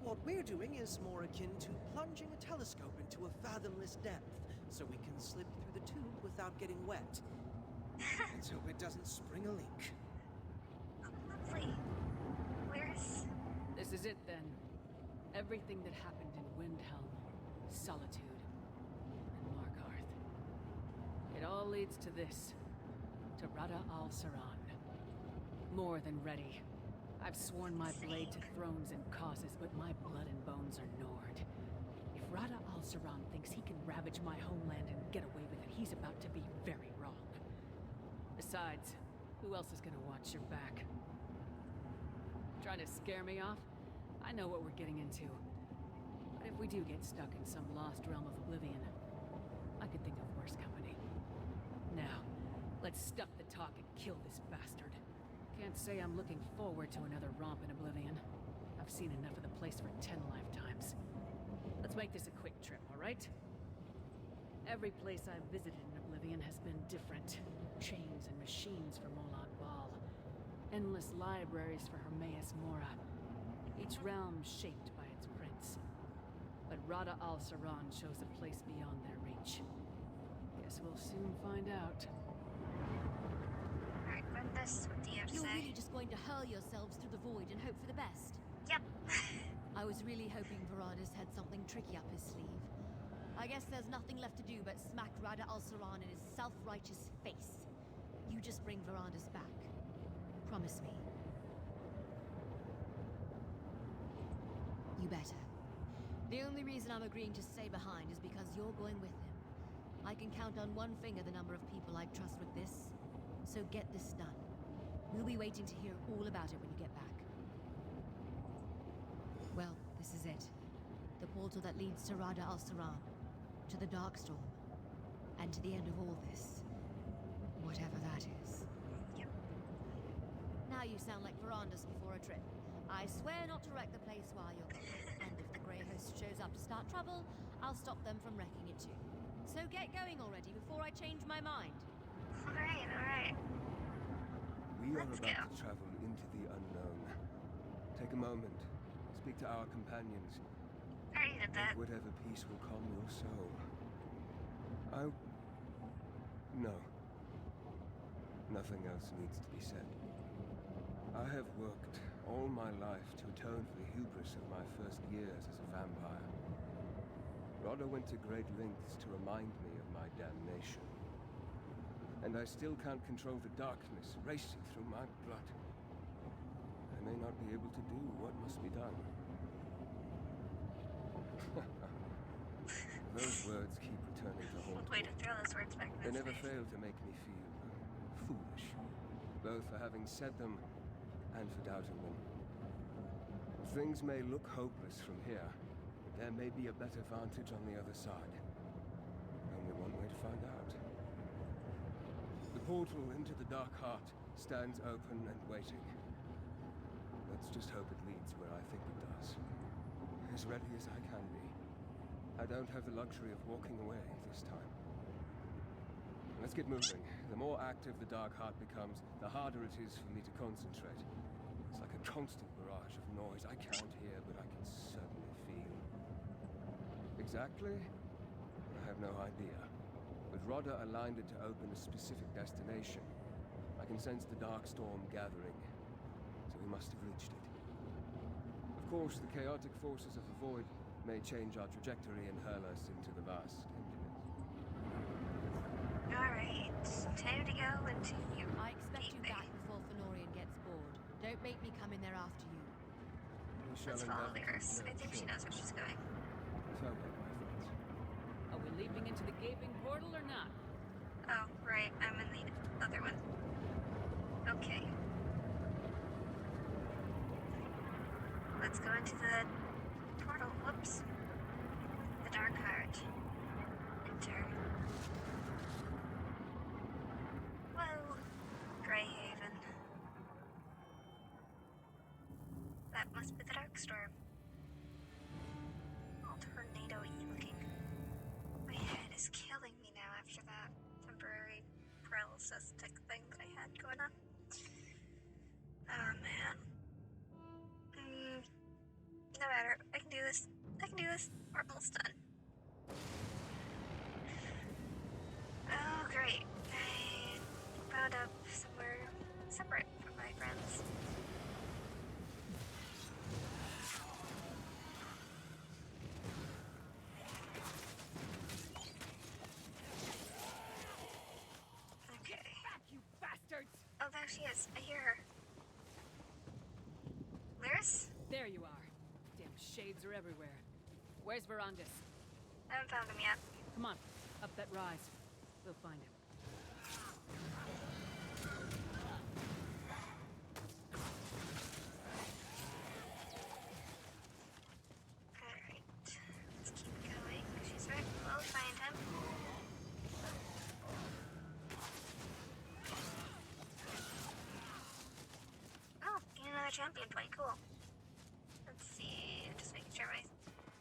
What we're doing is more akin to plunging a telescope into a fathomless depth, so we can slip through the tube without getting wet. Let's hope it doesn't spring a leak. Oh, lovely. Where's... This is it, then. Everything that happened in Windhelm, Solitude, and Markarth. It all leads to this. To Rada al-Saran. More than ready. I've sworn my blade to thrones and causes, but my blood and bones are Nord. If Rada al-Saran thinks he can ravage my homeland and get away with it, he's about to be very wrong. Besides, who else is gonna watch your back? Trying to scare me off? I know what we're getting into. But if we do get stuck in some lost realm of oblivion, I could think of worse company. Now, let's stop the talk and kill this bastard. Can't say I'm looking forward to another romp in oblivion. I've seen enough of the place for 10 lifetimes. Let's make this a quick trip, all right? Every place I've visited in oblivion has been different. Chains and machines for Molag Bal. Endless libraries for Hermaeus Mora. Each realm shaped by its prince. But Rada al-Saran shows a place beyond their reach. Guess we'll soon find out. Alright, run this. What do you have to You're say? really just going to hurl yourselves through the void and hope for the best? Yep. I was really hoping Varadis had something tricky up his sleeve. I guess there's nothing left to do but smack Rada al-Saran in his self-righteous face. You just bring Varadis back. Promise me. You better. The only reason I'm agreeing to stay behind is because you're going with him. I can count on one finger the number of people I'd trust with this. So get this done. We'll be waiting to hear all about it when you get back. Well, this is it. The portal that leads to Rada al-Saran, to the Darkstorm, and to the end of all this. Whatever that is. Yep. Now you sound like Varandas before a trip. I swear not to wreck the place while you're gone. And if the Grey Host shows up to start trouble, I'll stop them from wrecking it too. So get going already before I change my mind. Alright, alright. We are Let's about go. to travel into the unknown. Take a moment. Speak to our companions. I already did that. Whatever peace will calm your soul. No. Nothing else needs to be said. I have worked all my life to atone for the hubris of my first years as a vampire. Rada went to great lengths to remind me of my damnation. And I still can't control the darkness racing through my blood. I may not be able to do what must be done. Those words keep returning to haunt Way me. to throw those words back in They his never face. fail to make me feel foolish, both for having said them and for doubting them. Things may look hopeless from here, but there may be a better vantage on the other side. Only one way to find out. The portal into the Dark Heart stands open and waiting. Let's just hope it leads where I think it does. As ready as I can be. I don't have the luxury of walking away this time. Let's get moving. The more active the Dark Heart becomes, the harder it is for me to concentrate. It's like a constant barrage of noise I can't hear, but I can certainly feel. Exactly? I have no idea. But Rada aligned it to open a specific destination. I can sense the Darkstorm gathering, so we must have reached it. Of course, the chaotic forces of the Void may change our trajectory and hurl us into the vast emptiness. Alright, time to go into you. I expect you back before Fenorian gets bored. Don't make me come in there after you. We shall Let's follow endeavor to Lyris. do I think she so. knows where she's going. Farewell, my friends. Are we leaping into the gaping portal or not? Oh, right, I'm in the other one. Okay. let's go into the portal. Whoops. The Dark Heart. Enter. Whoa. Greyhaven. That must be the Darkstorm. All tornado-y looking. My head is killing me now after that temporary paralysis tick thing that I had going on. Oh man. No matter. I can do this. I can do this. We're almost done. Oh great. I wound up somewhere separate from my friends. Okay. Back, you bastards! Oh, there she is. I hear her. Lyris? There you are. Damn shades are everywhere. Where's Verandis? I haven't found him yet. Come on, up that rise. We'll find him. Alright. Let's keep going. She's right. We'll find him. Oh, gain another champion point. Cool. Let's see. Just making sure my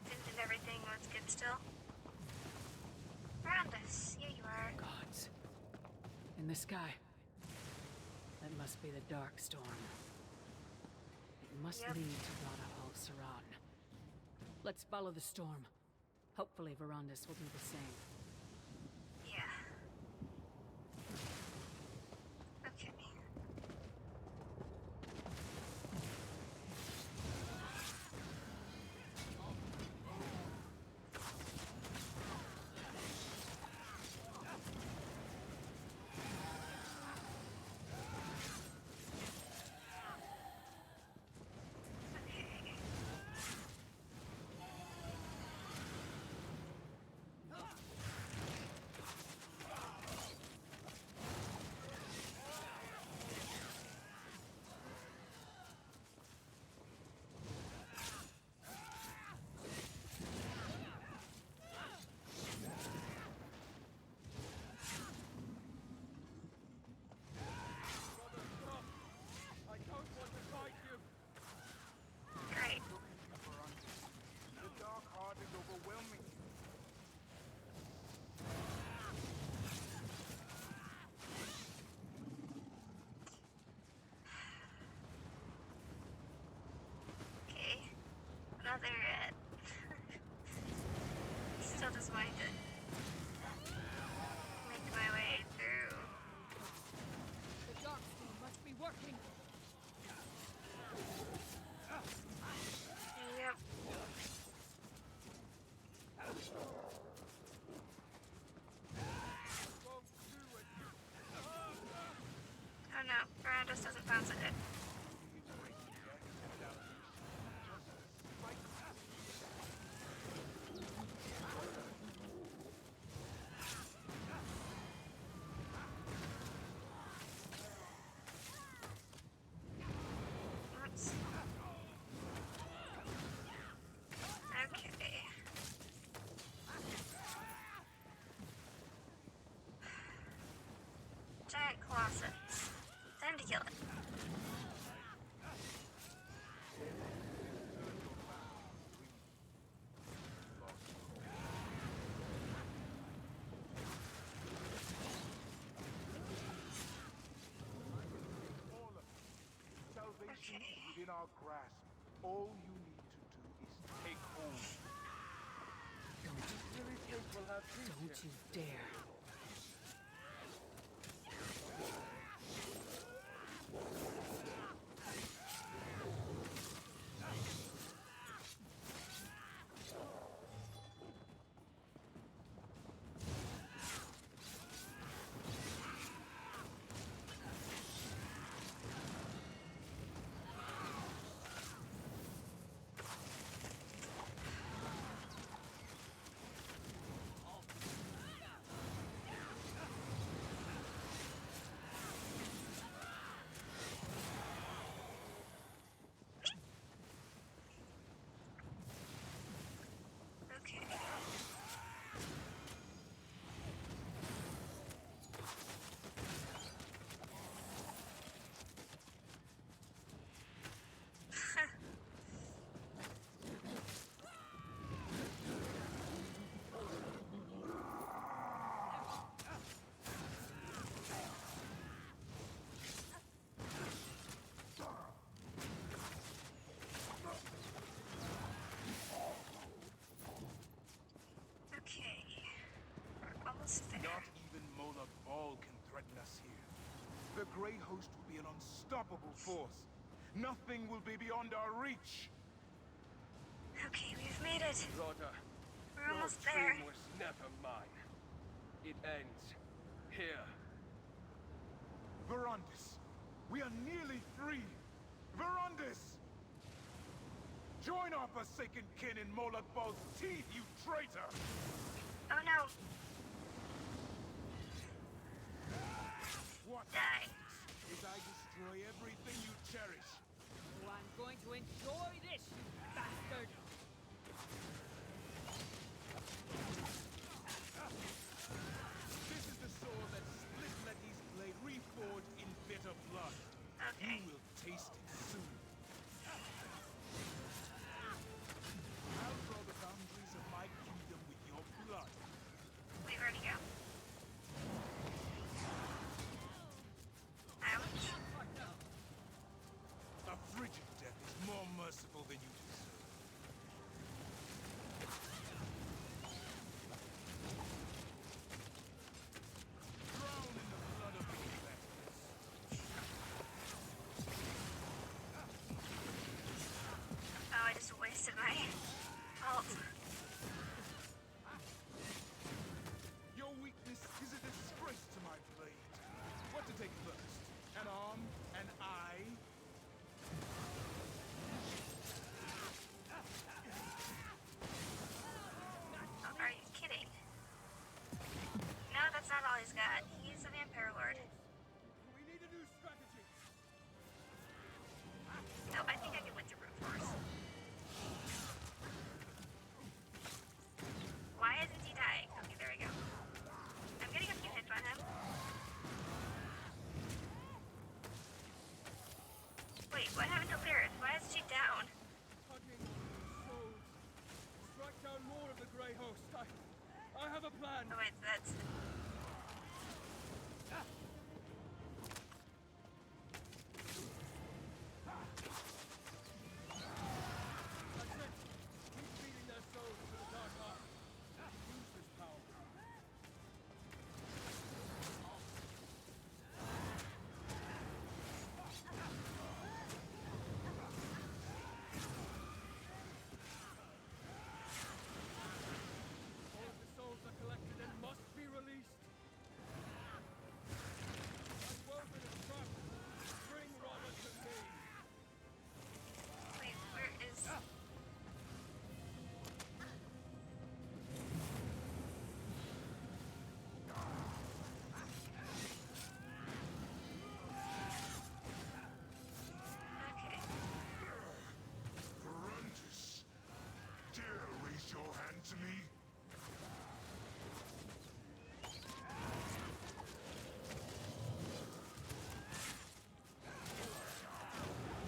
didn't and everything was good still. Around us. Here you are. Gods. In the sky. That must be the Darkstorm. It must Yep. lead to Rada al-Saran. Let's follow the storm. Hopefully Verandis will do the same. Yeah. Okay. Great. The Dark Heart is overwhelming. Okay. Another still just wanting to make my way through. The Darkstorm must be working. Yep. Oh no, Verandis doesn't bounce at it. Oops. Okay. Giant Colossus. Time to kill it. Salvation Okay. is within our grasp. All you need to do is take hold. Don't you dare. Grey Host will be an unstoppable force. Nothing will be beyond our reach. Okay, we've made it. Rodder, We're your almost there. dream was never mine. It ends here. Verandis, we are nearly free. Verandis! Join our forsaken kin in Moloch Ball's teeth, you traitor! Oh no. What Die. happens is I destroy everything you cherish. Oh, I'm going to enjoy this, you bastard! This is the sword that split Letty's blade, reforged in bitter blood. Okay. You will taste it soon. I'll draw the boundaries of my kingdom with your blood. Wait, where'd he go? Ouch. A frigid death is more merciful than you deserve. Drown in the blood of your betters. Oh, I just wasted my ult. Your weakness is a disgrace to my blade. What to take first? An arm? An eye? Oh, are you kidding? No, that's not all he's got. He's a vampire lord. We need a new strategy. No, I think I can win through brute force. Why isn't he dying? Okay, there we go. I'm getting a few hits on him. Wait, what happened to Lyris? Why is she down? Hugging souls. Strike down more of the Grey Host. I have a plan. Oh wait, that's... That's it. Keep feeding their souls to the Dark Heart. Use this power. All of the souls are collected and must be released. I'm woven a trap. Bring Rama to me. Wait, where is... Okay. Verandis, dare raise your hand to me?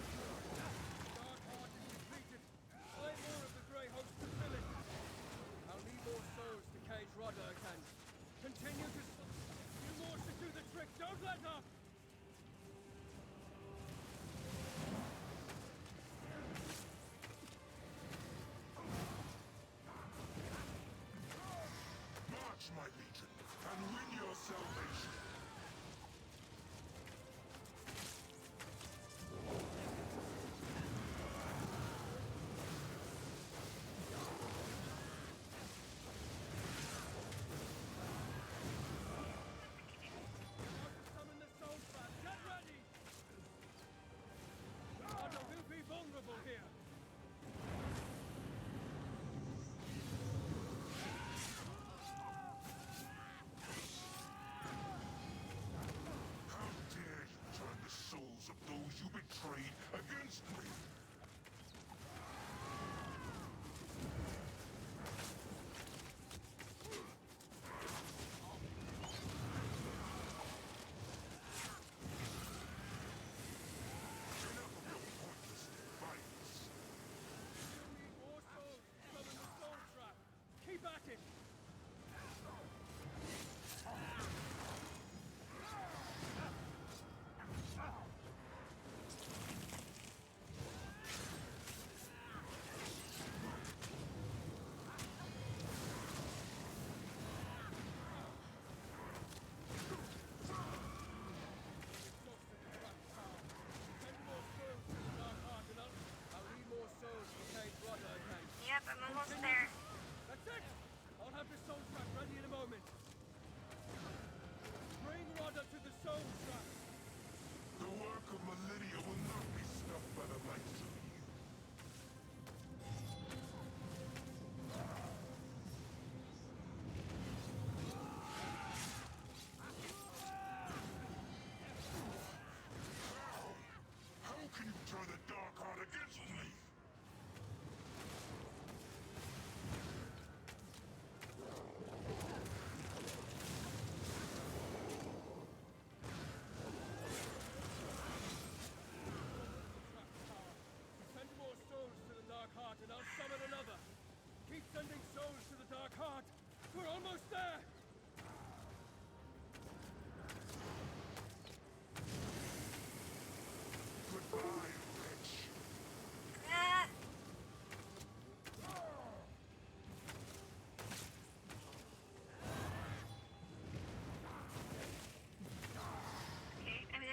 Dark Heart is depleted. Slay more of the Grey Host to fill it. I'll need more souls to cage Rodder again. Continue to... You more should do the trick. Don't let up! March, my legion, and win your salvation. About to summon the souls back. Get ready! Rodder will be vulnerable here.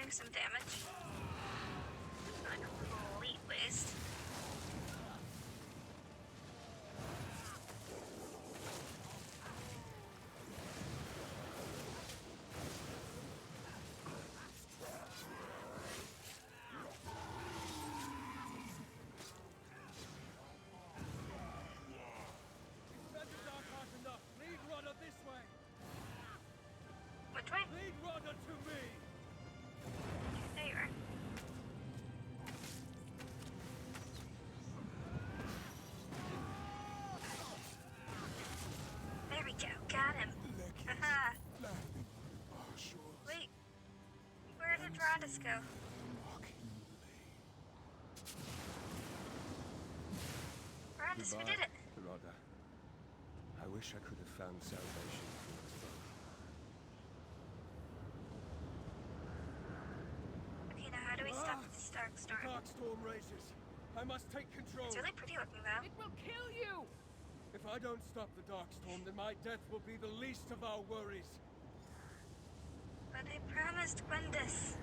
doing some damage. Not a complete waste. Which way? Lead Rodder to me! There you are. There we go. Got him. Haha. Wait. Where did Rodus go? Rodus, we did it. Rodder. I wish I could have found salvation for us both. Okay, now how do we stop this dark storm? Darkstorm rages. I must take control. It's really pretty looking though. It will kill you! If I don't stop the Darkstorm, then my death will be the least of our worries. But I promised Gwendis.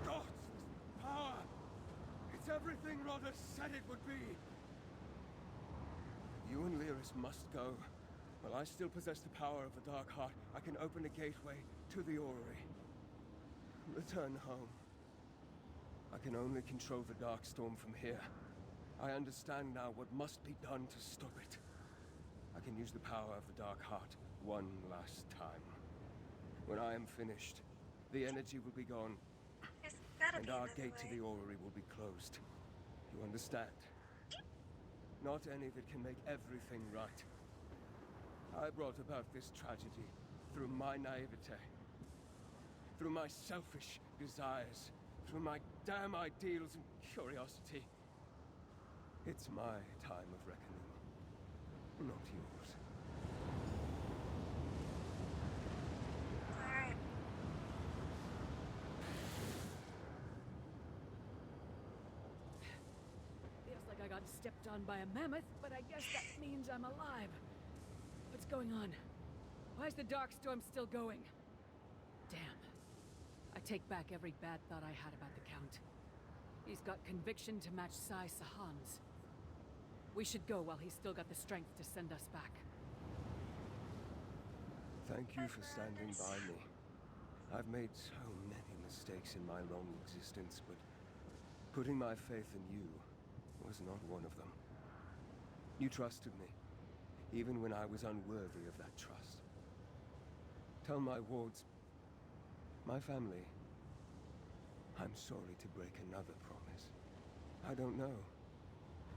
Gods, this power! It's everything Rodder said it would be. You and Lyris must go. While I still possess the power of the Dark Heart, I can open a gateway to the orrery. Return home. I can only control the Darkstorm from here. I understand now what must be done to stop it. I can use the power of the Dark Heart one last time. When I am finished, the energy will be gone, There's gotta and be our another gate to way. the orrery will be closed. You understand? Not any that can make everything right. I brought about this tragedy through my naivete, through my selfish desires, through my damn ideals and curiosity. It's my time of reckoning, not yours. Alright. Feels like I got stepped on by a mammoth, but I guess that means I'm alive. What's going on? Why is the Darkstorm still going? Damn. I take back every bad thought I had about the Count. He's got conviction to match Sai Sahan's. We should go while he's still got the strength to send us back. Thank you for standing by me. I've made so many mistakes in my long existence, but putting my faith in you was not one of them. You trusted me, even when I was unworthy of that trust. Tell my wards, my family, I'm sorry to break another promise. I don't know.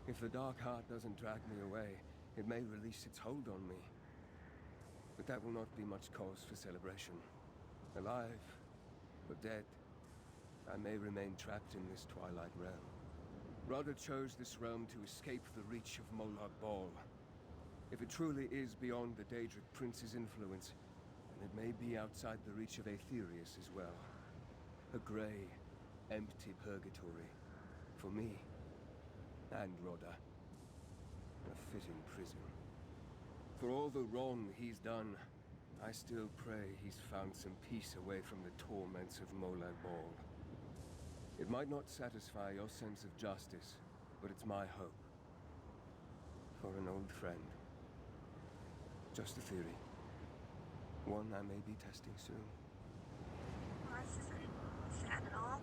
If the Dark Heart doesn't drag me away, it may release its hold on me. But that will not be much cause for celebration. Alive, or dead, I may remain trapped in this twilight realm. Rodder chose this realm to escape the reach of Molag Bal. If it truly is beyond the Daedric Prince's influence, then it may be outside the reach of Aetherius as well. A grey, empty purgatory. For me, and Rodder. A fitting prison. For all the wrong he's done, I still pray he's found some peace away from the torments of Molag Bal. It might not satisfy your sense of justice, but it's my hope. For an old friend. Just a theory. One I may be testing soon. Well, this isn't sad at all.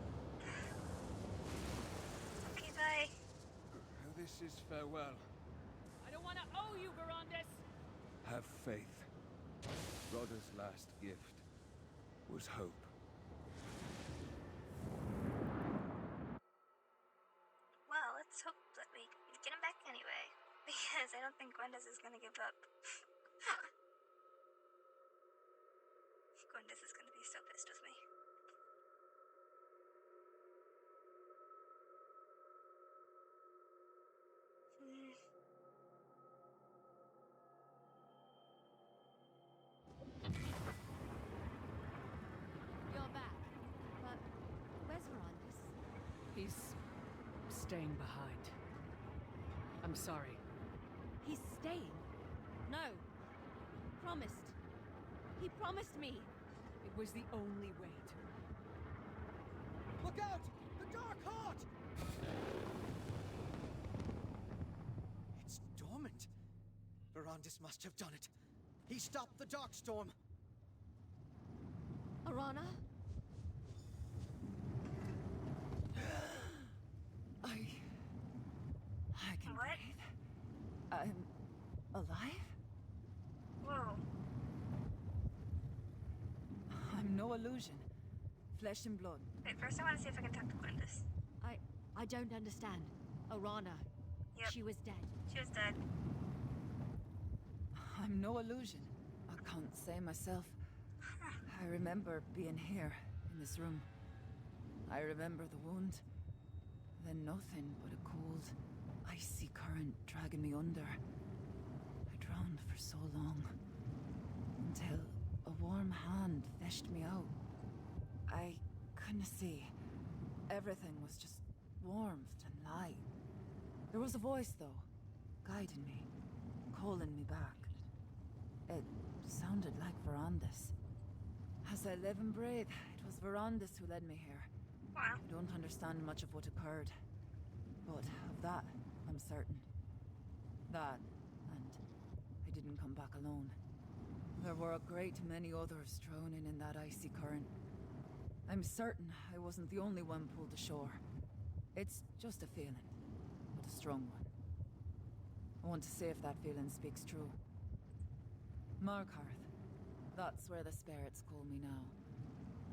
Okay, bye. This is farewell. I don't want to owe you, Verondis! Have faith. Rodder's last gift was hope. Well, let's hope that we get him back anyway. Because I don't think Gwendis is gonna give up. Gwendis is gonna be so pissed with me. You're back. But where's Verondis? He's staying behind. I'm sorry. He's staying? No. Promised. He promised me. It was the only way to. Look out! The Dark Heart! It's dormant. Verandis must have done it. He stopped the Darkstorm. Arana? I can What? breathe. I'm alive? Whoa. I'm no illusion. Flesh and blood. Wait, first I want to see if I can talk to Gwendis. I don't understand. Arana. Yep. She was dead. She was dead. I'm no illusion. I can't say myself. I remember being here, in this room. I remember the wound. Then nothing but a cold, icy current dragging me under. I drowned for so long. Until a warm hand fished me out. I couldn't see. Everything was just warmth and light. There was a voice, though, guiding me, calling me back. It sounded like Verandis. As I live and breathe, it was Verandis who led me here. Wow. I don't understand much of what occurred, but of that, I'm certain. That, and I didn't come back alone. There were a great many others drowning in that icy current. I'm certain I wasn't the only one pulled ashore. It's just a feeling, but a strong one. I want to see if that feeling speaks true. Markarth. That's where the spirits call me now.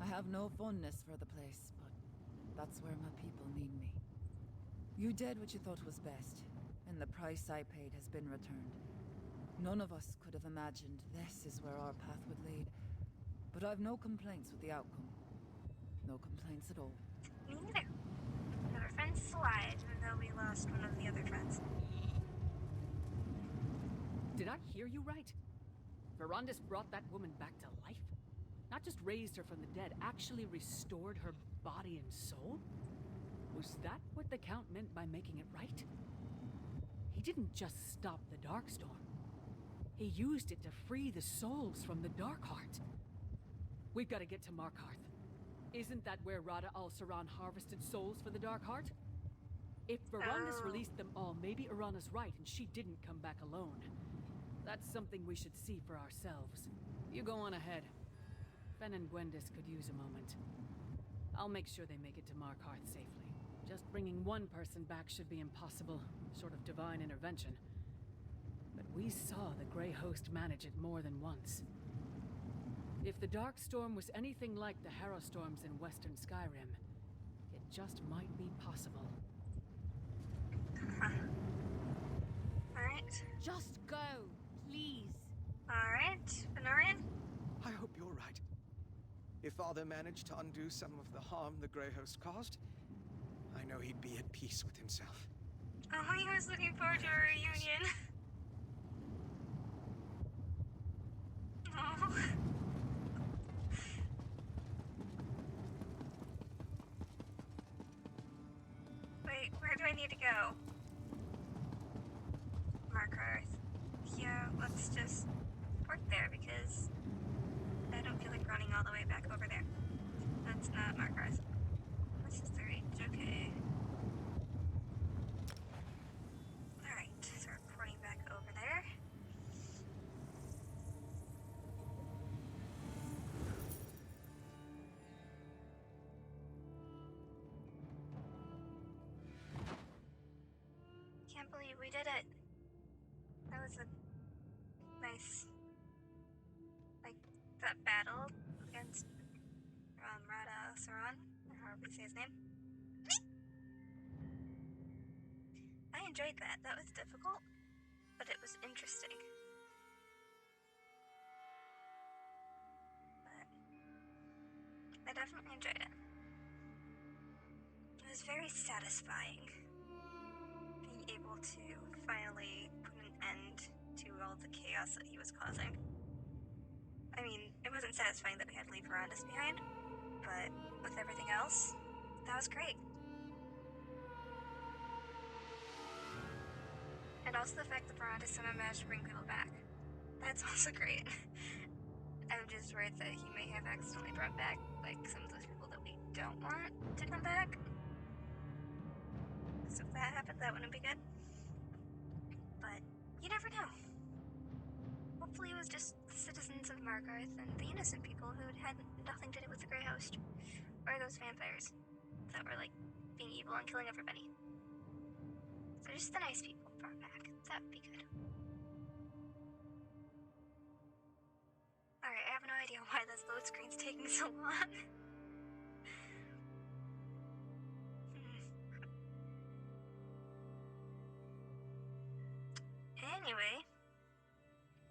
I have no fondness for the place, but that's where my people need me. You did what you thought was best, and the price I paid has been returned. None of us could have imagined this is where our path would lead, but I've no complaints with the outcome. No complaints at all. Me neither. Our friend's alive, even though we lost one of the other friends. Did I hear you right? Verandis brought that woman back to life? Not just raised her from the dead, actually restored her body and soul? Was that what the Count meant by making it right? He didn't just stop the Darkstorm. He used it to free the souls from the Darkheart. We've got to get to Markarth. Isn't that where Rada al-Saran harvested souls for the Darkheart? If Verandis released them all, maybe Arana's right and she didn't come back alone. That's something we should see for ourselves. You go on ahead. Fen and Gwendis could use a moment. I'll make sure they make it to Markarth safely. Just bringing one person back should be impossible, sort of divine intervention. But we saw the Grey Host manage it more than once. If the Darkstorm was anything like the Harrowstorms in Western Skyrim, it just might be possible. Alright. Just go, please. Alright, Venurian? I hope you're right. If Father managed to undo some of the harm the Grey Host caused, I know he'd be at peace with himself. Oh, I was looking forward to a reunion. Oh. Wait, where do I need to go? Markarth. Yeah, let's just park there because I don't feel like running all the way back over there. That's not Markarth. This is the reach, okay. Alright, so we're porting back over there. Can't believe we did it. That was a nice, like, that battle against Rada Saran, or however you say his name. I enjoyed that. That was difficult, but it was interesting. But I definitely enjoyed it. It was very satisfying being able to finally put an end to all the chaos that he was causing. I mean, it wasn't satisfying that we had to leave Verandis behind, but with everything else, that was great. And also the fact that Verandis somehow managed to bring people back. That's also great. I'm just worried that he may have accidentally brought back, like, some of those people that we don't want to come back. So if that happened, that wouldn't be good. But you never know. Hopefully it was just the citizens of Markarth and the innocent people who had nothing to do with the Grey Host. Or those vampires that were, like, being evil and killing everybody. So just the nice people brought back. That would be good. Alright, I have no idea why this load screen's taking so long. Anyway,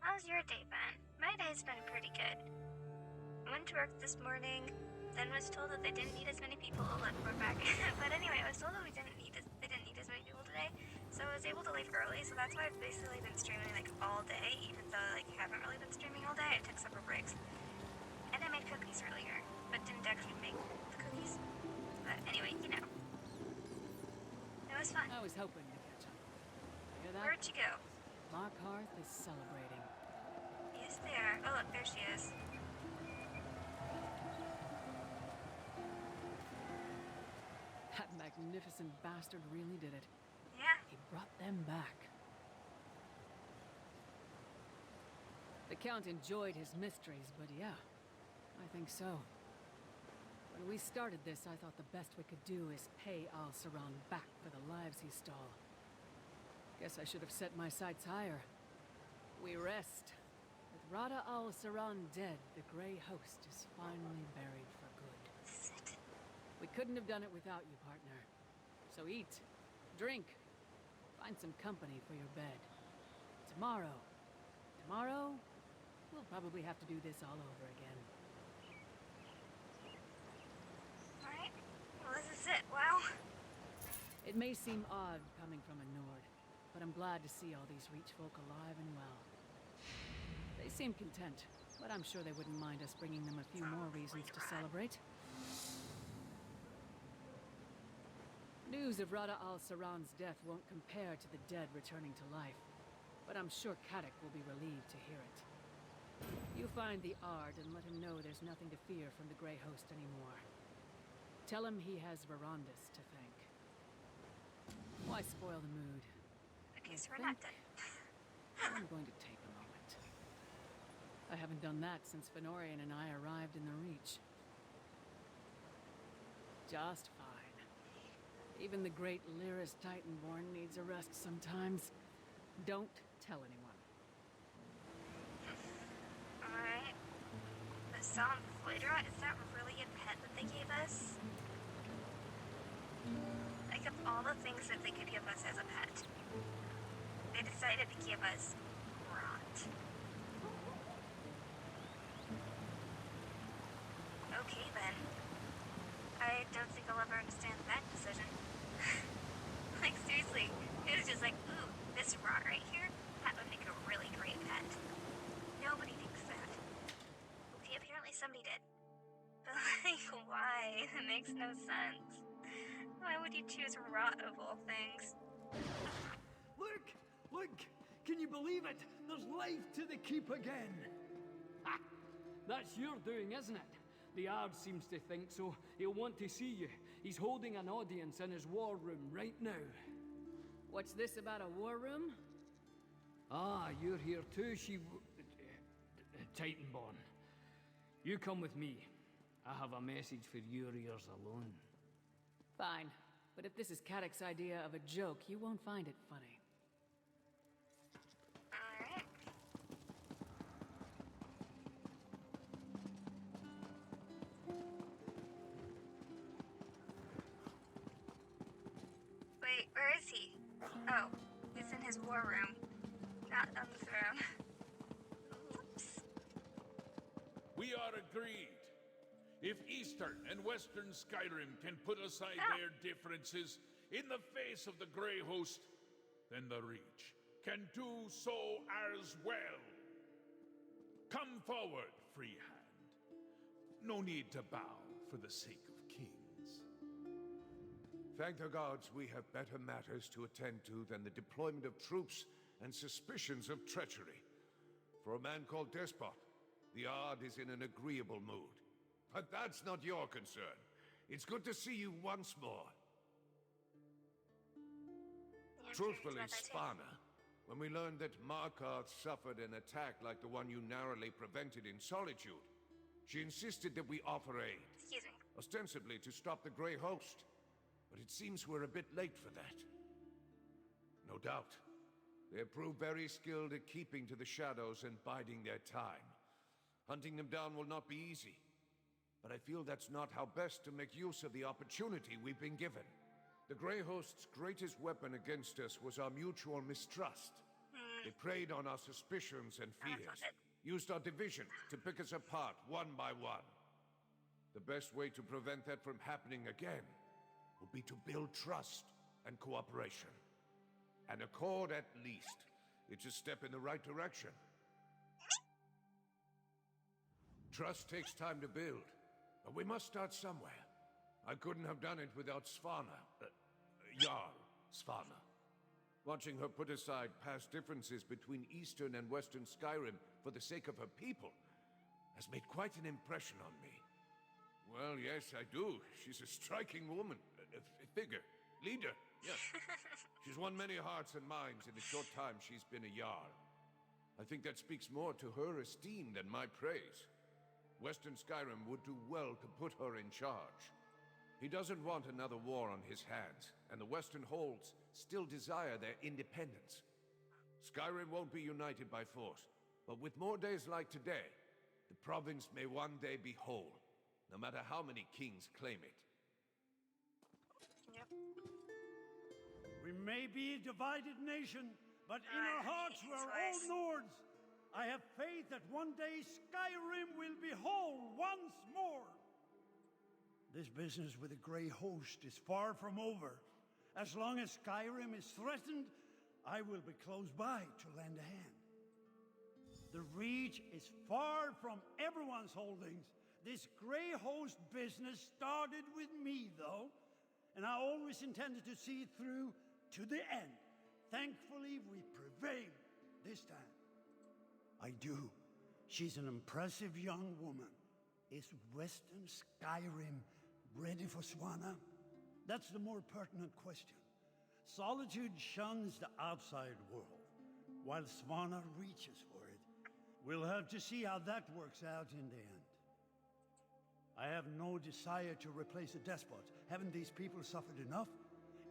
how's your day been? My day's been pretty good. I went to work this morning, then was told that they didn't need as many people. Look, we're back. But anyway, I was told that they didn't need as many people today, so I was able to leave early. So that's why I've basically been streaming like all day, even though like I haven't really been streaming all day. I took several breaks, and I made cookies earlier, but didn't actually make the cookies. But anyway, you know, it was fun. I was hoping to catch up. Hear that? Where'd you go? Markarth is celebrating. Yes, they are. Oh, look, there she is. That magnificent bastard really did it. Yeah. He brought them back. The Count enjoyed his mysteries, but yeah, I think so. When we started this, I thought the best we could do is pay Al-Saran back for the lives he stole. Guess I should have set my sights higher. We rest. With Rada Al-Saran dead, the Grey Host is finally buried for good. Sit. We couldn't have done it without you, partner. So eat, drink, find some company for your bed. Tomorrow, we'll probably have to do this all over again. Alright. Well, this is it. Wow. It may seem odd coming from a Nord, but I'm glad to see all these Reach folk alive and well. They seem content, but I'm sure they wouldn't mind us bringing them a few more reasons to celebrate. News of Rada al-Saran's death won't compare to the dead returning to life, but I'm sure Kadok will be relieved to hear it. You find the Ard and let him know there's nothing to fear from the Grey Host anymore. Tell him he has Verandis to thank. Why spoil the mood? Okay, so we're not done. I'm going to take a moment. I haven't done that since Fenorian and I arrived in the Reach. Just fine. Even the great Lyris Titanborn needs a rest sometimes. Don't tell anyone. Alright. The Solemn Voidrot, is that really a pet that they gave us? Like, of all the things that they could give us as a pet, they decided to give us Rot. Okay, then. I don't think I'll ever understand that decision. Like, seriously, it was just like, ooh, this Rot right here, that would make a really great pet. Nobody thinks that. Okay, apparently somebody did. But, like, why? It makes no sense. Why would you choose Rot of all things? Look! Look! Can you believe it? There's life to the keep again! Ha! That's your doing, isn't it? The Ard seems to think so. He'll want to see you. He's holding an audience in his war room right now. What's this about a war room? Ah, you're here too, Titanborn. You come with me. I have a message for your ears alone. Fine. But if this is Kadok's idea of a joke, you won't find it funny. Alright. Wait, where is he? Oh, he's in his war room. Not on the throne. Whoops. We are agreed. If Eastern and Western Skyrim can put aside their differences in the face of the Grey Host, then the Reach can do so as well. Come forward, Freehand. No need to bow for the sake of kings. Thank the gods we have better matters to attend to than the deployment of troops and suspicions of treachery. For a man called Despot, the Ard is in an agreeable mood. But that's not your concern. It's good to see you once more. Yeah, I'm Truthfully, curious about that too. Spana, when we learned that Markarth suffered an attack like the one you narrowly prevented in Solitude, she insisted that we offer aid, Excuse me. ostensibly to stop the Grey Host. But it seems we're a bit late for that. No doubt. They have proved very skilled at keeping to the shadows and biding their time. Hunting them down will not be easy. But I feel that's not how best to make use of the opportunity we've been given. The Grey Host's greatest weapon against us was our mutual mistrust. They preyed on our suspicions and fears, used our division to pick us apart one by one. The best way to prevent that from happening again would be to build trust and cooperation. An accord at least. It's a step in the right direction. Trust takes time to build, but we must start somewhere. I couldn't have done it without Svanna. Jarl Svanna. Watching her put aside past differences between Eastern and Western Skyrim for the sake of her people has made quite an impression on me. Well, yes, I do. She's a striking woman. A figure. Leader. Yes. She's won many hearts and minds in the short time she's been a Jarl. I think that speaks more to her esteem than my praise. Western Skyrim would do well to put her in charge. He doesn't want another war on his hands, and the Western Holds still desire their independence. Skyrim won't be united by force, but with more days like today, the province may one day be whole, no matter how many kings claim it. Yep. We may be a divided nation, but in our hearts we are all Nords. I have faith that one day Skyrim will be whole once more. This business with the Grey Host is far from over. As long as Skyrim is threatened, I will be close by to lend a hand. The Reach is far from everyone's holdings. This Grey Host business started with me, though, and I always intended to see it through to the end. Thankfully, we prevailed this time. I do. She's an impressive young woman. Is Western Skyrim ready for Svanna? That's the more pertinent question. Solitude shuns the outside world, while Svanna reaches for it. We'll have to see how that works out in the end. I have no desire to replace a despot. Haven't these people suffered enough?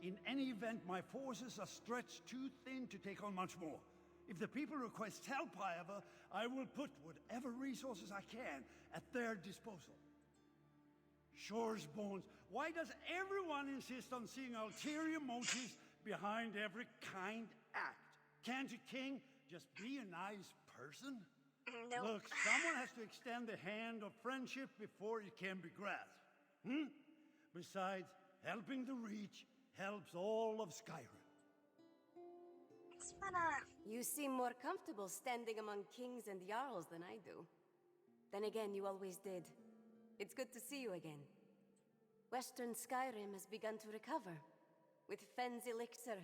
In any event, my forces are stretched too thin to take on much more. If the people request help, however, I will put whatever resources I can at their disposal. Shore's bones, why does everyone insist on seeing ulterior motives behind every kind act? Can't a king just be a nice person? Nope. Look, someone has to extend the hand of friendship before it can be grasped. Besides, helping the Reach helps all of Skyrim. Svanna. You seem more comfortable standing among kings and jarls than I do. Then again, you always did. It's good to see you again. Western Skyrim has begun to recover. With Fenn's elixir,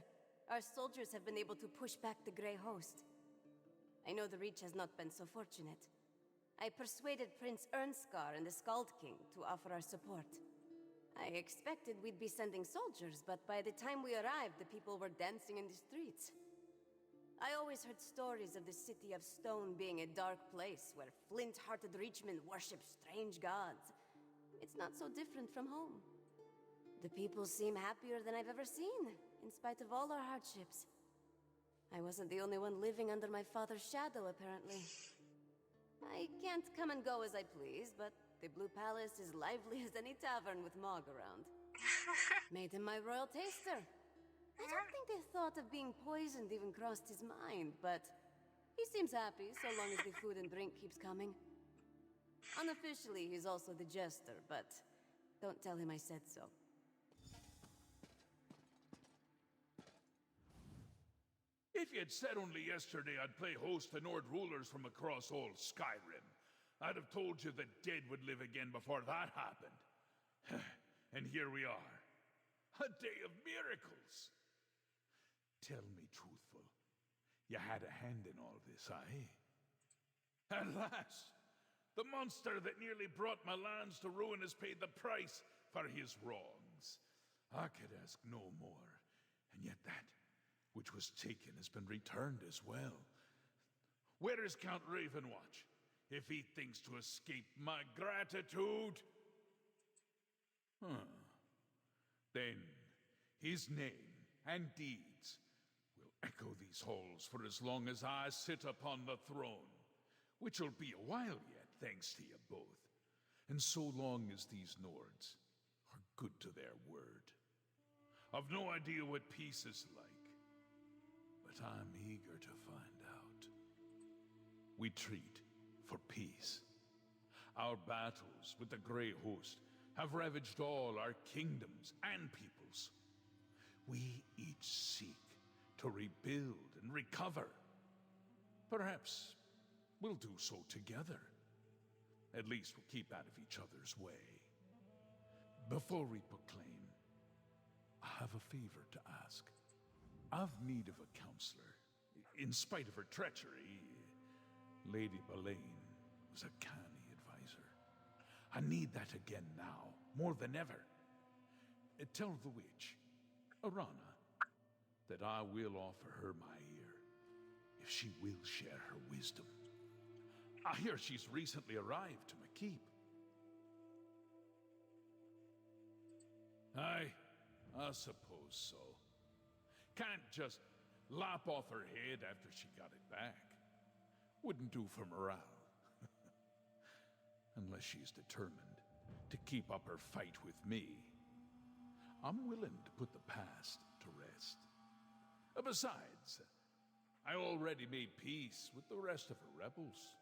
our soldiers have been able to push back the Grey Host. I know the Reach has not been so fortunate. I persuaded Prince Ernskar and the Skald King to offer our support. I expected we'd be sending soldiers, but by the time we arrived, the people were dancing in the streets. I always heard stories of the City of Stone being a dark place where flint-hearted Reachmen worship strange gods. It's not so different from home. The people seem happier than I've ever seen, in spite of all our hardships. I wasn't the only one living under my father's shadow, apparently. I can't come and go as I please, but the Blue Palace is lively as any tavern with Mog around. Made him my royal taster. I don't think the thought of being poisoned even crossed his mind, but he seems happy so long as the food and drink keeps coming. Unofficially, he's also the jester, but don't tell him I said so. If you'd said only yesterday I'd play host to Nord rulers from across all Skyrim, I'd have told you the dead would live again before that happened. And here we are. A day of miracles. Tell me truthful, you had a hand in all this, aye? Alas, the monster that nearly brought my lands to ruin has paid the price for his wrongs. I could ask no more, and yet that which was taken has been returned as well. Where is Count Ravenwatch, if he thinks to escape my gratitude? Then his name and deeds will echo these halls for as long as I sit upon the throne, which will be a while yet, thanks to you both, and so long as these Nords are good to their word. I've no idea what peace is like, but I'm eager to find out. We treat for peace. Our battles with the Grey Host have ravaged all our kingdoms and peoples. We each seek to rebuild and recover. Perhaps we'll do so together. At least we'll keep out of each other's way. Before we proclaim, I have a favor to ask. I've need of a counselor. In spite of her treachery, Lady Boleyn was a canny advisor. I need that again now, more than ever. Tell the witch, Arana, that I will offer her my ear, if she will share her wisdom. I hear she's recently arrived to McKeep. I suppose so. Can't just lop off her head after she got it back. Wouldn't do for morale. Unless she's determined to keep up her fight with me. I'm willing to put the past to rest. Besides, I already made peace with the rest of her rebels.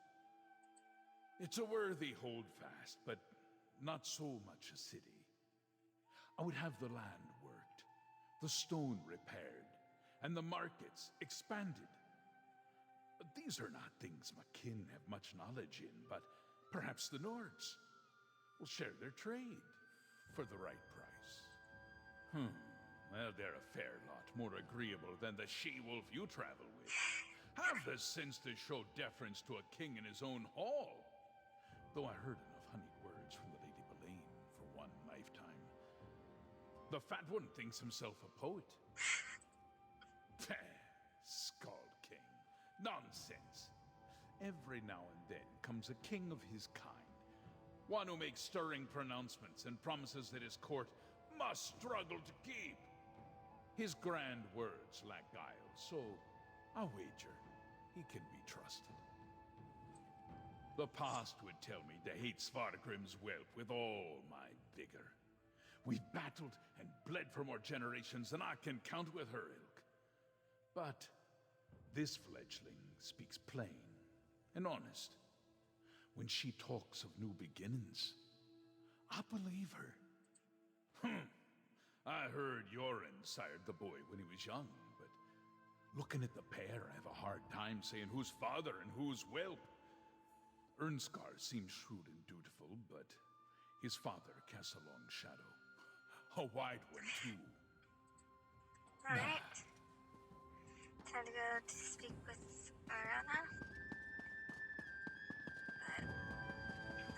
It's a worthy holdfast, but not so much a city. I would have the land worked, the stone repaired, and the markets expanded. These are not things my kin have much knowledge in, but perhaps the Nords will share their trade for the right price. Well, they're a fair lot more agreeable than the she-wolf you travel with. Have the sense to show deference to a king in his own hall. Though I heard enough honeyed words from the Lady Boleyn for one lifetime. The fat one thinks himself a poet. Scald King. Nonsense. Every now and then comes a king of his kind. One who makes stirring pronouncements and promises that his court must struggle to keep. His grand words lack guile, so I wager he can be trusted. The past would tell me to hate Svargrim's whelp with all my vigor. We've battled and bled for more generations than I can count with her ilk. But this fledgling speaks plain and honest. When she talks of new beginnings, I believe her. I heard Yoren sired the boy when he was young, but looking at the pair, I have a hard time saying who's father and who's whelp. Ernskar seems shrewd and dutiful, but his father casts a long shadow. A wide one, too. Alright. Time to go to speak with Arana. But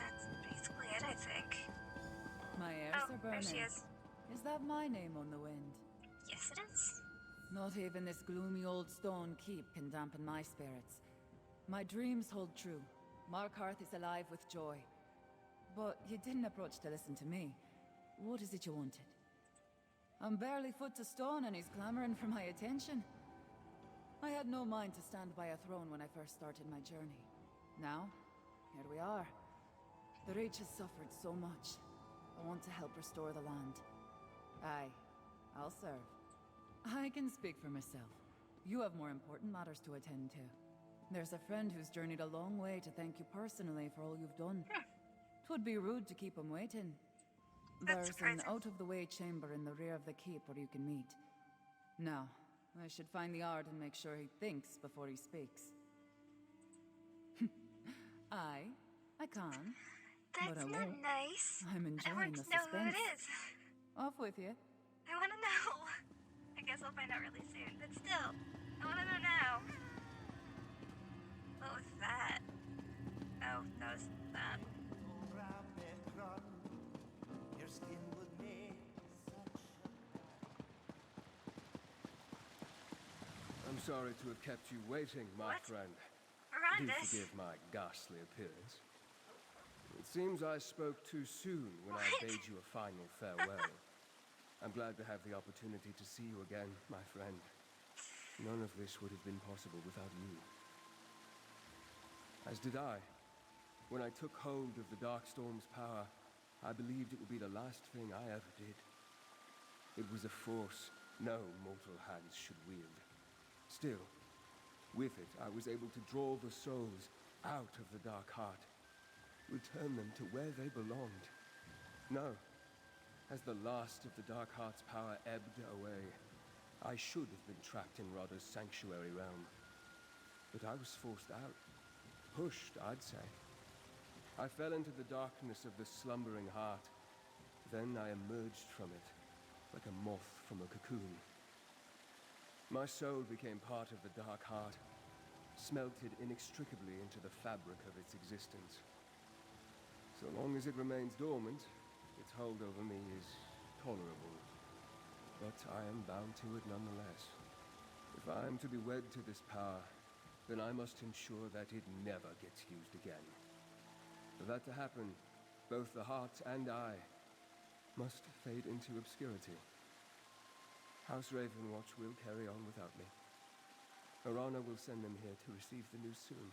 that's basically it, I think. My ears are burning. There she is. Is that my name on the wind? Yes, it is. Not even this gloomy old stone keep can dampen my spirits. My dreams hold true. Markarth is alive with joy. But you didn't approach to listen to me. What is it you wanted? I'm barely foot to stone and he's clamoring for my attention. I had no mind to stand by a throne when I first started my journey. Now, here we are. The Reach has suffered so much. I want to help restore the land. Aye, I'll serve. I can speak for myself. You have more important matters to attend to. There's a friend who's journeyed a long way to thank you personally for all you've done. 'Twould be rude to keep him waiting. There's an out-of-the-way chamber in the rear of the keep where you can meet. Now, I should find the Ard and make sure he thinks before he speaks. I can. That's but I not won't. nice. I'm I enjoying want the to know suspense. who it is. Off with you. I want to know. I guess I'll find out really soon. But still, I want to know now. What was that? Oh, that was that. Your skin would sorry to have kept you waiting, my What? friend. Do Arandis? forgive my ghastly appearance. It seems I spoke too soon when I What? bade you a final farewell. I'm glad to have the opportunity to see you again, my friend. None of this would have been possible without you. As did I. When I took hold of the Darkstorm's power, I believed it would be the last thing I ever did. It was a force no mortal hands should wield. Still, with it, I was able to draw the souls out of the Dark Heart, return them to where they belonged. No, as the last of the Dark Heart's power ebbed away, I should have been trapped in Rodda's sanctuary realm. But I was forced out. Pushed, I'd say. I fell into the darkness of the slumbering heart. Then I emerged from it, like a moth from a cocoon. My soul became part of the Dark Heart, smelted inextricably into the fabric of its existence. So long as it remains dormant, its hold over me is tolerable. But I am bound to it nonetheless. If I am to be wed to this power, then I must ensure that it never gets used again. For that to happen, both the heart and I must fade into obscurity. House Ravenwatch will carry on without me. Arana will send them here to receive the news soon.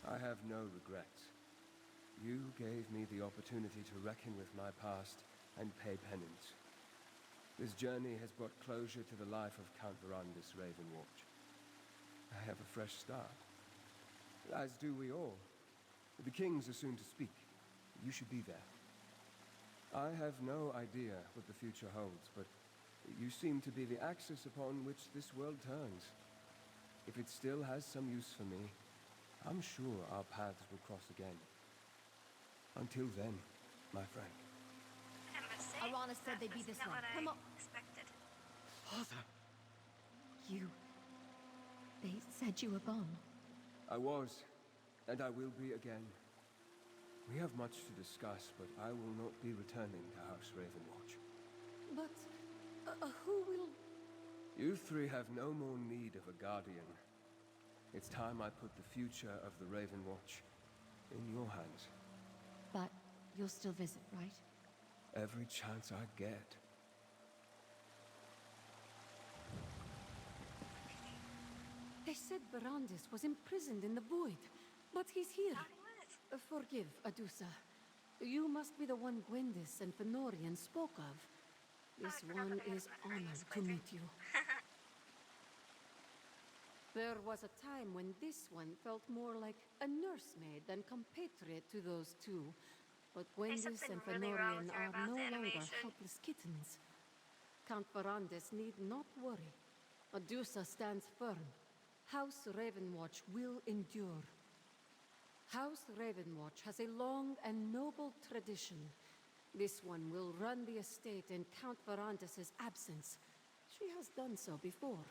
I have no regrets. You gave me the opportunity to reckon with my past and pay penance. This journey has brought closure to the life of Count Verandis Ravenwatch. I have a fresh start. As do we all. The kings are soon to speak. You should be there. I have no idea what the future holds, but you seem to be the axis upon which this world turns. If it still has some use for me, I'm sure our paths will cross again. Until then, my friend. I must say, Arana said they'd be that's this not way. what Come I on. expected. Father! You... They said you were gone. I was, and I will be again. We have much to discuss, but I will not be returning to House Ravenwatch. But... who will... You three have no more need of a guardian. It's time I put the future of the Ravenwatch in your hands. But you'll still visit, right? Every chance I get. They said Verandis was imprisoned in the void, but he's here. Forgive, Adusa. You must be the one Gwendis and Fenorian spoke of. This one is honored to meet you. There was a time when this one felt more like a nursemaid than compatriot to those two. But Gwendis and really wrong Fenorian with her are about no the longer animation. helpless kittens. Count Verandis need not worry. Adusa stands firm. House Ravenwatch will endure. House Ravenwatch has a long and noble tradition. This one will run the estate in Count Verandis' absence. She has done so before.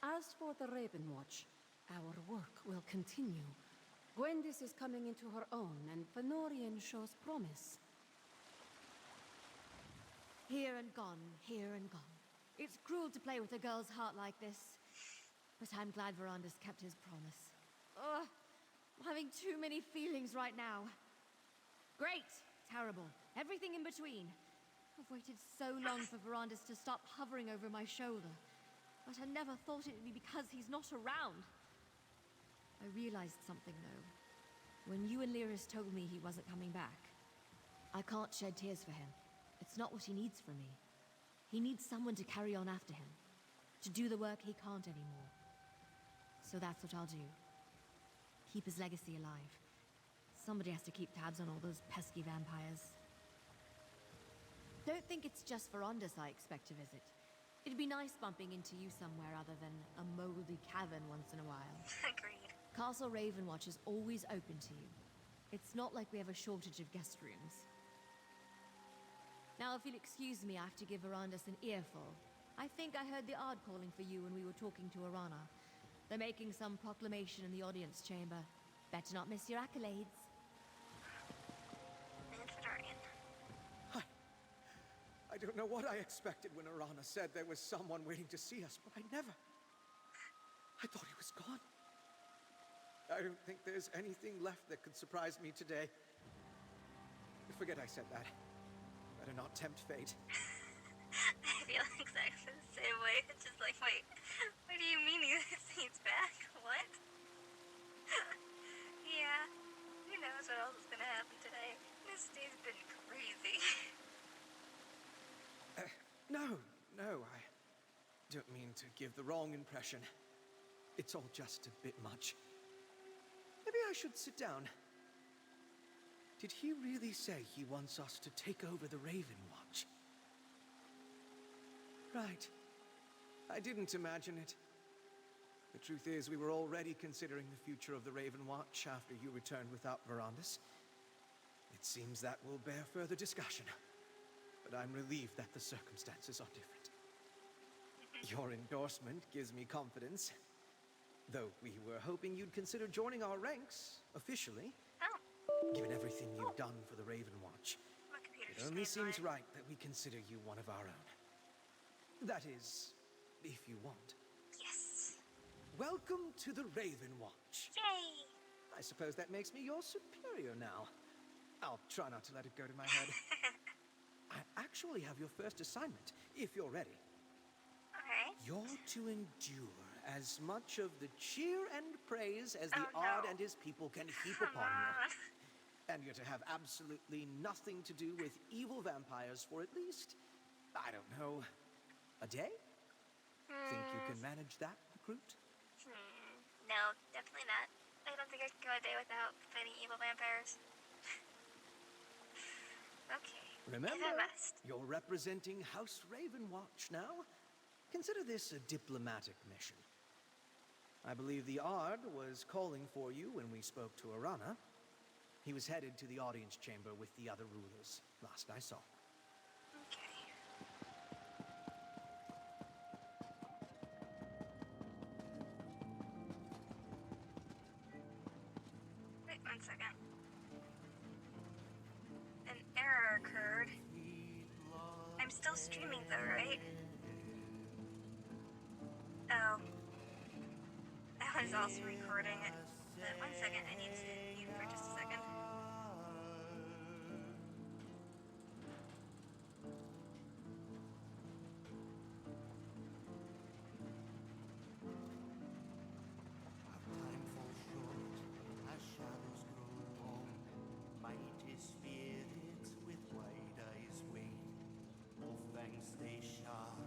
As for the Ravenwatch, our work will continue. Gwendis is coming into her own, and Fenorian shows promise. Here and gone, here and gone. It's cruel to play with a girl's heart like this. But I'm glad Verandis kept his promise. Ugh, I'm having too many feelings right now. Great, terrible, everything in between. I've waited so long for Verandis to stop hovering over my shoulder. But I never thought it'd be because he's not around. I realized something, though. When you and Lyris told me he wasn't coming back, I can't shed tears for him. It's not what he needs from me. He needs someone to carry on after him, to do the work he can't anymore. So that's what I'll do. Keep his legacy alive. Somebody has to keep tabs on all those pesky vampires. Don't think it's just Verandis I expect to visit. It'd be nice bumping into you somewhere other than a moldy cavern once in a while. Agreed. Castle Ravenwatch is always open to you. It's not like we have a shortage of guest rooms. Now, if you'll excuse me, I have to give Verandis an earful. I think I heard the Ard calling for you when we were talking to Arana. They're making some proclamation in the audience chamber. Better not miss your accolades. And Fenorian. I don't know what I expected when Arana said there was someone waiting to see us, but I never... I thought he was gone. I don't think there's anything left that could surprise me today. Forget I said that. Better not tempt fate. I feel exactly the same way. It's just like, wait, what do you mean he's back? What? Yeah, who knows what else is gonna happen today. This day's been crazy. No, I don't mean to give the wrong impression. It's all just a bit much. Maybe I should sit down. Did he really say he wants us to take over the Raven Watch? Right. I didn't imagine it. The truth is, we were already considering the future of the Raven Watch after you returned without Verandis. It seems that will bear further discussion. But I'm relieved that the circumstances are different. Your endorsement gives me confidence. Though we were hoping you'd consider joining our ranks, officially. Oh. Given everything you've done for the Raven Watch, it only seems right that we consider you one of our own. That is, if you want. Yes. Welcome to the Raven Watch. Yay! I suppose that makes me your superior now. I'll try not to let it go to my head. I actually have your first assignment, if you're ready. Okay. You're to endure as much of the cheer and praise as the Ard and his people can heap upon you. And you're to have absolutely nothing to do with evil vampires for at least, I don't know, a day? Think you can manage that, recruit? No, definitely not. I don't think I can go a day without fighting evil vampires. Okay. Remember, I must. you're representing House Ravenwatch now. Consider this a diplomatic mission. I believe the Ard was calling for you when we spoke to Arana. He was headed to the audience chamber with the other rulers, last I saw. Okay. Wait 1 second. An error occurred. I'm still streaming though, right? Oh. I was also recording it. But 1 second, I need to mute for just a second. Time falls short as shadows grow long. Mighty spirits with wide eyes wait. Oh, fangs stay sharp.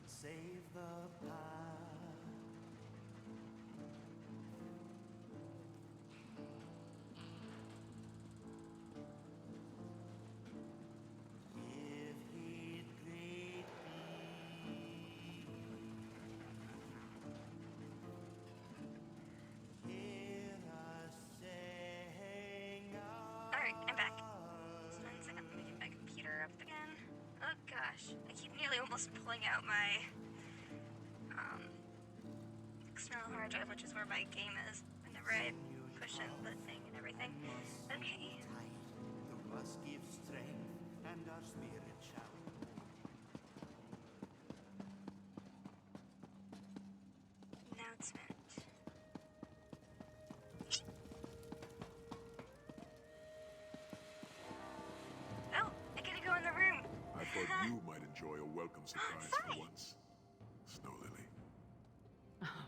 Save the path. Give heed, great Alright, I'm back. So 1 second, let me get my computer up again. Oh gosh, I keep nearly almost pulling out my external hard drive, which is where my game is, whenever I push in the thing and everything. Okay. To us give strength and our spirit shout. Announcement. Oh, I get to go in the room. I thought you might enjoy a welcome surprise for once. Snow Lily.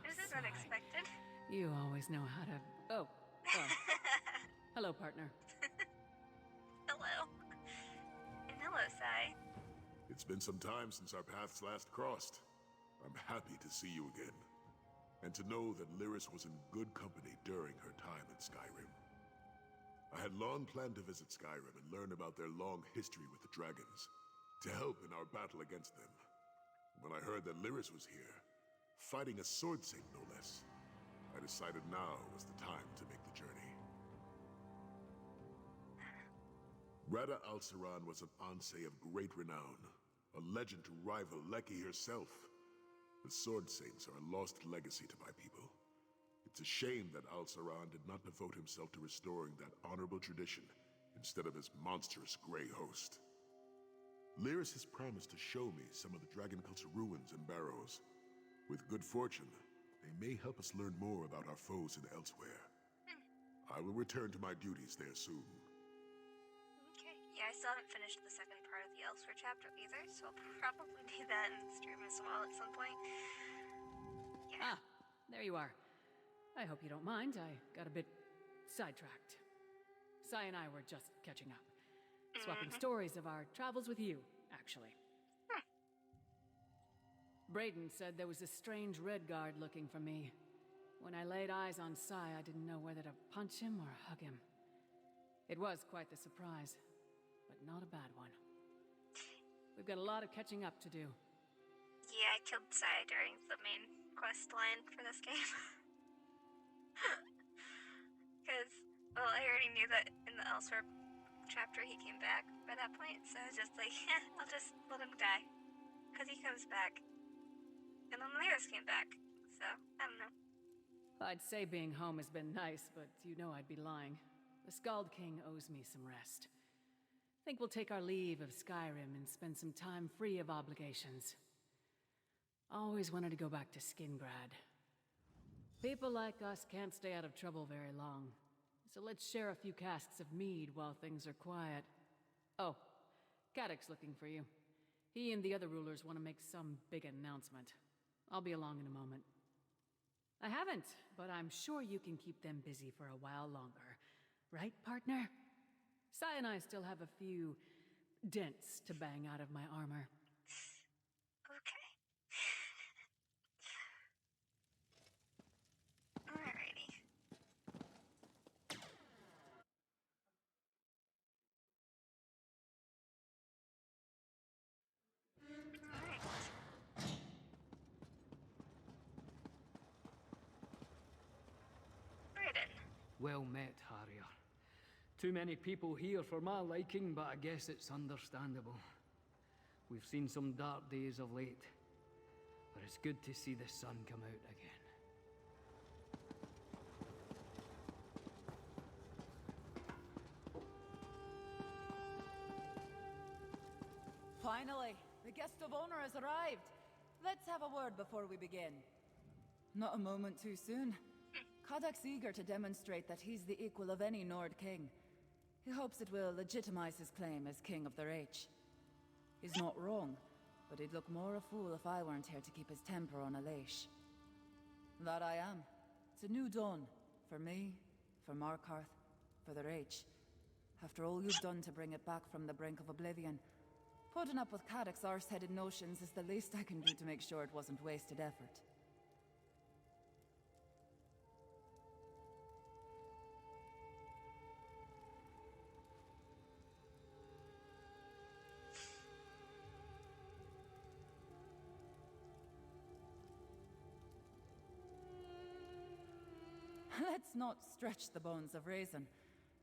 This is unexpected. You always know how to... Oh, well. Hello, partner. Hello. And hello, Sai. It's been some time since our paths last crossed. I'm happy to see you again. And to know that Lyris was in good company during her time in Skyrim. I had long planned to visit Skyrim and learn about their long history with the dragons, to help in our battle against them. When I heard that Lyris was here, fighting a sword saint no less, I decided now was the time to make the journey. Rada al-Saran was an Ansei of great renown, a legend to rival Leki herself. The Sword Saints are a lost legacy to my people. It's a shame that al-Saran did not devote himself to restoring that honorable tradition instead of his monstrous Grey Host. Lyris has promised to show me some of the Dragon Culture ruins and barrows. With good fortune, they may help us learn more about our foes in elsewhere. I will return to my duties there soon. Okay. Yeah, I still haven't finished the second part of the Elsewhere chapter either, so I'll probably do that in stream as well at some point. Yeah. Ah, there you are. I hope you don't mind. I got a bit sidetracked. Sai and I were just catching up. Swapping stories of our travels with you, actually. Brayden said there was a strange red guard looking for me. When I laid eyes on Sai, I didn't know whether to punch him or hug him. It was quite the surprise, but not a bad one. We've got a lot of catching up to do. Yeah, I killed Sai during the main quest line for this game. Because, well, I already knew that in the Elsewhere chapter he came back by that point, so I was just like, I'll just let him die. Because he comes back. And then Lyris came back, so, I don't know. I'd say being home has been nice, but you know I'd be lying. The Skald King owes me some rest. Think we'll take our leave of Skyrim and spend some time free of obligations. Always wanted to go back to Skingrad. People like us can't stay out of trouble very long, so let's share a few casks of mead while things are quiet. Oh, Caddock's looking for you. He and the other rulers want to make some big announcement. I'll be along in a moment. I haven't, but I'm sure you can keep them busy for a while longer. Right, partner? Sai and I still have a few dents to bang out of my armor. Okay. Alrighty. Well met, Harrier. Too many people here for my liking, but I guess it's understandable. We've seen some dark days of late, but it's good to see the sun come out again. Finally, the guest of honor has arrived. Let's have a word before we begin. Not a moment too soon. Kadak's eager to demonstrate that he's the equal of any Nord king. He hopes it will legitimize his claim as king of the Reach. He's not wrong, but he'd look more a fool if I weren't here to keep his temper on a leash. That I am. It's a new dawn. For me, for Markarth, for the Reach. After all you've done to bring it back from the brink of oblivion, putting up with Kadak's arse-headed notions is the least I can do to make sure it wasn't wasted effort. Let's not stretch the bones of reason.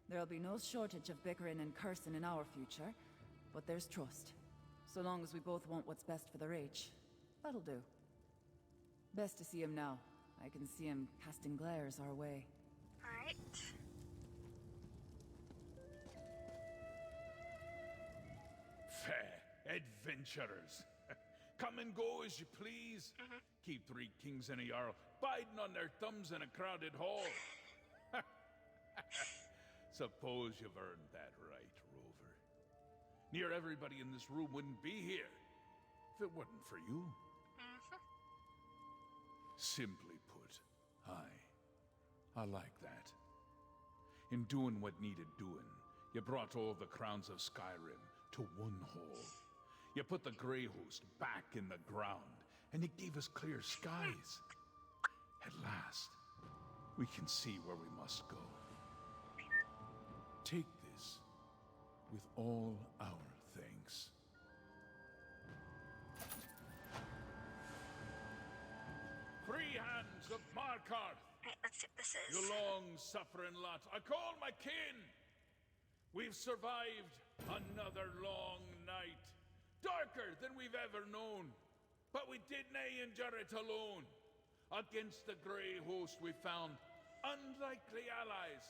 There'll be no shortage of bickering and cursing in our future, but there's trust. So long as we both want what's best for the Reach, that'll do. Best to see him now. I can see him casting glares our way. Alright. Fair adventurers. Come and go as you please. Keep 3 kings and a jarl biding on their thumbs in a crowded hall. Suppose you've earned that right, Rover. Near everybody in this room wouldn't be here if it wasn't for you. Simply put, I like that. In doing what needed doing, you brought all the crowns of Skyrim to one hall. You put the Grey Host back in the ground, and it gave us clear skies. At last, we can see where we must go. Take this with all our thanks. Free hands of Markarth! Alright, let's see what this is. You long-suffering lot, I call my kin! We've survived another long night. Darker than we've ever known. But we did nae endure it alone. Against the Grey Host we found unlikely allies,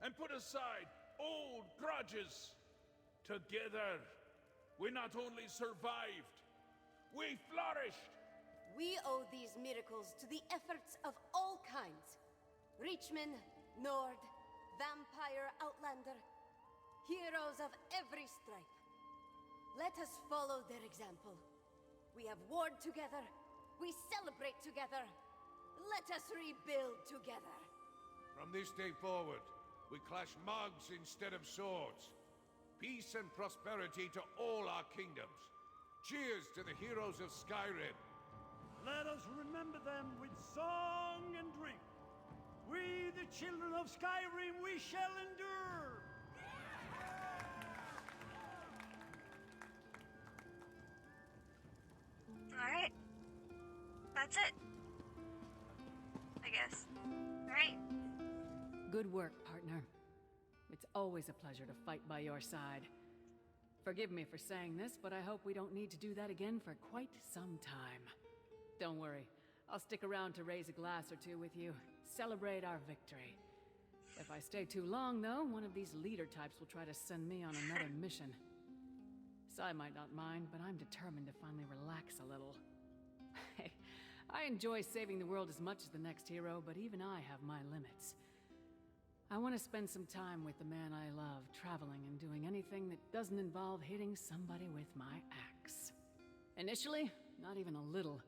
and put aside old grudges. Together, we not only survived, we flourished. We owe these miracles to the efforts of all kinds. Reachman, Nord, Vampire, Outlander. Heroes of every stripe. Let us follow their example. We have warred together. We celebrate together. Let us rebuild together. From this day forward, we clash mugs instead of swords. Peace and prosperity to all our kingdoms. Cheers to the heroes of Skyrim. Let us remember them with song and drink. We, the children of Skyrim, we shall endure. Alright. That's it. I guess. Alright. Good work, partner. It's always a pleasure to fight by your side. Forgive me for saying this, but I hope we don't need to do that again for quite some time. Don't worry, I'll stick around to raise a glass or two with you, celebrate our victory. If I stay too long, though, one of these leader types will try to send me on another mission. So I might not mind, but I'm determined to finally relax a little. Hey, I enjoy saving the world as much as the next hero, but even I have my limits. I want to spend some time with the man I love, traveling and doing anything that doesn't involve hitting somebody with my axe. Initially, not even a little.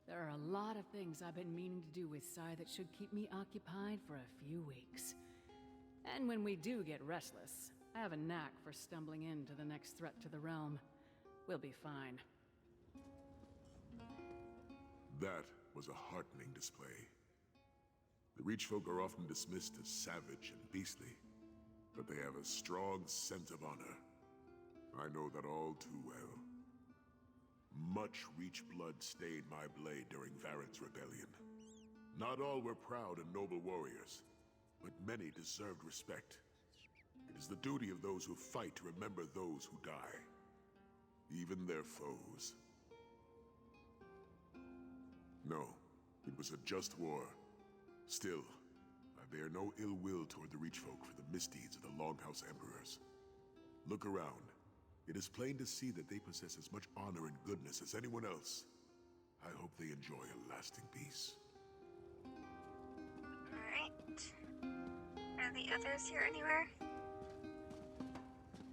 There are a lot of things I've been meaning to do with Sai that should keep me occupied for a few weeks. And when we do get restless, I have a knack for stumbling into the next threat to the realm. We'll be fine. That was a heartening display. The Reach folk are often dismissed as savage and beastly, but they have a strong sense of honor. I know that all too well. Much Reach blood stained my blade during Varen's rebellion. Not all were proud and noble warriors, but many deserved respect. It is the duty of those who fight to remember those who die, even their foes. No, it was a just war. Still, I bear no ill will toward the Reach folk for the misdeeds of the Longhouse Emperors. Look around. It is plain to see that they possess as much honor and goodness as anyone else. I hope they enjoy a lasting peace. Alright. Are the others here anywhere?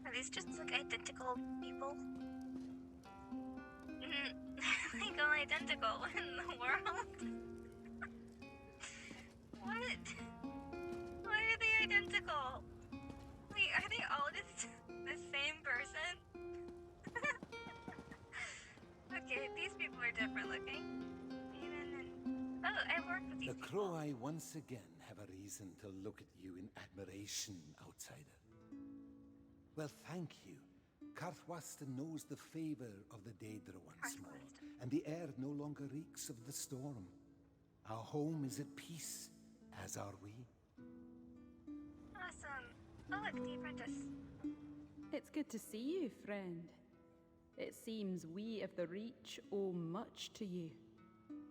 Are these just like identical people? Like all identical in the world? What? Why are they identical? Wait, are they all just the same person? Okay, these people are different looking. Oh, I worked with these The people. Croweye once again have a reason to look at you in admiration, outsider. Well, thank you. Karthwasten knows the favor of the Daedra once more, and the air no longer reeks of the storm. Our home is at peace, as are we. Awesome. Oh, look, the apprentice. It's good to see you, friend. It seems we of the Reach owe much to you.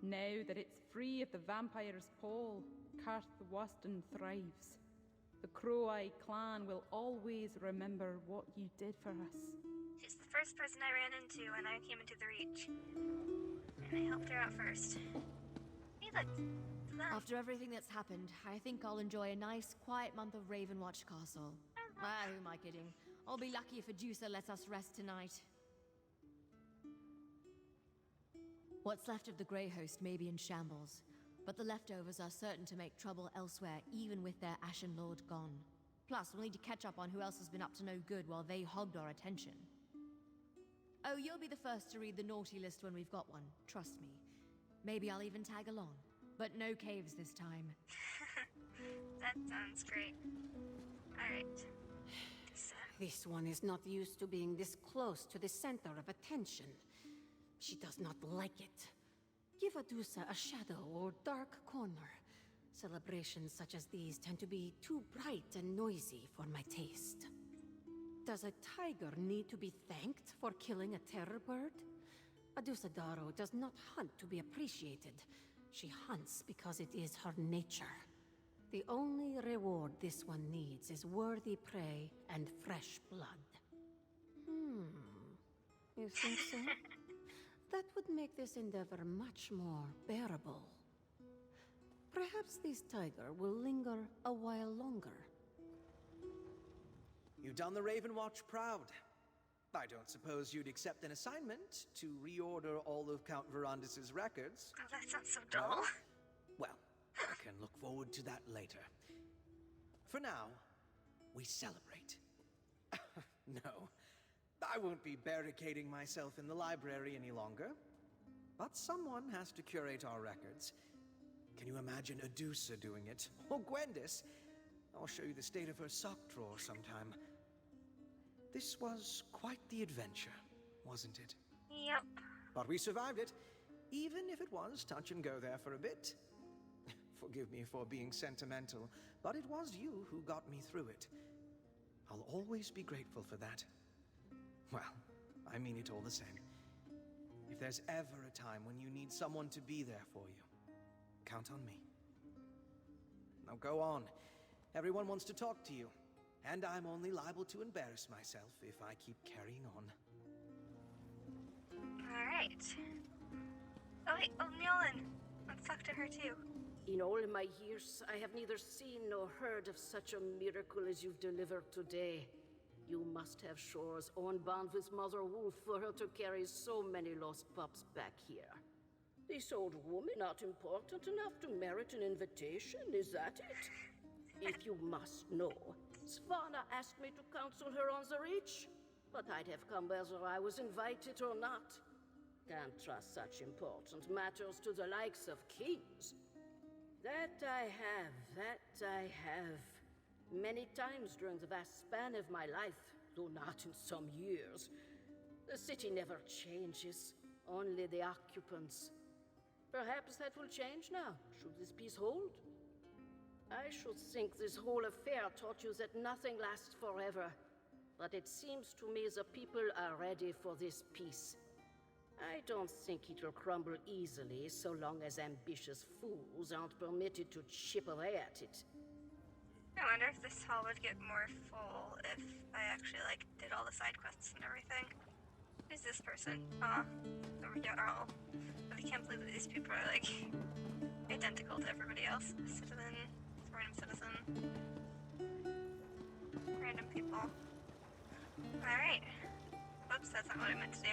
Now that it's free of the vampire's pall, Karthwasten thrives. The Croweye clan will always remember what you did for us. She's the first person I ran into when I came into the Reach. And I helped her out first. Hey, look. It's them. After everything that's happened, I think I'll enjoy a nice, quiet month of Ravenwatch Castle. Who am I kidding? I'll be lucky if Adusa lets us rest tonight. What's left of the Grey Host may be in shambles, but the leftovers are certain to make trouble elsewhere, even with their Ashen Lord gone. Plus, we'll need to catch up on who else has been up to no good while they hogged our attention. Oh, you'll be the first to read the naughty list when we've got one, trust me. Maybe I'll even tag along, but no caves this time. That sounds great. Alright. This one is not used to being this close to the center of attention. She does not like it. Give Adusa a shadow or dark corner. Celebrations such as these tend to be too bright and noisy for my taste. Does a tiger need to be thanked for killing a terror bird? Adusa Daro does not hunt to be appreciated. She hunts because it is her nature. The only reward this one needs is worthy prey and fresh blood. You think so? That would make this endeavor much more bearable. Perhaps this tiger will linger a while longer. You've done the Raven Watch proud. I don't suppose you'd accept an assignment to reorder all of Count Verandis' records? Oh, that sounds so dull. No? Well, I can look forward to that later. For now, we celebrate. No, I won't be barricading myself in the library any longer. But someone has to curate our records. Can you imagine Adusa doing it? Or Gwendis? I'll show you the state of her sock drawer sometime. This was quite the adventure, wasn't it? Yep. But we survived it, even if it was touch and go there for a bit. Forgive me for being sentimental, but it was you who got me through it. I'll always be grateful for that. Well, I mean it all the same. If there's ever a time when you need someone to be there for you, count on me. Now go on. Everyone wants to talk to you, and I'm only liable to embarrass myself if I keep carrying on. Alright. Oh wait, oh Mjolnir. Let's talk to her too. In all my years, I have neither seen nor heard of such a miracle as you've delivered today. You must have Shore's own bond with Mother Wolf for her to carry so many lost pups back here. This old woman not important enough to merit an invitation, is that it? If you must know, Svanna asked me to counsel her on the Reach, but I'd have come whether I was invited or not. Can't trust such important matters to the likes of kings. That I have. Many times during the vast span of my life, though not in some years. The city never changes, only the occupants. Perhaps that will change now, should this peace hold. I should think this whole affair taught you that nothing lasts forever, but it seems to me the people are ready for this peace. I don't think it'll crumble easily so long as ambitious fools aren't permitted to chip away at it. I wonder if this hall would get more full if I actually, like, did all the side quests and everything. Who's this person? The Jarl. But I can't believe that these people are, like, identical to everybody else. Citizen, random citizen. Random people. Alright. Whoops, that's not what I meant to do.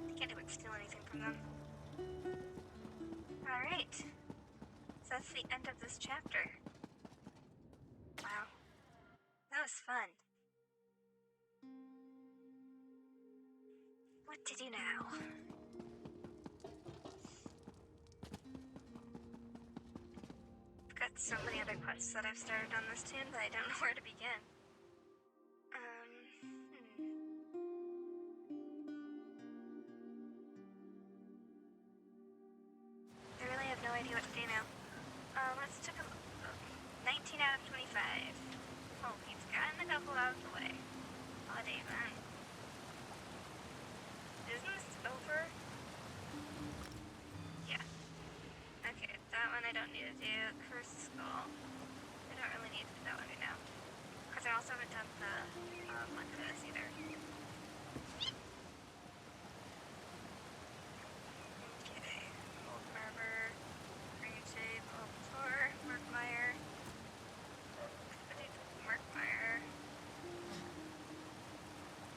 I can't even steal anything from them. Alright. So that's the end of this chapter. Wow. That was fun. What to do now? I've got so many other quests that I've started on this tune that I don't know where to begin. I really have no idea what to do now. Let's check a 19 out of 25. Oh, he's gotten a couple out of the way. Holiday event. Isn't this over? Yeah. Okay, that one I don't need to do. Cursed Skull. I don't really need to do that one right now. Because I also haven't done the one for this either. Okay. Old Barber. Green Shade. Old Tour. Markmeyer. Markmeyer.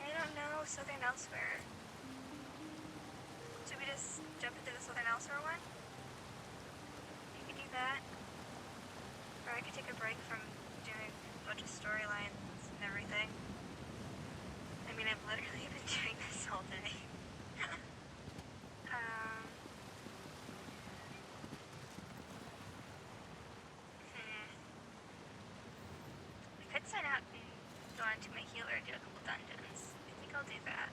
I don't know. Southern Elsewhere. Should we just jump into the Southern Elsewhere one? You could do that. Or I could take a break from doing a bunch of storylines and everything. I mean, I've literally been doing this all day. I could sign out and go on to my healer and do a couple dungeons. I think I'll do that.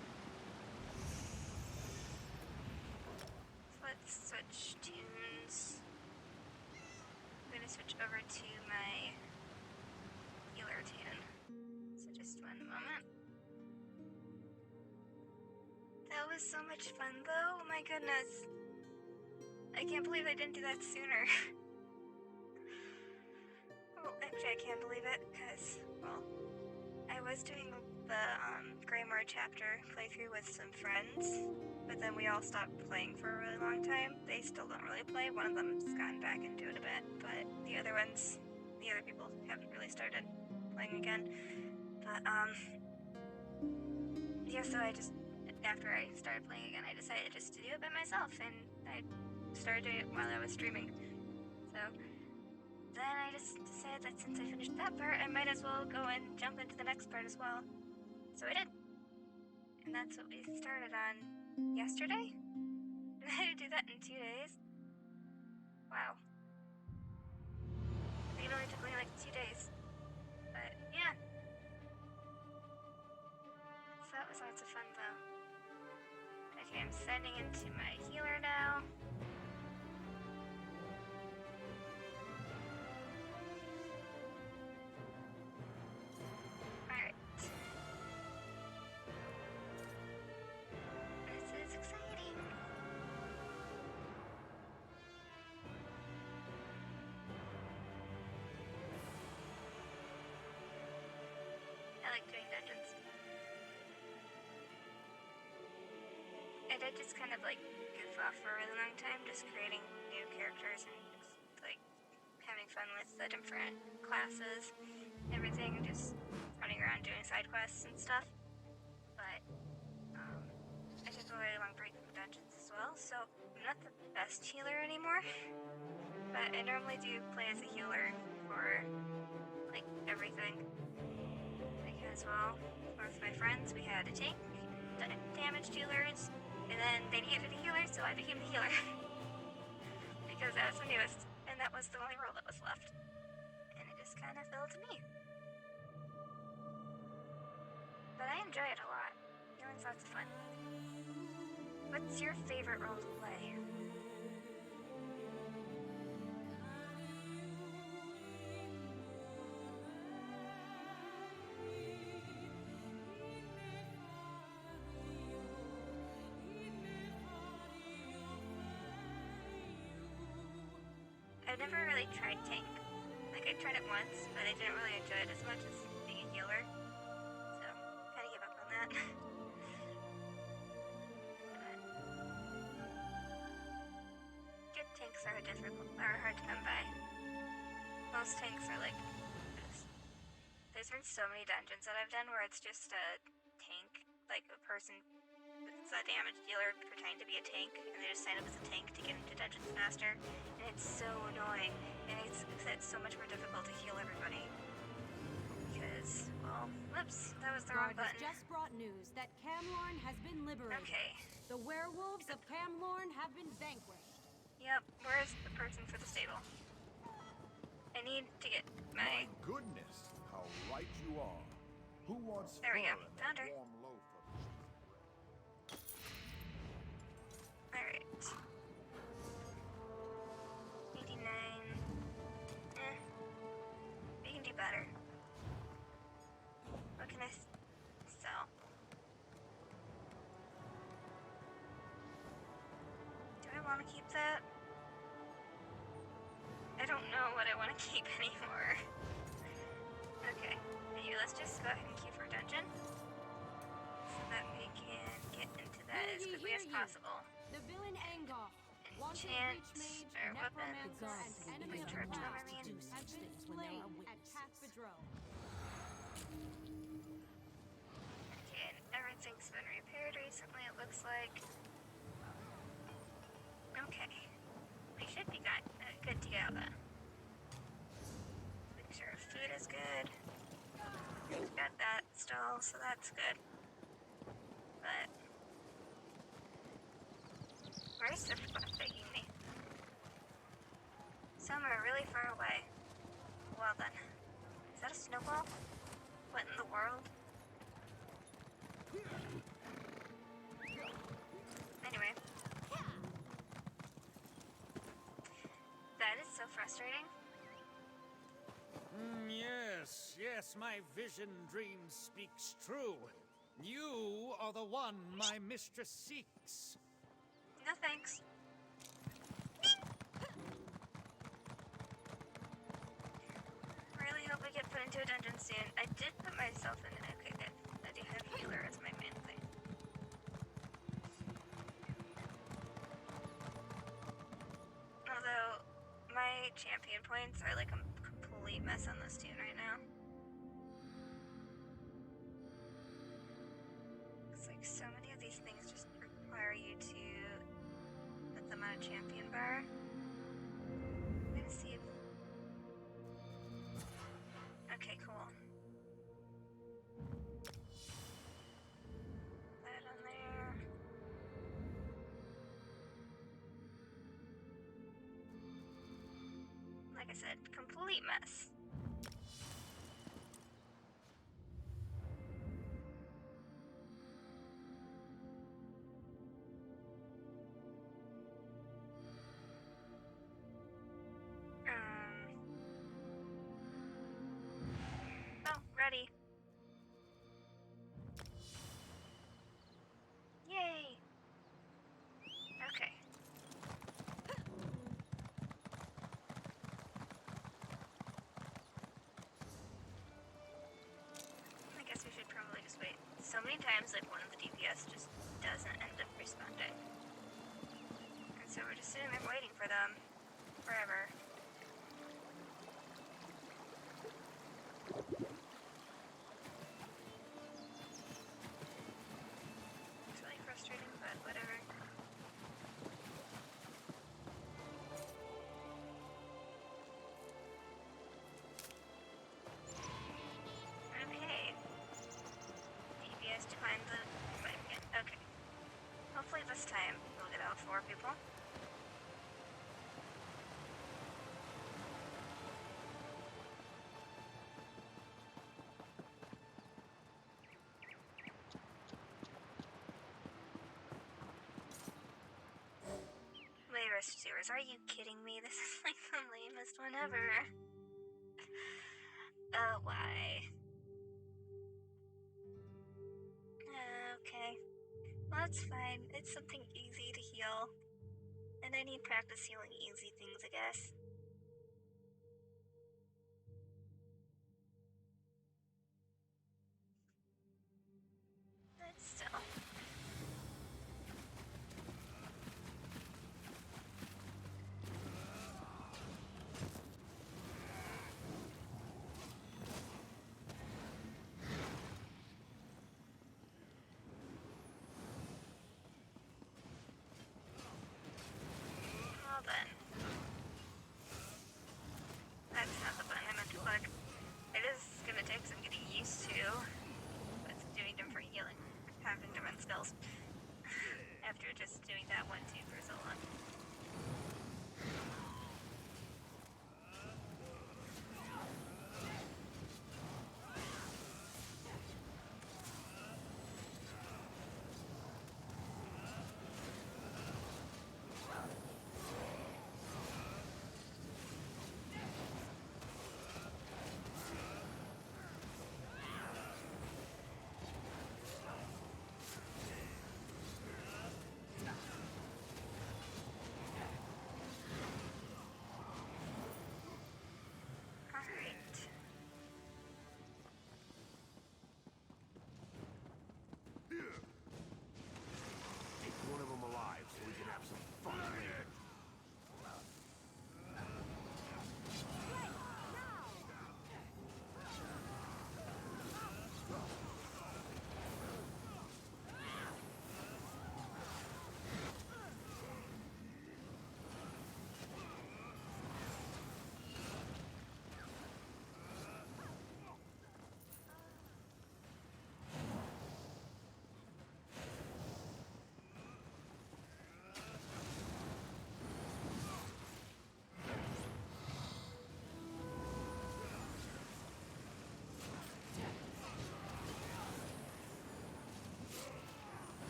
So let's switch tunes. I'm gonna switch over to my healer tune. So just one moment. That was so much fun though, oh my goodness. I can't believe I didn't do that sooner. Well, actually I can't believe it, because, well, I was doing the Greymore chapter playthrough with some friends, but then we all stopped playing for a really long time. They still don't really play. One of them's gotten back into it a bit, but the other people haven't really started playing again. But yeah, so after I started playing again, I decided just to do it by myself, and I started doing it while I was streaming. So then I just decided that since I finished that part, I might as well go and jump into the next part as well. So I did. And that's what we started on yesterday? And I had to do that in 2 days? Wow. I think it only took me like 2 days. But yeah. So that was lots of fun though. Okay, I'm sending into my healer now. Alright. This is exciting. I like doing dungeons. I did just kind of like goof off for a really long time, just creating new characters and just like having fun with the different classes, everything, and just running around doing side quests and stuff. But I took a really long break from dungeons as well, so I'm not the best healer anymore. But I normally do play as a healer for like everything. Because well, with my friends we had a tank, damage dealers, and then they needed a healer, so I became the healer. Because that was the newest, and that was the only role that was left. And it just kind of fell to me. But I enjoy it a lot. Healing's lots of fun. What's your favorite role to play? I've never really tried tank. Like, I tried it once, but I didn't really enjoy it as much as being a healer. So, kind of gave up on that. Good tanks are hard to come by. Most tanks are like this. There's been so many dungeons that I've done where it's just a tank, like a person that's a damage dealer pretending to be a tank, and they just sign up as a tank to get into dungeons faster, and it's so annoying, and it's so much more difficult to heal everybody. Because, well, whoops, that was the wrong Guard has button. just brought news that Camlorn has been liberated. Okay. The werewolves of Camlorn have been vanquished. Yep, where's the person for the stable? I need to get my... Goodness, how right you are. Who wants There we go, fur in found that her. warm loaf of... Alright. 89. We can do better. What can I sell? Do I want to keep that? I don't know what I want to keep anymore. Okay, anyway, let's just go ahead and keep our dungeon so that we can get into that as quickly as possible. The villain Angoff, wanted Enchant breach mage, our necromancer, weapons. and enemy of Recharge the them, past I mean. have been slain at Cathedral. Okay, and everything's been repaired recently, it looks like. Okay. We should be good to go then. Make sure our food is good. We've got that still, so that's good. But where's the fuck taking me? Some are really far away. Well then. Is that a snowball? What in the world? Anyway. That is so frustrating. Yes, my vision dream speaks true. You are the one my mistress seeks. No thanks. Really hope we get put into a dungeon soon. I did put myself in it. Okay, good. I do champion points are like a complete mess on this tune right now. It's like so many of these things just require you to put them on a champion bar. I'm gonna see if... Okay, cool. That on there. Like I said, complete mess. Oh, ready. Yay! Okay. I guess we should probably just wait. So many times, like, one of the DPS just doesn't end up responding. And so we're just sitting there waiting for them forever. It's really frustrating, but whatever. Okay. DPS declined the fight again. Okay. Hopefully this time we'll get all 4 people. Sewers, are you kidding me? This is like the lamest one ever. Oh, why? Okay. Well, that's fine. It's something easy to heal. And I need practice healing easy things, I guess. But still. Well then. That's not the button I meant to click. It is gonna take some getting used to. But doing different healing. Having different skills. After just doing that one too for so long. Take one of them alive so we can have some fun later.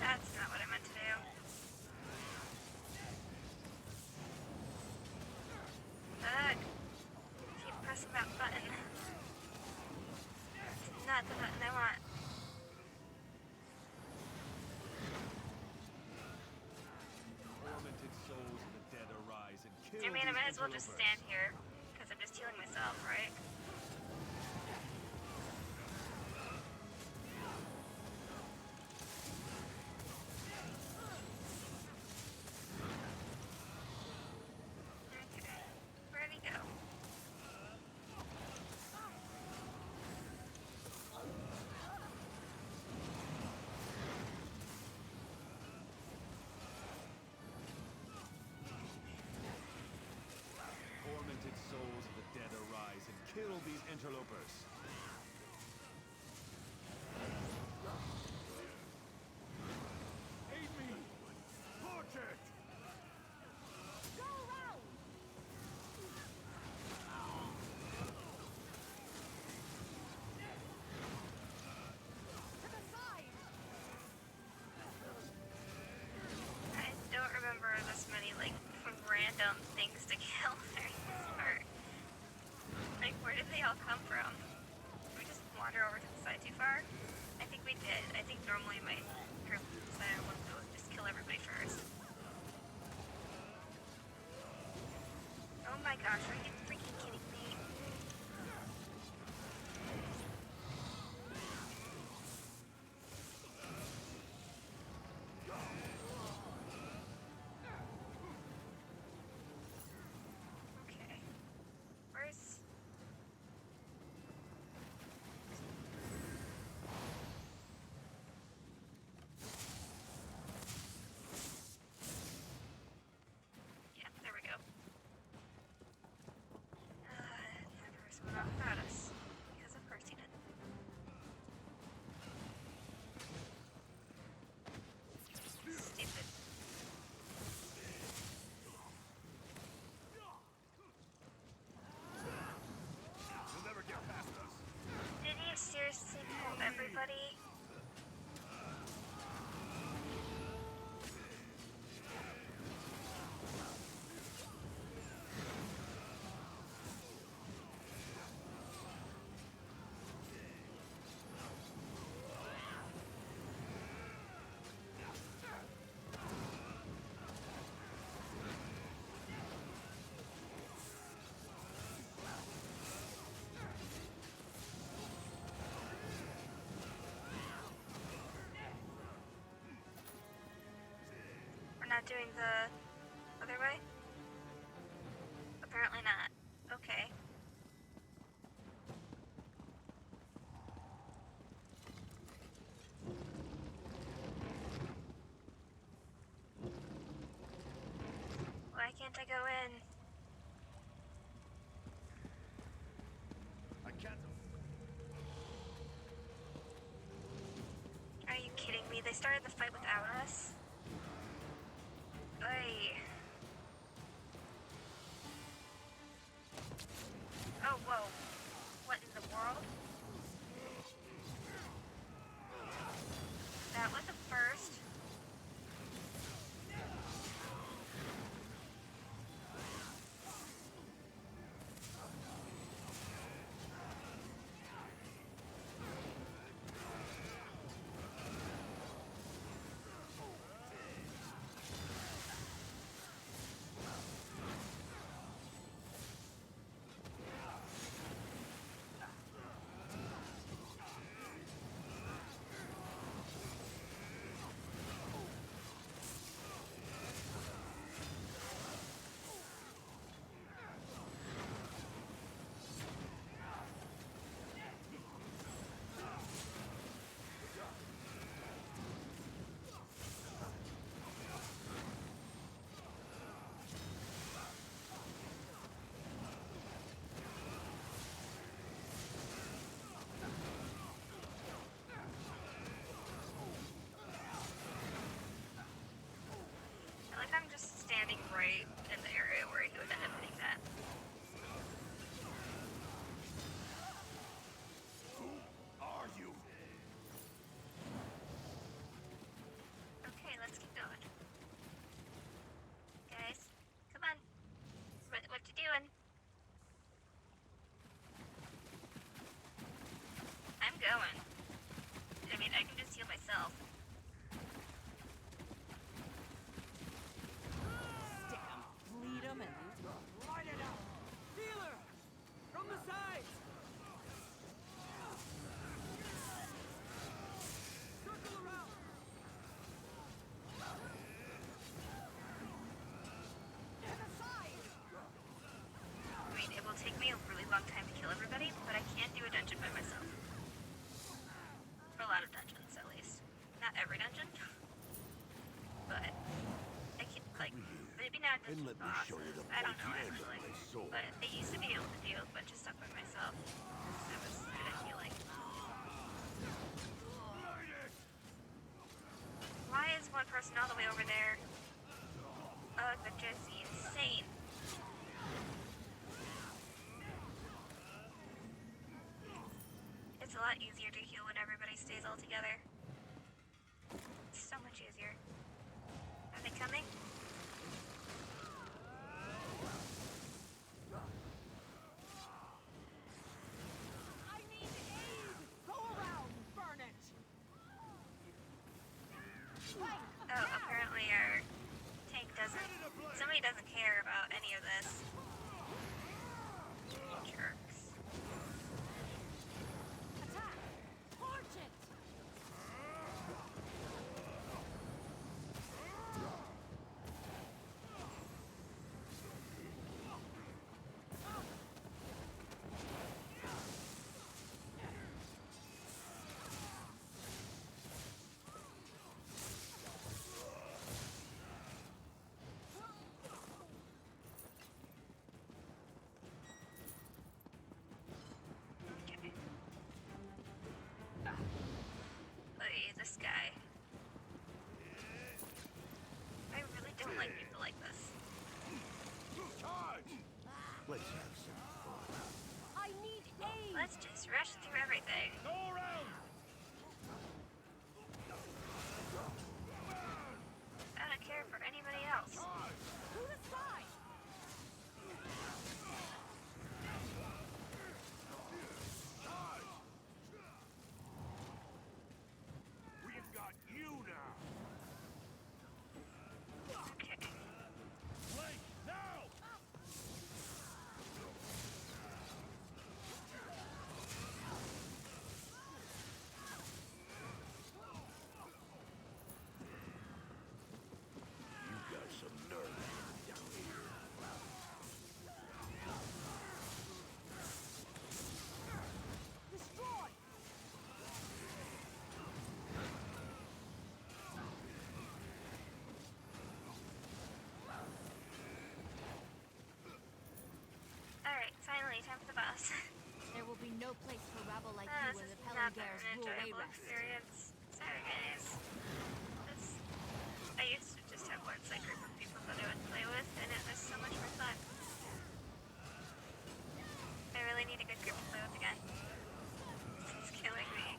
That's not what I meant to do. Ugh. Keep pressing that button. It's not the button I want. Tormented souls of the dead arise and kill I mean, I these might as well just interlopers. stand here, because I'm just healing myself, right? Okay, where'd he go? interlopers. Aid me! Torch it! Go around! To the side! I don't remember this many, like, random things to kill during this part. Like, where did they all come from? Did we just wander over to the side too far? I think we did. I think normally my group decided we'll go just kill everybody first. Oh my gosh, are you freaking kidding me? Okay. Where's... Yeah, there we go. Never someone off about us. Because of course he did. Stupid. You'll never get past us. Did he seriously pull everybody? We're not doing the other way? Apparently not. Okay. Why can't I go in? I can't. Are you kidding me? They started the fight without us? Ay. Oh, whoa. What in the world? That was a first. I like I'm just standing right in the area where he would end up hitting that. Are you? Okay, let's keep going. Guys, come on. What you doing? I'm going. I mean, I can just heal myself. Stick 'em, bleed 'em, and light it up! Healer! From the sides! Circle around! To the side! I mean, it will take me a really long time to kill everybody, but I can't do a dungeon by myself. For a lot of dungeons, at least. Not every dungeon. But I can, like, maybe not And dungeon let me show you bosses. the I don't know pointy end of actually. my sword. But I used to be able to do a bunch of stuff by myself. all the way over there. Oh, but just insane. It's a lot easier to heal when everybody stays all together. It's so much easier. Are they coming? I need aid! Go around, burn it! Oh, apparently our tank doesn't... Somebody doesn't care about any of this. Jerks. Attack! Torch it! Hey, this guy. I really don't like people like this. Let's have some fun. I need aid! Let's just rush through everything. Go around! I don't care for anybody else. To the side! We've got you now! Okay. Blake, now! You got some nerve down here. Destroy! Alright, finally, time for the boss. There will be no place for rabble like Oh, you this when the has not been Pellingares an rule they enjoyable rest. experience. Sorry, guys. I used to just have one side group of people that I would play with, and it was so much more fun. I really need a good group to play with again. This is killing me.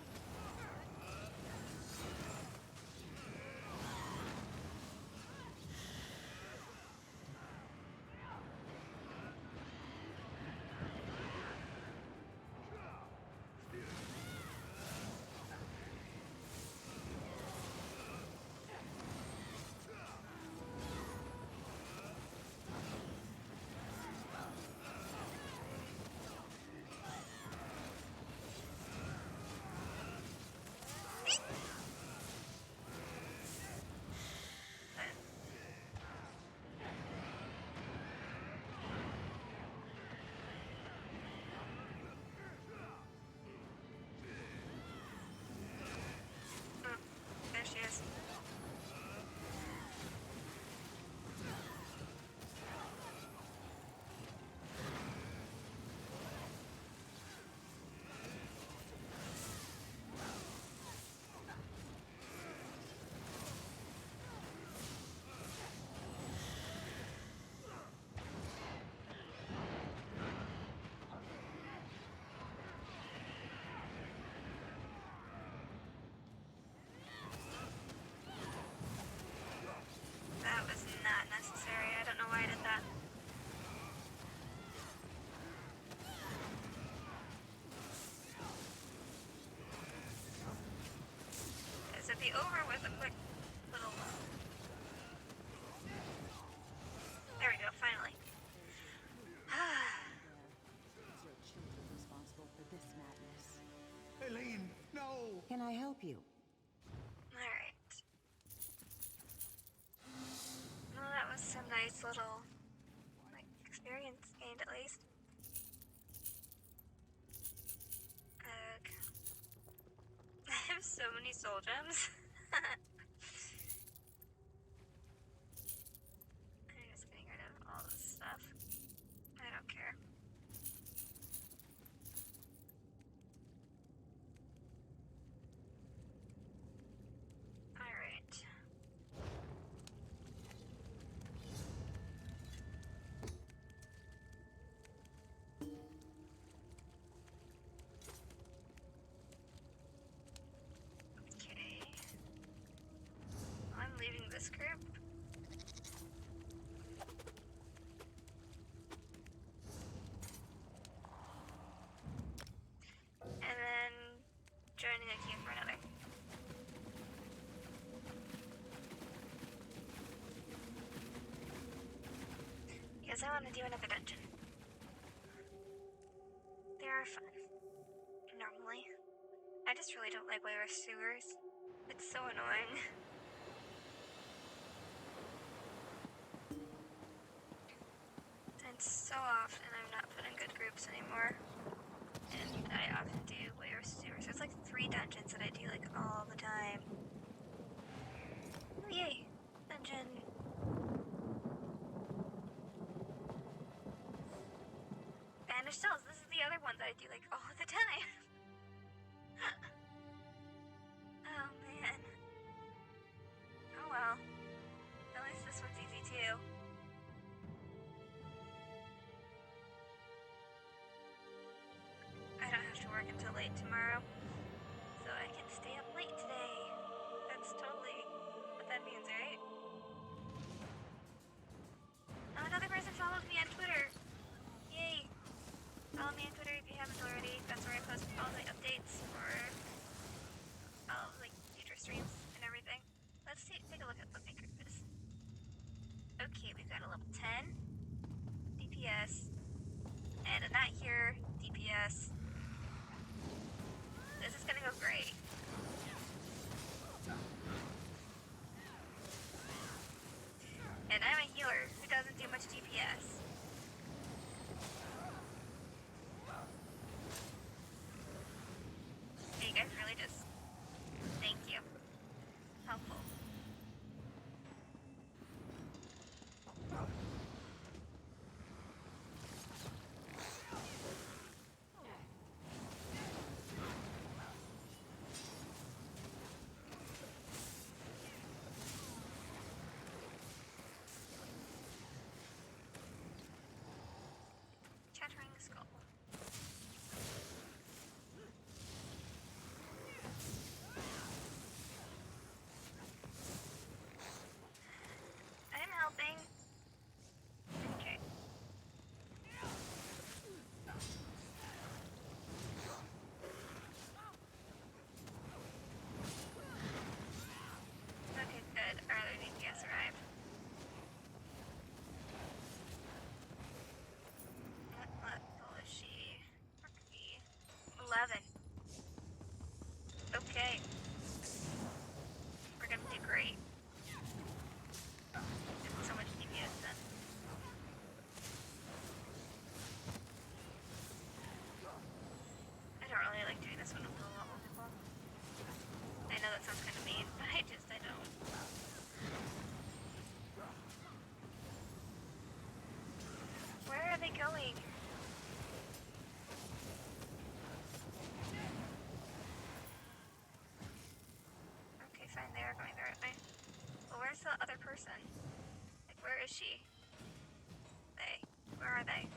There she is. That was not necessary. I don't know why I did that. This would be over with a quick little... There we go, finally. Is your children responsible for this madness? Eileen, no! Can I help you? Alright. Well, that was some nice little, like, experience gained at least. I have so many soul gems. I'm just getting rid of all this stuff. I don't care. Alright. because I want to do another dungeon. They are fun. Normally. I just really don't like wire sewers. It's so annoying. And so often I'm not put in good groups anymore. And I often do wire sewers. There's like 3 dungeons that I do like all the time. Oh yay! Dungeon. Banished cells. This is the other one that I do like all the time. Oh man. Oh well. At least this one's easy too. I don't have to work until late tomorrow, so I can stay up late today. That's totally what that means, right? Oh, another person followed me on Twitter. Yay. Follow me on Twitter if you haven't already. That's where I post all the updates for all of like future streams and everything. Let's take a look at what my group is. Okay, we've got a level 10 DPS and a not here DPS. This is gonna go great. And I'm a healer who doesn't do much DPS. Hey, you guys really just... Thank you. Helpful. Chattering skull. I'm helping. Okay. Okay, good. Our other DPS arrived. What level is she? 11. Okay. We're gonna do great. It's so much DPS then. I don't really like doing this one with low level people. I know that sounds kind of mean, but I don't. Where are they going? Okay, fine, they are going the right way. Well, where's the other person? Like, where is she? They. Where are they?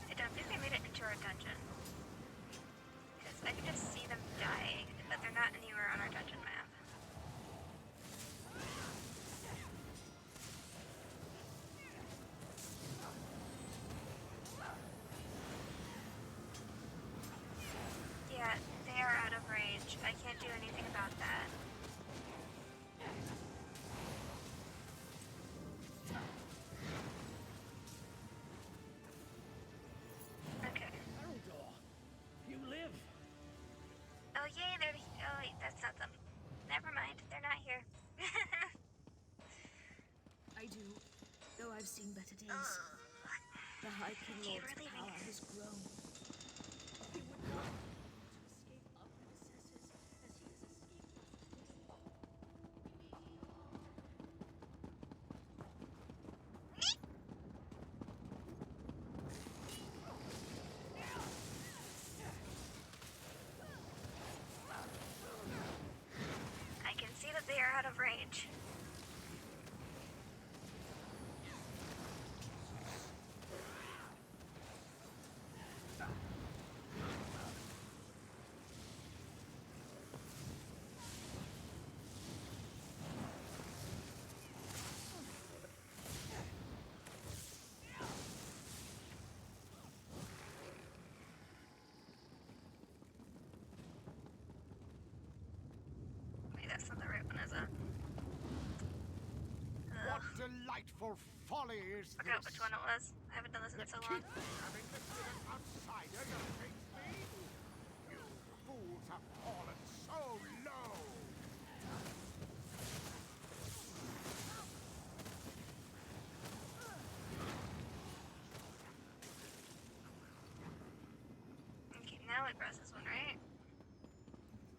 I don't think they made it into our dungeon. Because I can just see them dying, but they're not anywhere on our dungeon map. Yeah, they are out of range. I can't do anything about that. Okay. You live? Oh yay, they're... Oh wait, that's not them. Never mind, they're not here. I do, though I've seen better days. The High King Okay, Lord's we're leaving. power has grown. He would not want to escape our predecessors as he has escaped us. I can see that they are out of range. delightful folly is this? Forgot which one it was. I haven't done this in so long. Having lifted an outsider against me? You fools have fallen so low! Okay, now it presses one, right?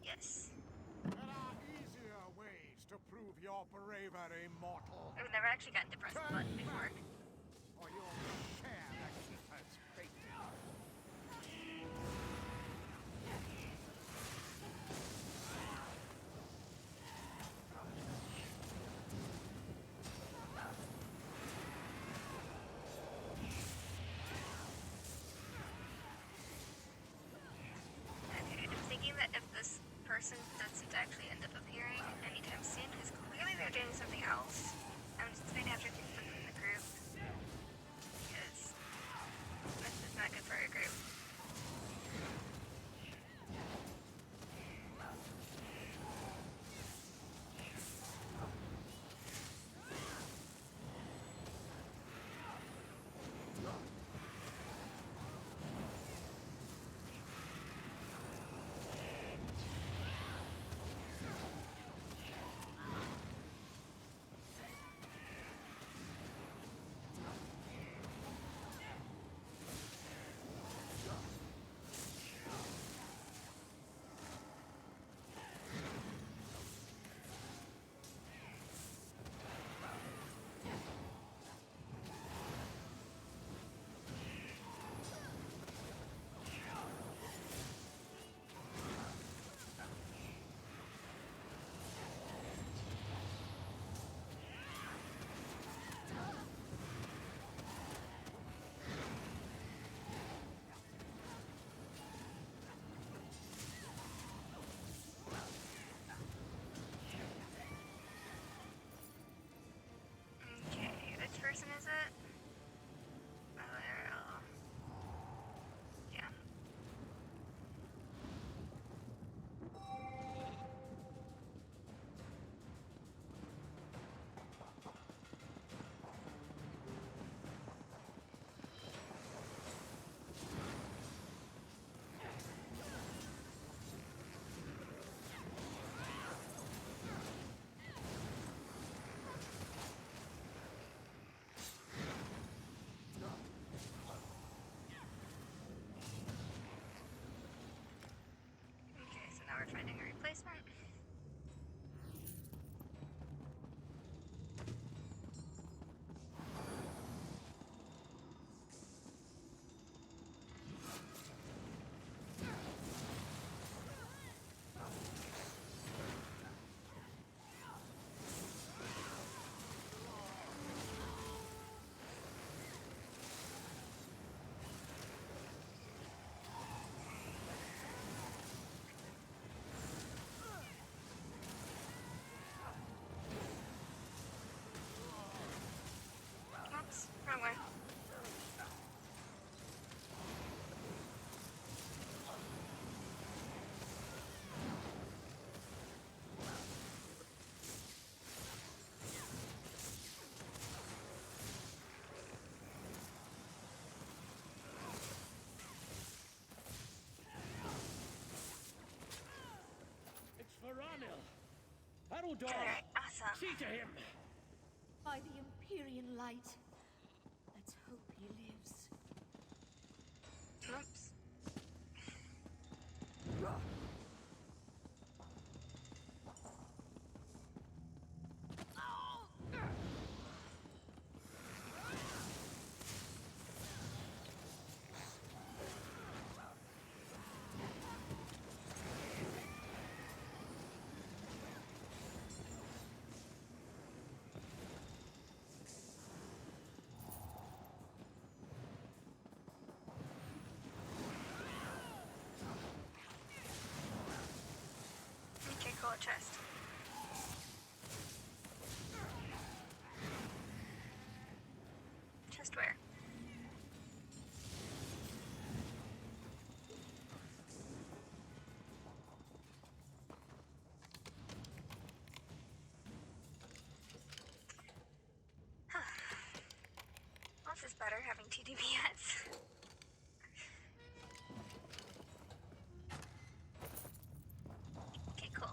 Yes. There are easier ways to prove your bravery, mortal. I've never actually gotten to press the button before. Or you'll share the keeper's fate. Okay, I'm thinking that if this person doesn't actually end up appearing anytime soon, because clearly they're doing something else, I'm just going to have to put them in the group. Because this is not good for our group. Okay, which person is it? Yeah. Okay, so now we're finding a replacement. Oops, wrong way. It's Varanil. Haroldor. Alright, awesome. See to him. By the Empyrean light. Let's hope he lives. Oops. Okay, cool, chest. Chest where? having 2 DPS. Okay, cool.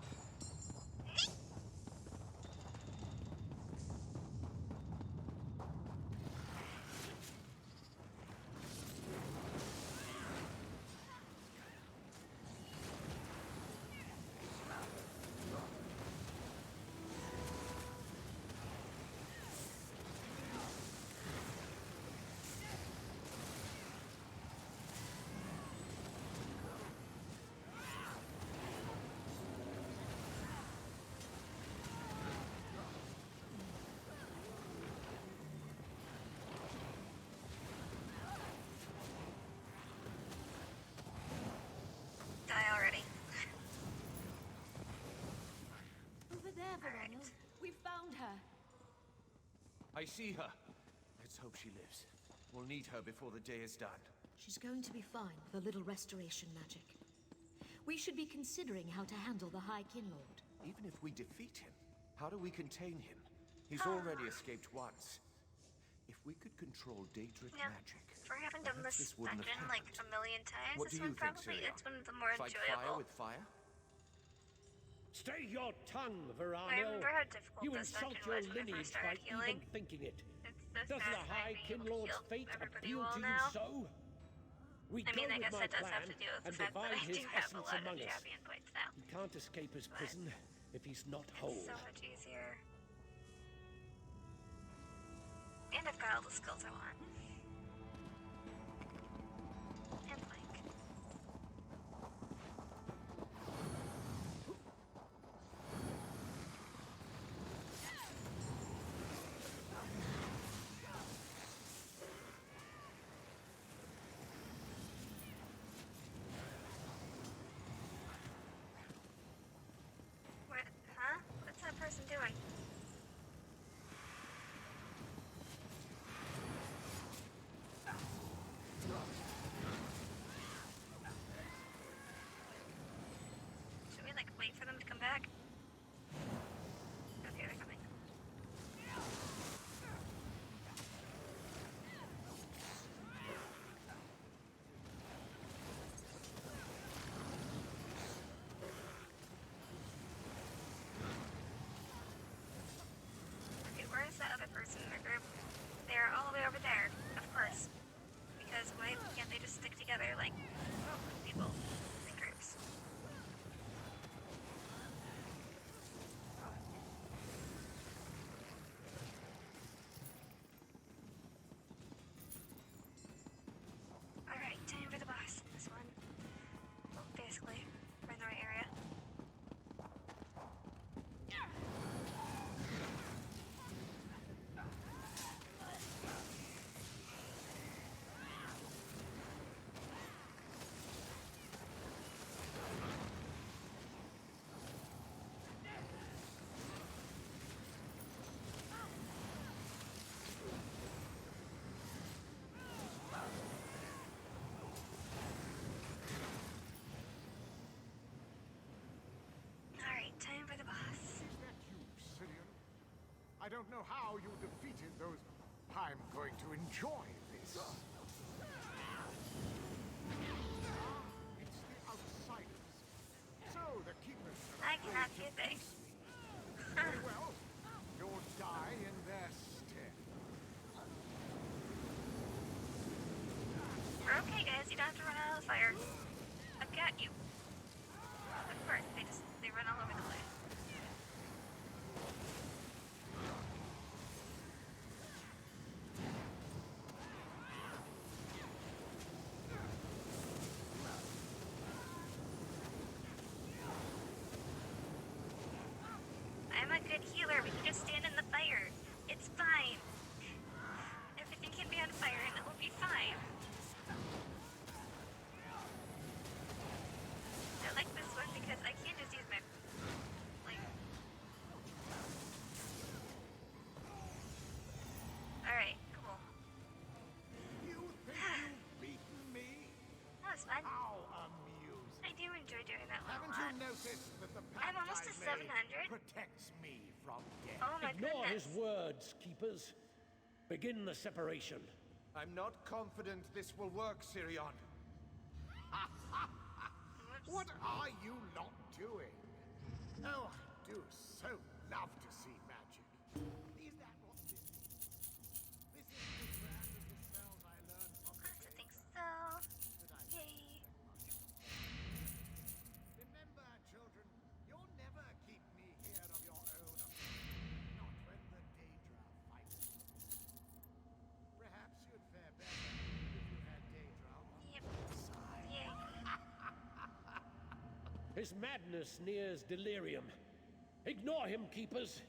Die already. Over there, Verano. We found her. I see her. Let's hope she lives. We'll need her before the day is done. She's going to be fine with a little restoration magic. We should be considering how to handle the High Kinlord. Even if we defeat him, how do we contain him? He's already escaped once. If we could control Daedric magic, For having done perhaps this wouldn't dungeon have like happened. a million times, What this do one you think, probably Syria? it's one of the more Fight fire enjoyable. with fire? Stay your tongue, Verano. I remember how difficult You this insult dungeon your was when I lineage first by started healing. even thinking it. It's so Does the satisfying High being able to Kinlord's heal fate everybody appeal well to you now. so? We I mean, go I with guess my that does plan have to do with the and fact that divide I his do have a essence lot of among us. champion points now. He can't escape his prison if he's not whole. It's so much easier. And I've got all the skills I want. And like. What? Huh? What's that person doing? Should we, like, wait for them to come back? Okay, they're coming. Okay, where is that other person in their group? They're all the way over there, of course. Because why can't they just stick together like people in groups? Alright, time for the boss. This one. Well, basically, we're in the right area. Alright, time for the boss. Is that you, Cillian? I don't know how you defeated those. I'm going to enjoy this. It's the outsiders. So the keepers are I cannot see a thing. Very well. You'll die in their stead. We're okay, guys. You don't have to run out of the fire. I've got you. Of course, they run all over the place. I'm a good healer. We can just stand in the fire. It's fine. Everything can be on fire and it will be fine. I like this one because I can just use my like. Alright, cool. You think you've beaten me? That was fun. How amusing. I do enjoy doing that one Haven't a lot. you noticed that the I'm pact almost to I've made 700. protects me from death? Oh my Ignore goodness. his words, keepers. Begin the separation. I'm not confident this will work, Sirion. What are you lot doing? Oh, I do so love to see magic. Is that what this is? This is the brand of the spells I learned from the I think so. that I Yay. Remember, children, you'll never keep me here of your own. Not when the Daedra fights. Perhaps you'd fare better if you had Daedra on your side. Yay. His madness nears delirium. Ignore him, keepers.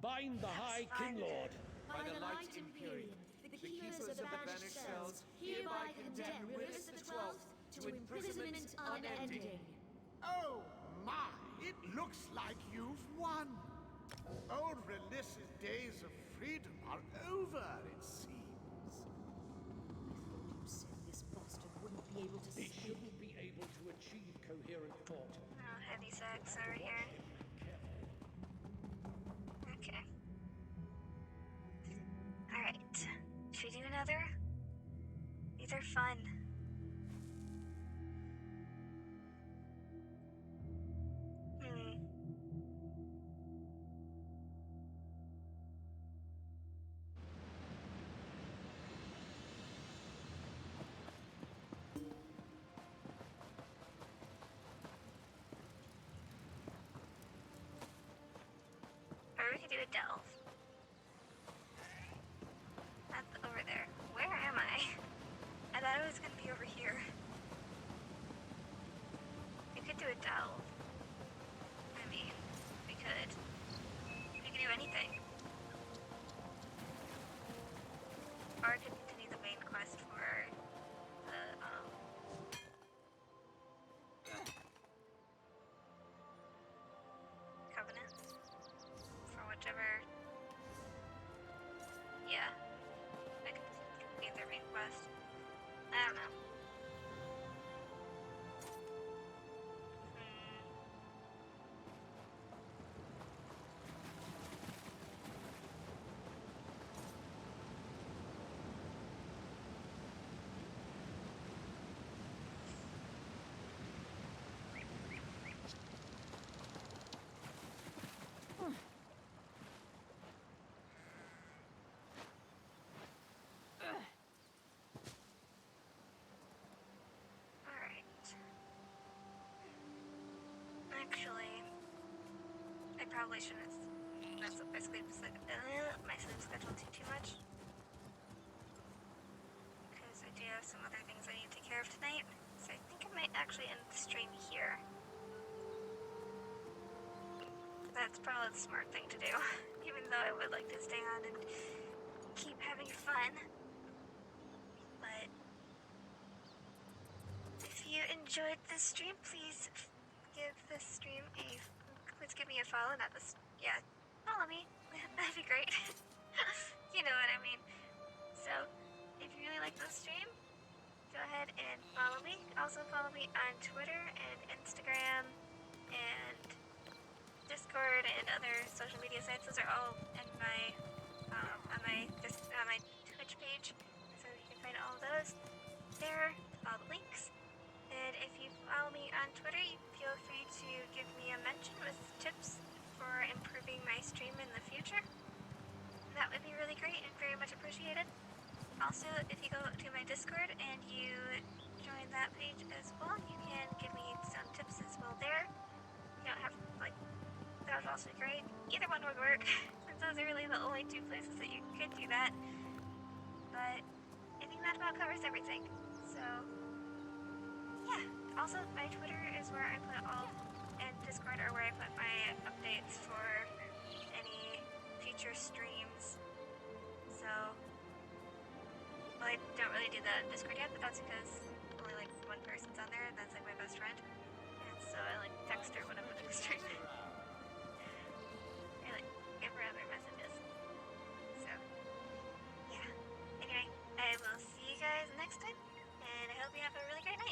Bind the High King Lord. By the light Imperium, the keepers of the banished cells hereby condemn Rilis the 12th to imprisonment unending. Oh my, it looks like you've won. Old Relis's days of freedom are over, it seems. You said this bastard wouldn't be able to He speak. shouldn't be able to achieve coherent thought. Oh, heavy sex over here. Okay. Alright. Should we do another? These are fun. Or we could do a delve. That's over there. Where am I? I thought it was gonna be over here. We could do a delve. I mean, we could. We could do anything. Or I could continue the main quest for the, Covenant. For whichever. Yeah. I could complete their main quest. I don't know. Actually, I probably shouldn't mess up my sleep schedule too much. Because I do have some other things I need to take care of tonight. So I think I might actually end the stream here. That's probably the smart thing to do. Even though I would like to stay on and keep having fun. But if you enjoyed this stream, please give this stream please give me a follow, not this, yeah, follow me, that'd be great. You know what I mean. So, if you really like this stream, go ahead and follow me. Also follow me on Twitter and Instagram and Discord and other social media sites. Those are all in my, on my Twitch page, so you can find all of those there, all the links. And if you follow me on Twitter, feel free to give me a mention with tips for improving my stream in the future. That would be really great and very much appreciated. Also, if you go to my Discord and you join that page as well, you can give me some tips as well there. You don't have, like, that would also be great. Either one would work, since those are really the only two places that you could do that. But I think that about covers everything. So, yeah. Also, my Twitter is where I put all, and Discord are where I put my updates for any future streams. So, well, I don't really do the Discord yet, but that's because only like one person's on there, and that's like my best friend. And so I like text her when I'm on the stream. I like give her other messages. So, yeah. Anyway, I will see you guys next time, and I hope you have a really great night.